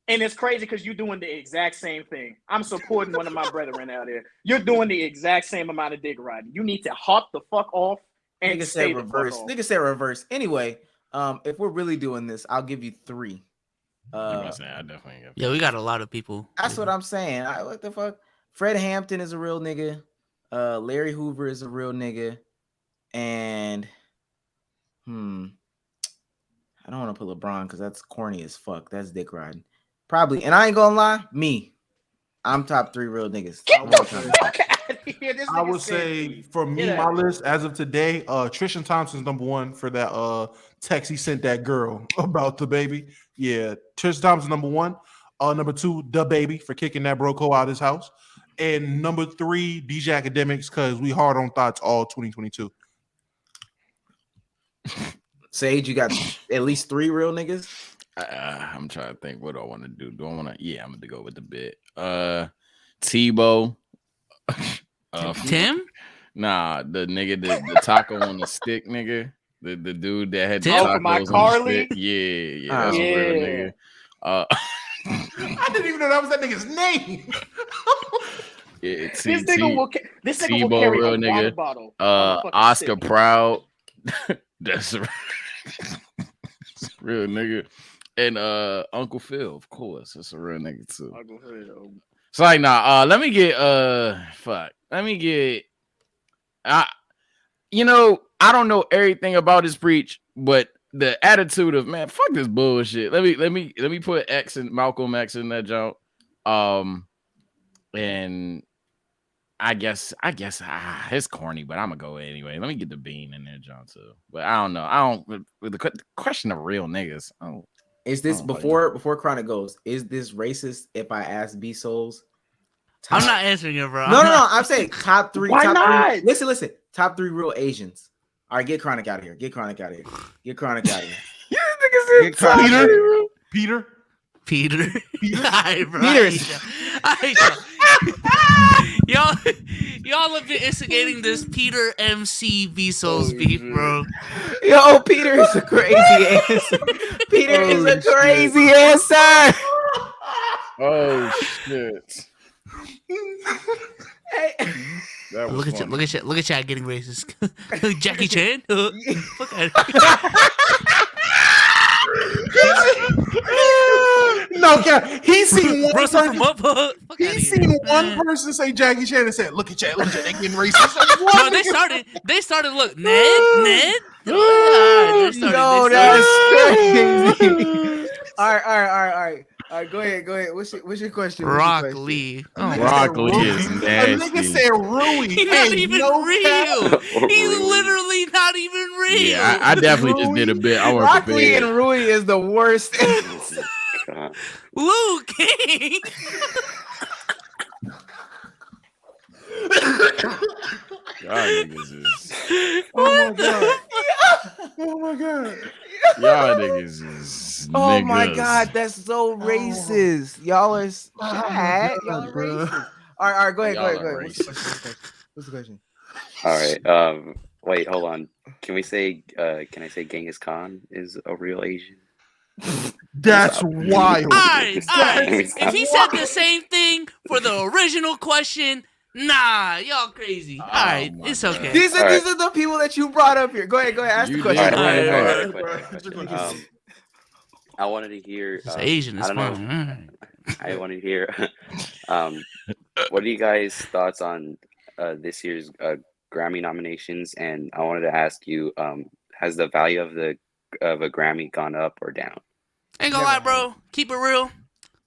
And it's crazy because you're doing the exact same thing. I'm supporting one of my brethren out there. You're doing the exact same amount of dick riding. You need to hop the fuck off and Nigga stay said the reverse. fuck off. Nigga said reverse. Anyway, if we're really doing this, I'll give you 3. I definitely get Yeah, we got a lot of people. That's what I'm saying. What the fuck? Fred Hampton is a real nigga. Larry Hoover is a real nigga. And I don't want to put LeBron because that's corny as fuck. That's dick riding. Probably. And I ain't gonna lie, me. I'm top 3 real niggas. Get the fuck out of here. This I nigga would said say please. for me, Get my out of list as of today, Tristan Thompson's number 1 for that text he sent that girl about the baby. Yeah, Tristan Thompson number 1. Number 2, the baby for kicking that broco out of his house. And number 3, DJ Academics, because we hard on thoughts all 2022. Sage, you got at least 3 real niggas? I'm trying to think. What do I want to do? Do I want to? Yeah, I'm going to go with the bit. Tebow. Tim? Nah, the nigga, the taco on the stick nigga. The dude that had the Tim? tacos my on the Carly? stick. Yeah, that's a real nigga. I didn't even know that was that nigga's name. Yeah, This nigga will Tebow, carry real a nigga. water bottle. on a fucking Oscar stick. Proud. That's a real nigga. And Uncle Phil, of course. That's a real nigga too. Uncle Phil. It's like, nah, let me get I don't know everything about his preach, but the attitude of, man, fuck this bullshit. Let me put X and Malcolm X in that joint. And I guess it's corny, but I'm gonna go anyway. Let me get the bean in there, John, too. But I don't know. With the question of real niggas. Is this before Chronic goes? Is this racist if I ask B Souls? I'm not answering it, bro. No. I'm saying top 3. Why top not? 3. Listen. Top 3 real Asians. All right, get Chronic out of here. Get Chronic out of here. Get Chronic out of here. Get Chronic out of here. Peter. Hi, bro. Peter. Y'all have been instigating this Peter MC Vsauce beef, bro. Yo, Peter is a crazy answer. Peter is a crazy answer. Oh shit. Hey. That was funny. Look at Chad getting racist. Jackie Chan. Fuck out No, he's seen one Russell person. from Up. He's seen one person say Jackie Chan and said, "Look at Chad, they getting racist." No, they started. Look, Ned. Oh, No, that's crazy. All right. Go ahead. What's your question? Rock Lee. Rock Lee is A nasty. nigga said Rui. He's not even real. He's Rui. literally not even real. Yeah, I definitely just did a bit. I Rock worked Lee and Rui is the worst. God. Luke King. Y'all niggas is. Oh my god. Y'all niggas is. Oh my niggas. god, that's so racist. Y'all are Chad. Y'all are racist. All right. Go ahead. Y'all Go are ahead. What's the question? All right. Wait, hold on. Can I say Genghis Khan is a real Asian? That's wild. All right. If he said the same thing for the original question, nah, y'all crazy. All right, it's okay. These are the people that you brought up here. Go ahead. Ask the question. All right. Question. I wanted to hear. It's Asian. It's I don't fun. know. I wanted to hear. What are you guys' thoughts on this year's Grammy nominations? And I wanted to ask you, has the value of a Grammy gone up or down? Ain't gonna lie, bro. Keep it real.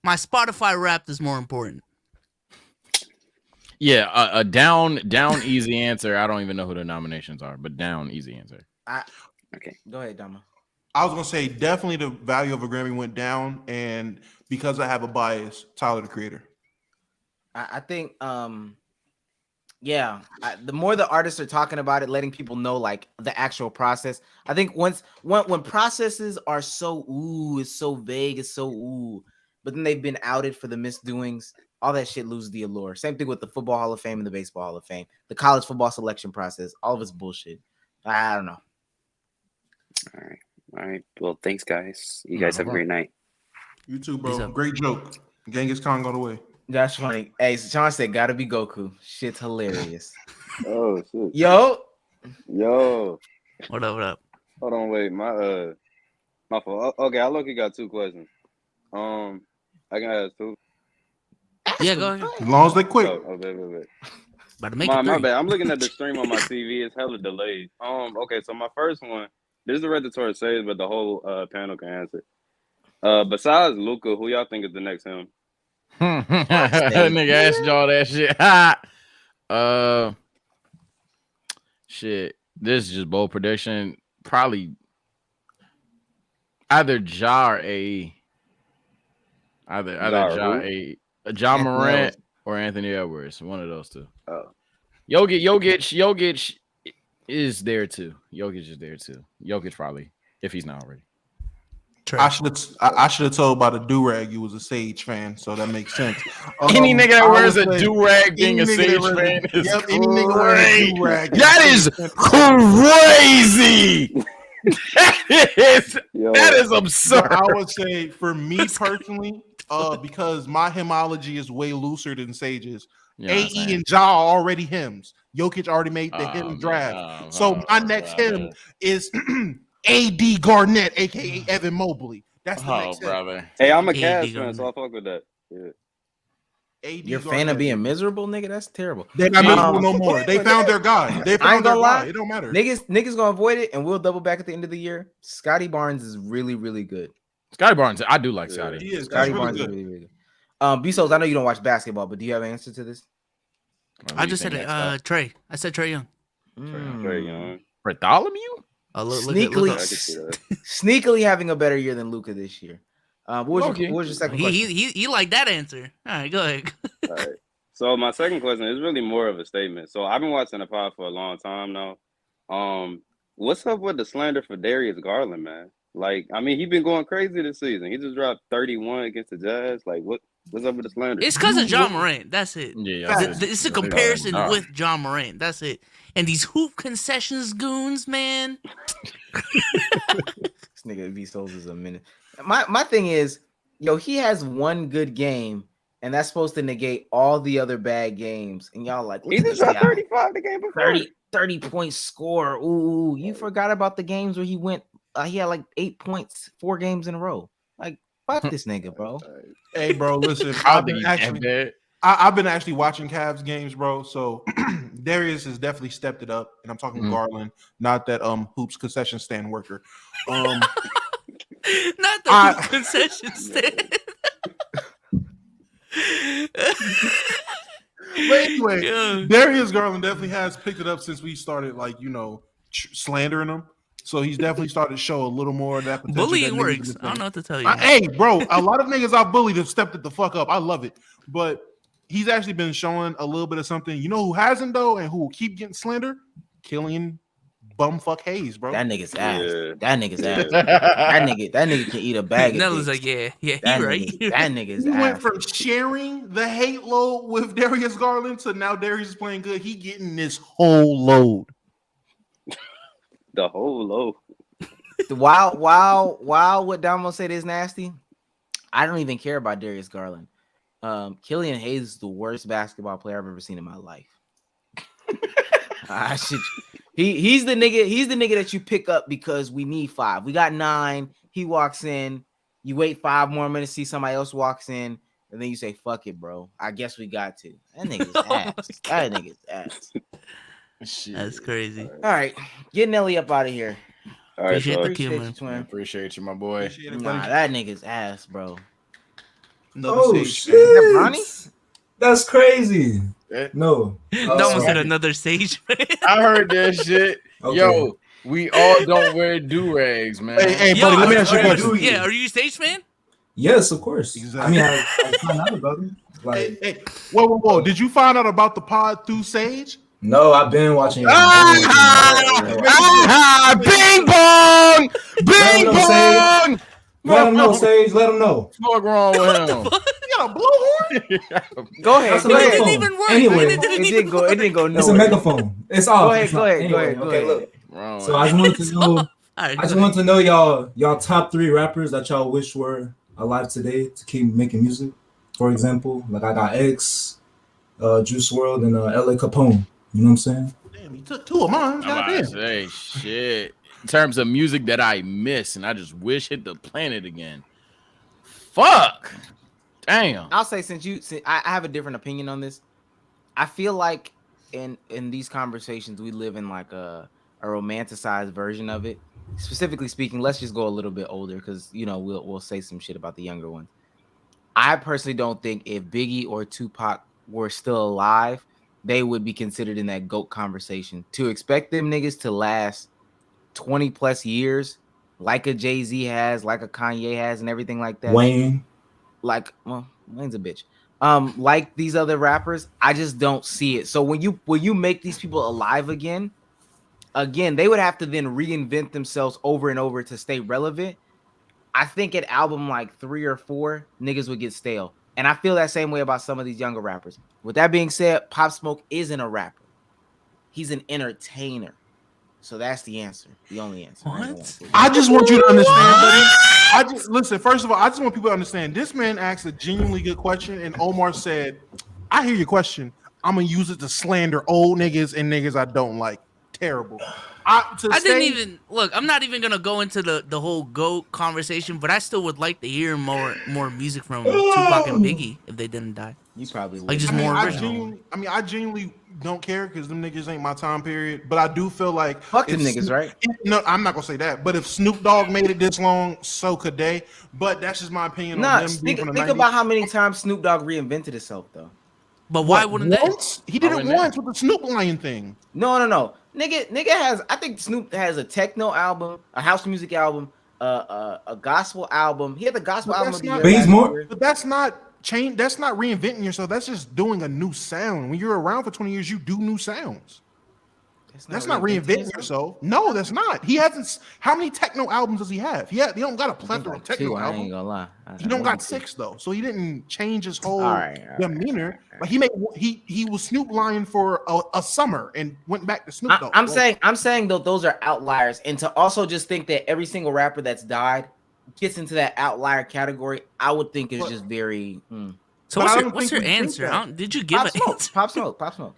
My Spotify Wrapped is more important. Yeah, a down easy answer. I don't even know who the nominations are, but down easy answer. Okay. Go ahead, Dama. I was gonna say definitely the value of a Grammy went down, and because I have a bias, Tyler the Creator. I think, the more the artists are talking about it, letting people know like the actual process. I think when processes are so it's so vague, it's so but then they've been outed for the misdoings. All that shit loses the allure. Same thing with the Football Hall of Fame and the Baseball Hall of Fame, the college football selection process. All of it's bullshit. I don't know. All right. Well, thanks, guys. You guys have a great night. You too, bro. Great joke. Genghis Khan got away. That's funny. Hey, Sean said, "Gotta be Goku." Shit's hilarious. Oh shit. Yo. What up? Hold on, wait. My fault. Okay, I look. You got two questions. I can ask two. Yeah, go ahead. As long as they quick. Wait. About to make My it bad. I'm looking at the stream on my TV. It's hella delayed. Okay, so my first one. This is the Redditor says, but the whole panel can answer. Besides Luca, who y'all think is the next him? Nigga asked y'all that shit. Shit. This is just bold prediction. Probably either Ja or A. Either Ja Morant or Anthony Edwards. One of those two. Jokic is there too. Jokic is there too. Jokic probably, if he's not already. I should have told by the do-rag you was a Sage fan, so that makes sense. Any nigga that wears a do-rag being a Sage fan is crazy. Any nigga wearing a do-rag. That is crazy. That is absurd. But I would say for me personally, because my hymology is way looser than Sage's. AE and Ja are already hymns. Jokic already made the hymn draft. So my next hymn is AD Garnett, aka Evan Mobley. That's the next brother. Hey, I'm a Cavs fan, so I fuck with that. Yeah. You're a fan of being miserable, nigga? That's terrible. They're not miserable no more. They found their guy. They found their guy. It don't matter. Niggas gonna avoid it, and we'll double back at the end of the year. Scotty Barnes is really, really good. Scotty Barnes, I do like Scotty. He is. Scotty Barnes is really, really good. Bezos, I know you don't watch basketball, but do you have an answer to this? I just said Trey. I said Trey Young. Trey Young. Bartholomew? Sneakily having a better year than Luka this year. What was your second question? He liked that answer. All right, go ahead. All right. So my second question is really more of a statement. So I've been watching the pod for a long time now. What's up with the slander for Darius Garland, man? Like, I mean, he's been going crazy this season. He just dropped 31 against the Jazz. Like, what's up with the slander? It's because of John Morant. That's it. Yeah, it's a comparison with John Morant. That's it. And these hoop concessions goons, man. This nigga V Souls is a minute. My thing is, he has one good game, and that's supposed to negate all the other bad games. And y'all like, look He at just this shot guy. 35 the game before. 30-point score. Ooh, you forgot about the games where he went. He had like 8 points, 4 games in a row. Like, fuck this nigga, bro. Hey, bro, listen. I I've don't been think he's that bad. I've been actually watching Cavs games, bro. So Darius has definitely stepped it up, and I'm talking Garland, not that hoops concession stand worker. Not the hoops concession stand. But anyway, Yeah. Darius Garland definitely has picked it up since we started, like, slandering him. So he's definitely started to show a little more of that potential. Bullying that niggas works. been I don't know what to tell you. Hey, bro, a lot of niggas I bullied have stepped it the fuck up. I love it. But he's actually been showing a little bit of something. You know who hasn't, though, and who will keep getting slandered? Killian bumfuck Hayes, bro. That nigga's ass. Yeah. That nigga's ass. Yeah. That nigga can eat a bag of Nella's dicks. like, yeah, That he right. nigga- that nigga's He went ass. from sharing the hate load with Darius Garland to now Darius is playing good. He getting this whole load. The whole low. While what Damo said is nasty, I don't even care about Darius Garland. Killian Hayes is the worst basketball player I've ever seen in my life. He's the nigga that you pick up because we need 5. We got 9. He walks in, you wait 5 more minutes, see somebody else walks in, and then you say, fuck it, bro. I guess we got to. That nigga's ass. That nigga's ass. Shit. That's crazy. All right, get Nelly up out of here. All right, Appreciate so the Appreciate cue, you, man. twin. Appreciate you, my boy. Appreciate it, Nah, buddy. that nigga's ass, bro. Another Oh stage. shit! Is that Bronny? That's crazy. Eh. No, Damo said sorry. another sage, man. I heard that shit. Okay. Yo, we all don't wear do-rags, man. Hey, Yo, buddy, let me ask you a are you- question. Yeah, are you a stage fan? Yes, of course. Exactly. I mean, I find out about it. Like, Hey, whoa. Did you find out about the pod through Sage? no, I've been watching. Bing bong! Bing Let him know, bong! Let them know, Sage. Let them know. What's wrong with him? You got a blue horn? Go ahead. That's a Go It ahead. megaphone. didn't even work. Anyway, It didn't even It didn't go It's nowhere. a megaphone. It's off. Go ahead, It's go not- ahead, anyway, go okay, ahead. look. Wrong So I just wanted to know. All right, I just want to know y'all top 3 rappers that y'all wish were alive today to keep making music. For example, like I got X, Juice WRLD, and LA Capone. You know what I'm saying? Damn, you took 2 of mine. I'm about to Goddamn. say, shit. In terms of music that I miss and I just wish hit the planet again. Fuck. Damn. I'll say since I have a different opinion on this. I feel like in these conversations we live in like a romanticized version of it. Specifically speaking, let's just go a little bit older because we'll say some shit about the younger ones. I personally don't think if Biggie or Tupac were still alive, they would be considered in that GOAT conversation. To expect them niggas to last 20 plus years, like a Jay-Z has, like a Kanye has, and everything like that. Wayne. Like, well, Wayne's a bitch. Like these other rappers, I just don't see it. So when you make these people alive again, they would have to then reinvent themselves over and over to stay relevant. I think at album like 3 or 4, niggas would get stale. And I feel that same way about some of these younger rappers. With that being said, Pop Smoke isn't a rapper. He's an entertainer. So that's the answer. The only answer. What? I just want you to understand, buddy. Listen, first of all, I just want people to understand this man asked a genuinely good question, and Omar said, I hear your question. I'm gonna use it to slander old niggas and niggas I don't like. Terrible. Didn't even look. I'm not even gonna go into the whole GOAT conversation, but I still would like to hear more music from Tupac and Biggie if they didn't die. You probably would. Like just more original. I genuinely don't care because them niggas ain't my time period. But I do feel like Fuck them niggas, right? No, I'm not gonna say that. But if Snoop Dogg made it this long, so could they. But that's just my opinion Nah, on them. think being from the about 90s. how many times Snoop Dogg reinvented himself though. But why wouldn't they? Once? He did it once with the Snoop Lion thing. No. Nigga has. I think Snoop has a techno album, a house music album, a gospel album. He had the gospel album. But he's more. But that's not change. That's not reinventing yourself. That's just doing a new sound. When you're around for 20 years, you do new sounds. That's not reinventing yourself. No, that's not. He hasn't. How many techno albums does he have? He don't got a plethora of techno I ain't albums. gonna lie. He don't got 6 though, so he didn't change his whole All right. demeanor. Like he was Snoop Lion for a summer and went back to Snoop Dogg. I'm saying though those are outliers, and to also just think that every single rapper that's died gets into that outlier category, I would think is just very. So what's your answer? Did you give Pop an Smoke? answer? Pop Smoke.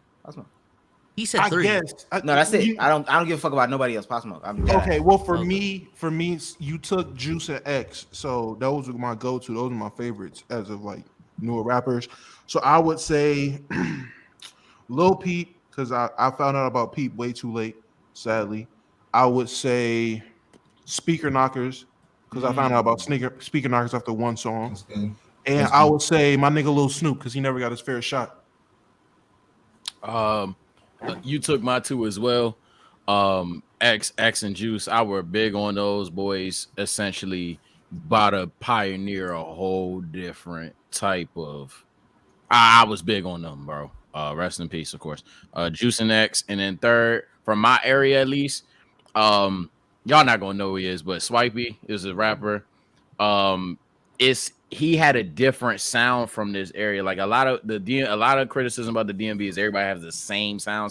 He said 3. Guess. No, that's it. I don't give a fuck about nobody else. Pop Smoke. Okay, well for me, you took Juice and X, so those are my go-to. Those are my favorites as of like newer rappers. So I would say Lil Peep, because I found out about Peep way too late, sadly. I would say Speaker Knockers, because I found out about Speaker Knockers after one song. And I would say my nigga Lil Snoop, because he never got his fair shot. You took my 2 as well. X and Juice. I were big on those boys. Essentially, about to pioneer a whole different type of. I was big on them, bro. Rest in peace, of course. Juice and X, and then third from my area at least. Y'all not gonna know who he is, but Swipey is a rapper. He had a different sound from this area. Like a lot of criticism about the DMV is everybody has the same sound.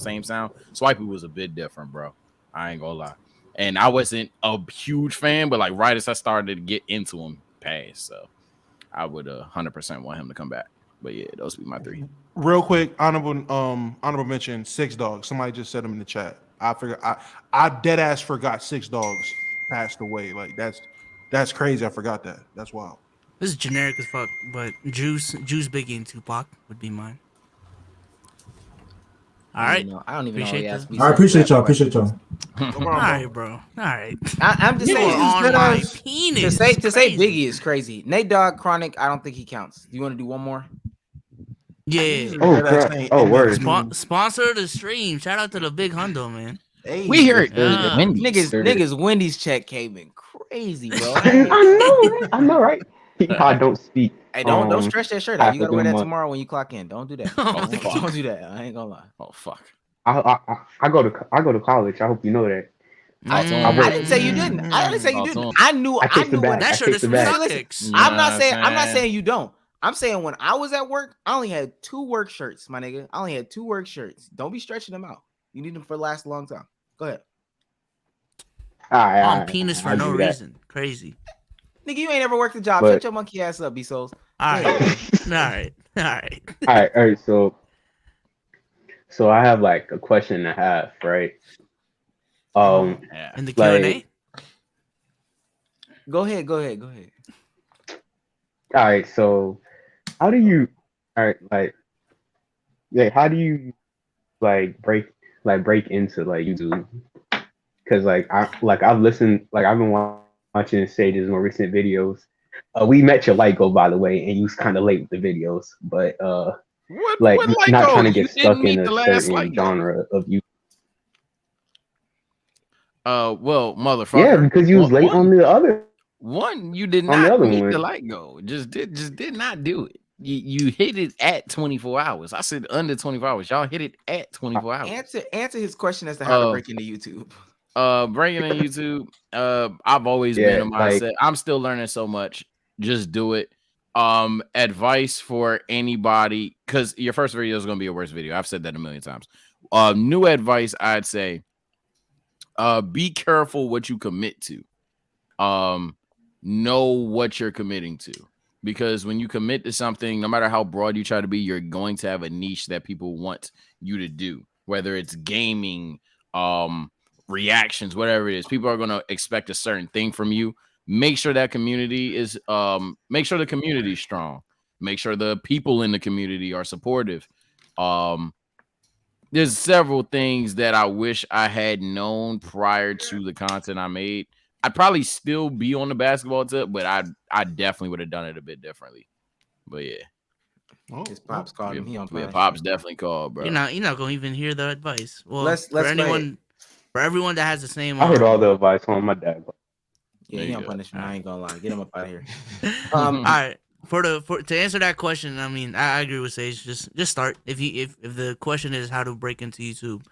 Swipey was a bit different, bro. I ain't gonna lie. And I wasn't a huge fan, but like right as I started to get into him, passed. So I would 100% want him to come back. But yeah, those would be my 3. Real quick, honorable mention, 6 Dogs. Somebody just said him in the chat. I figured I dead ass forgot 6 Dogs passed away. Like that's crazy. I forgot that. That's wild. This is generic as fuck, but Juice, Biggie, and Tupac would be mine. All right. I don't even appreciate know. I appreciate y'all. All right, bro. All right. I'm just saying. On my penis. To say Biggie is crazy. Nate Dogg, Chronic, I don't think he counts. Do you want to do one more? Yeah. Oh, word. Sponsor the stream. Shout out to the big hundo, man. Hey, We hear it. Niggas, Wendy's check came in crazy, bro. I know, right? I don't speak. Hey, don't stretch that shirt out. You gotta wear that tomorrow when you clock in. Don't do that. Don't do that. I ain't gonna lie. Oh fuck. I go to college. I hope you know that. I didn't say you didn't. I knew. I kicked the bag. That shirt is listen, I'm not saying you don't. I'm saying when I was at work, I only had 2 work shirts, my nigga. I only had 2 work shirts. Don't be stretching them out. You need them for last a long time. Go ahead. On penis for no reason. Crazy. Nigga, you ain't ever worked a job. Shut your monkey ass up, B-Souls. All right. So I have like a question and a half, right? In the Q&A? Go ahead. All right, so how do you break into like YouTube? Because I've listened, like I've been watching Sage's more recent videos. We met your Lyco, by the way, and you was kind of late with the videos, but what not Lyco? trying to get You stuck didn't in meet a the last certain Lyco. genre of you. Well, motherfucker. Yeah, because you was late on the other. One, you did On the not other meet one. the Lyco. Just did not do it. You hit it at 24 hours. I said under 24 hours. Y'all hit it at 24 hours. Answer his question as to how to break into YouTube. Breaking in YouTube. I've always been a mindset. I'm still learning so much. Just do it. Advice for anybody, because your first video is gonna be your worst video. I've said that a million times. New advice, I'd say, be careful what you commit to. Know what you're committing to, because when you commit to something, no matter how broad you try to be, you're going to have a niche that people want you to do, whether it's gaming, reactions, whatever it is. People are going to expect a certain thing from you. Make sure that community is make sure the community is strong. Make sure the people in the community are supportive. There's several things that I wish I had known prior to the content I made. I'd probably still be on the basketball tip, but I definitely would have done it a bit differently. But yeah. His pops called him. He on pops definitely called, bro. You're not gonna even hear the advice. Well, let's for everyone that has the same. I heard all the advice on my dad. Yeah, he on punishment. I ain't gonna lie. Get him up out of here. All right. To answer that question, I mean, I agree with Sage. Just start. If the question is how to break into YouTube,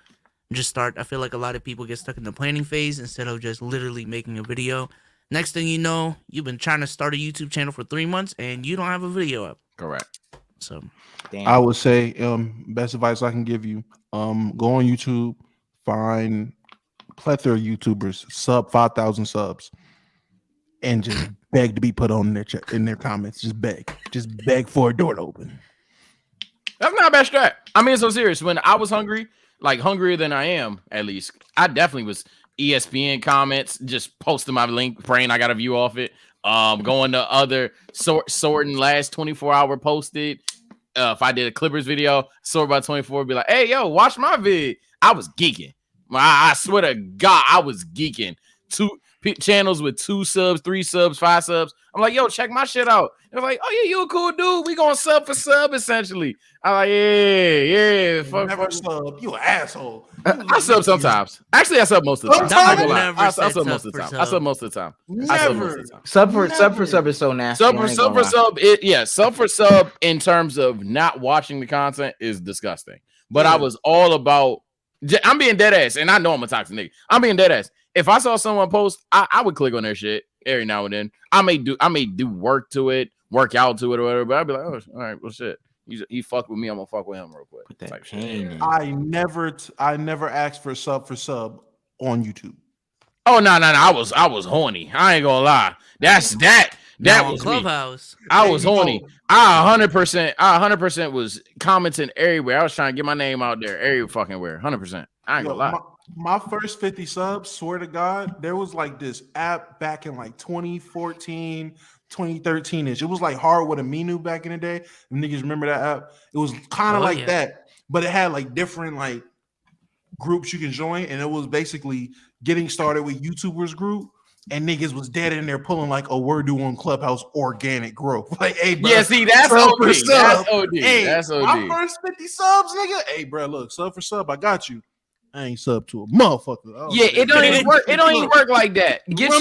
just start. I feel like a lot of people get stuck in the planning phase instead of just literally making a video. Next thing you know, you've been trying to start a YouTube channel for 3 months and you don't have a video up. Correct. So, I would say, best advice I can give you, go on YouTube, find plethora of YouTubers, sub 5,000 subs. and just beg to be put on in their comments. Just beg for a door to open. That's not a bad strat. I mean, it's so serious. When I was hungry, like hungrier than I am, at least, I definitely was ESPN comments, just posting my link, praying I got a view off it. Going to other sorting last 24-hour posted. If I did a Clippers video, sort by 24, be like, hey, yo, watch my vid. I was geeking. I swear to God, I was geeking. 2 channels with 2 subs, 3 subs, 5 subs. I'm like, yo, check my shit out. They're like, oh yeah, you a cool dude. We going sub for sub essentially. I'm like, yeah. Never sub. You an asshole. I sub sometimes. Actually, I sub most of the time. I sub most of the time. I sub most of the time. Never. Sub for sub is so nasty. Sub for sub in terms of not watching the content is disgusting. But I was all about. I'm being dead ass, and I know I'm a toxic nigga. I'm being dead ass. If I saw someone post, I would click on their shit every now and then. I may do work to it, work out to it or whatever, but I'd be like, oh, all right, well, shit. He fucked with me, I'm gonna fuck with him real quick. Put that pain in. I never asked for sub on YouTube. Oh no, I was horny. I ain't gonna lie. That was Clubhouse. Me. I was horny. I 100% was commenting everywhere. I was trying to get my name out there every fucking where. 100%. I ain't gonna lie. My first 50 subs, swear to God, there was like this app back in like 2014, 2013-ish. It was like Hard with a Minu back in the day. Niggas remember that app? It was kind of that, but it had like different like groups you can join, and it was basically getting started with YouTubers group. And niggas was dead in there pulling like a word do on Clubhouse organic growth. Like, hey, bro. Yeah, see, that's OD. That's OD. Hey, that's OD. My first 50 subs, nigga. Hey, bro, look, sub for sub, I got you. I ain't sub to a motherfucker. Oh, yeah, it don't even work. It don't even work like that. Get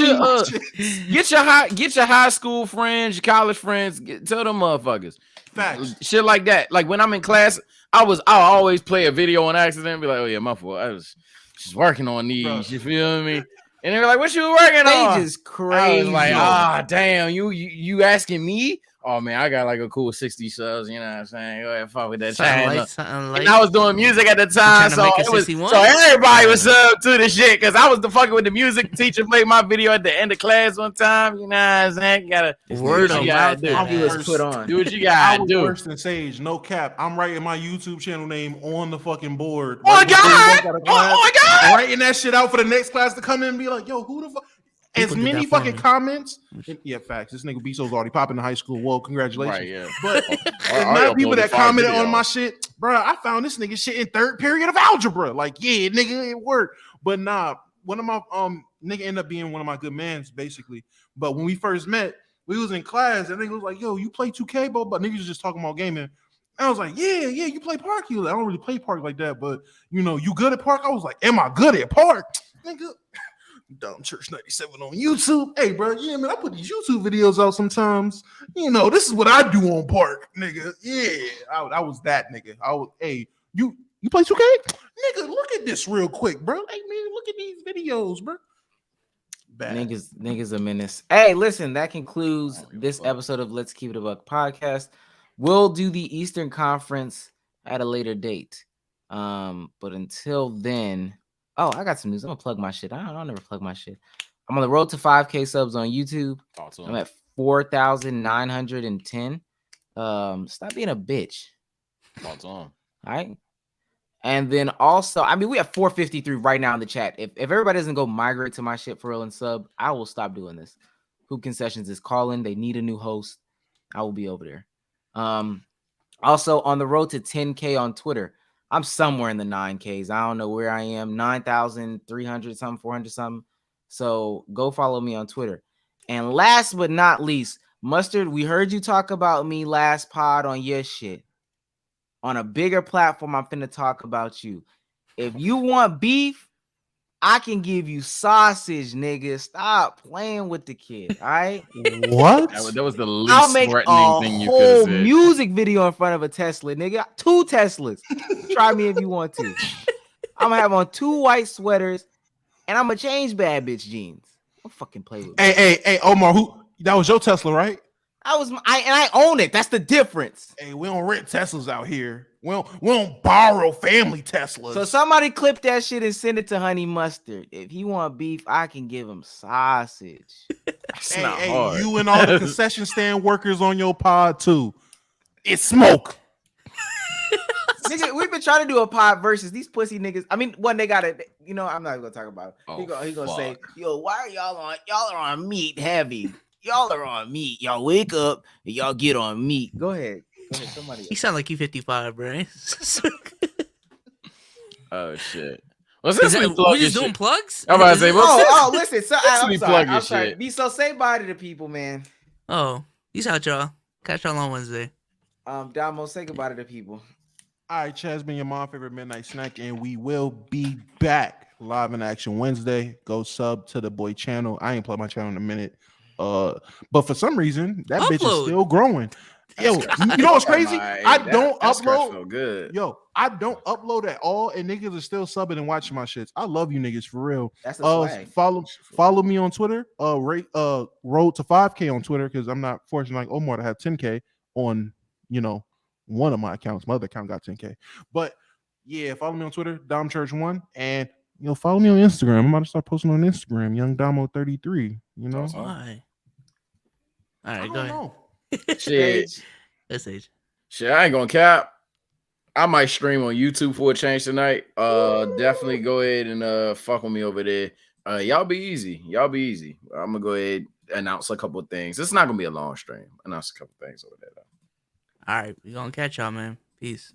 your high school friends, your college friends. Tell them motherfuckers. Facts. Shit like that. Like when I'm in class, I'll always play a video on accident and be like, oh yeah, my fault. I was just working on these. Bro. You feel me? And they're like, what you working on? They just crazy. I was like, damn, you asking me? Oh man, I got like a cool 60 subs, you know what I'm saying? Go ahead, fuck with that channel. And I was doing music at the time, so everybody was up to the shit because I was the fucking with the music teacher played my video at the end of class one time. You know what I'm saying? You gotta word on mouth. Do what you gotta do. Worse than Sage, no cap. I'm writing my YouTube channel name on the fucking board. Oh my god! Oh my god! Writing that shit out for the next class to come in and be like, yo, who the fuck? As many fucking comments. Yeah, facts. This nigga Bezos already popping in high school. Whoa, congratulations. Right, yeah. But the amount of people that commented on my shit, bro, I found this nigga shit in 3rd period of algebra. Like, yeah, nigga, it worked. But nah, one of my nigga ended up being one of my good mans, basically. But when we first met, we was in class, and nigga was like, yo, you play 2K, bro? But niggas was just talking about gaming. And I was like, yeah, you play Park? He was like, I don't really play Park like that, but you know, you good at Park? I was like, am I good at Park? Nigga. Dumb Church 97 on YouTube. Hey, bro, yeah, man, I put these YouTube videos out sometimes. You know, this is what I do on Park, nigga. Yeah, I was that nigga. Hey, you play 2K? Nigga, look at this real quick, bro. Hey, man, look at these videos, bro. Bad. Niggas a menace. Hey, listen, that concludes this episode of Let's Keep It a Buck podcast. We'll do the Eastern Conference at a later date. But until then, I got some news. I'm gonna plug my shit. I'll never plug my shit. I'm on the road to 5K subs on YouTube. Awesome. I'm at 4,910. Stop being a bitch. Awesome. All right. And then also, I mean, we have 453 right now in the chat. If everybody doesn't go migrate to my shit for real and sub, I will stop doing this. Hoop Concessions is calling. They need a new host. I will be over there. Also on the road to 10K on Twitter. I'm somewhere in the 9Ks. I don't know where I am. 9,300 something, 400 something. So go follow me on Twitter. And last but not least, Mustard, we heard you talk about me last pod on your shit. On a bigger platform, I'm finna talk about you. If you want beef, I can give you sausage, nigga. Stop playing with the kid, all right? What? That was the least I'll make threatening thing you could whole have said. music video in front of a Tesla, nigga. 2 Teslas. Try me if you want to. I'm gonna have on 2 white sweaters, and I'm gonna change bad bitch jeans. Don't fucking play with me. Hey, Omar, that was your Tesla, right? I own it. That's the difference. Hey, we don't rent Teslas out here. We don't borrow family Teslas. So somebody clip that shit and send it to Honey Mustard. If he want beef, I can give him sausage. It's Hey, not hey, hard. you and all the concession stand workers on your pod too. It's smoke. Nigga, we've been trying to do a pod versus these pussy niggas. I mean, one they got it. You know, I'm not gonna talk about it. He gonna say, "Yo, why are y'all on? Y'all are on meat heavy. Y'all are on meat. Y'all wake up and y'all get on meat." Go ahead. Somebody. You sound like you 55, right? Oh shit. Well, since we just doing plugs? I'm about to say, Listen. So, I'm sorry. Be so say bye to the people, man. Oh, peace out, y'all. Catch y'all on Wednesday. Damo, say goodbye to the people. All right, Chaz, been your mom favorite midnight snack, and we will be back live in action Wednesday. Go sub to the boy channel. I ain't plugged my channel in a minute, but for some reason that bitch is still growing. Yo, you know what's crazy? I don't upload. Good. Yo, I don't upload at all, and niggas are still subbing and watching my shits. I love you niggas for real. That's a swag. Follow me on Twitter. Road to 5K on Twitter because I'm not fortunate like Omar to have 10K on one of my accounts. My other account got 10K. But yeah, follow me on Twitter, DomChurch1, and follow me on Instagram. I'm about to start posting on Instagram, YoungDamo33. Why? All right, go ahead. Shit. That's age. Shit, I ain't gonna cap. I might stream on YouTube for a change tonight. Definitely go ahead and fuck with me over there. Y'all be easy. I'm gonna go ahead and announce a couple of things. It's not gonna be a long stream. Announce a couple of things over there though. All right, we gonna catch y'all, man. Peace.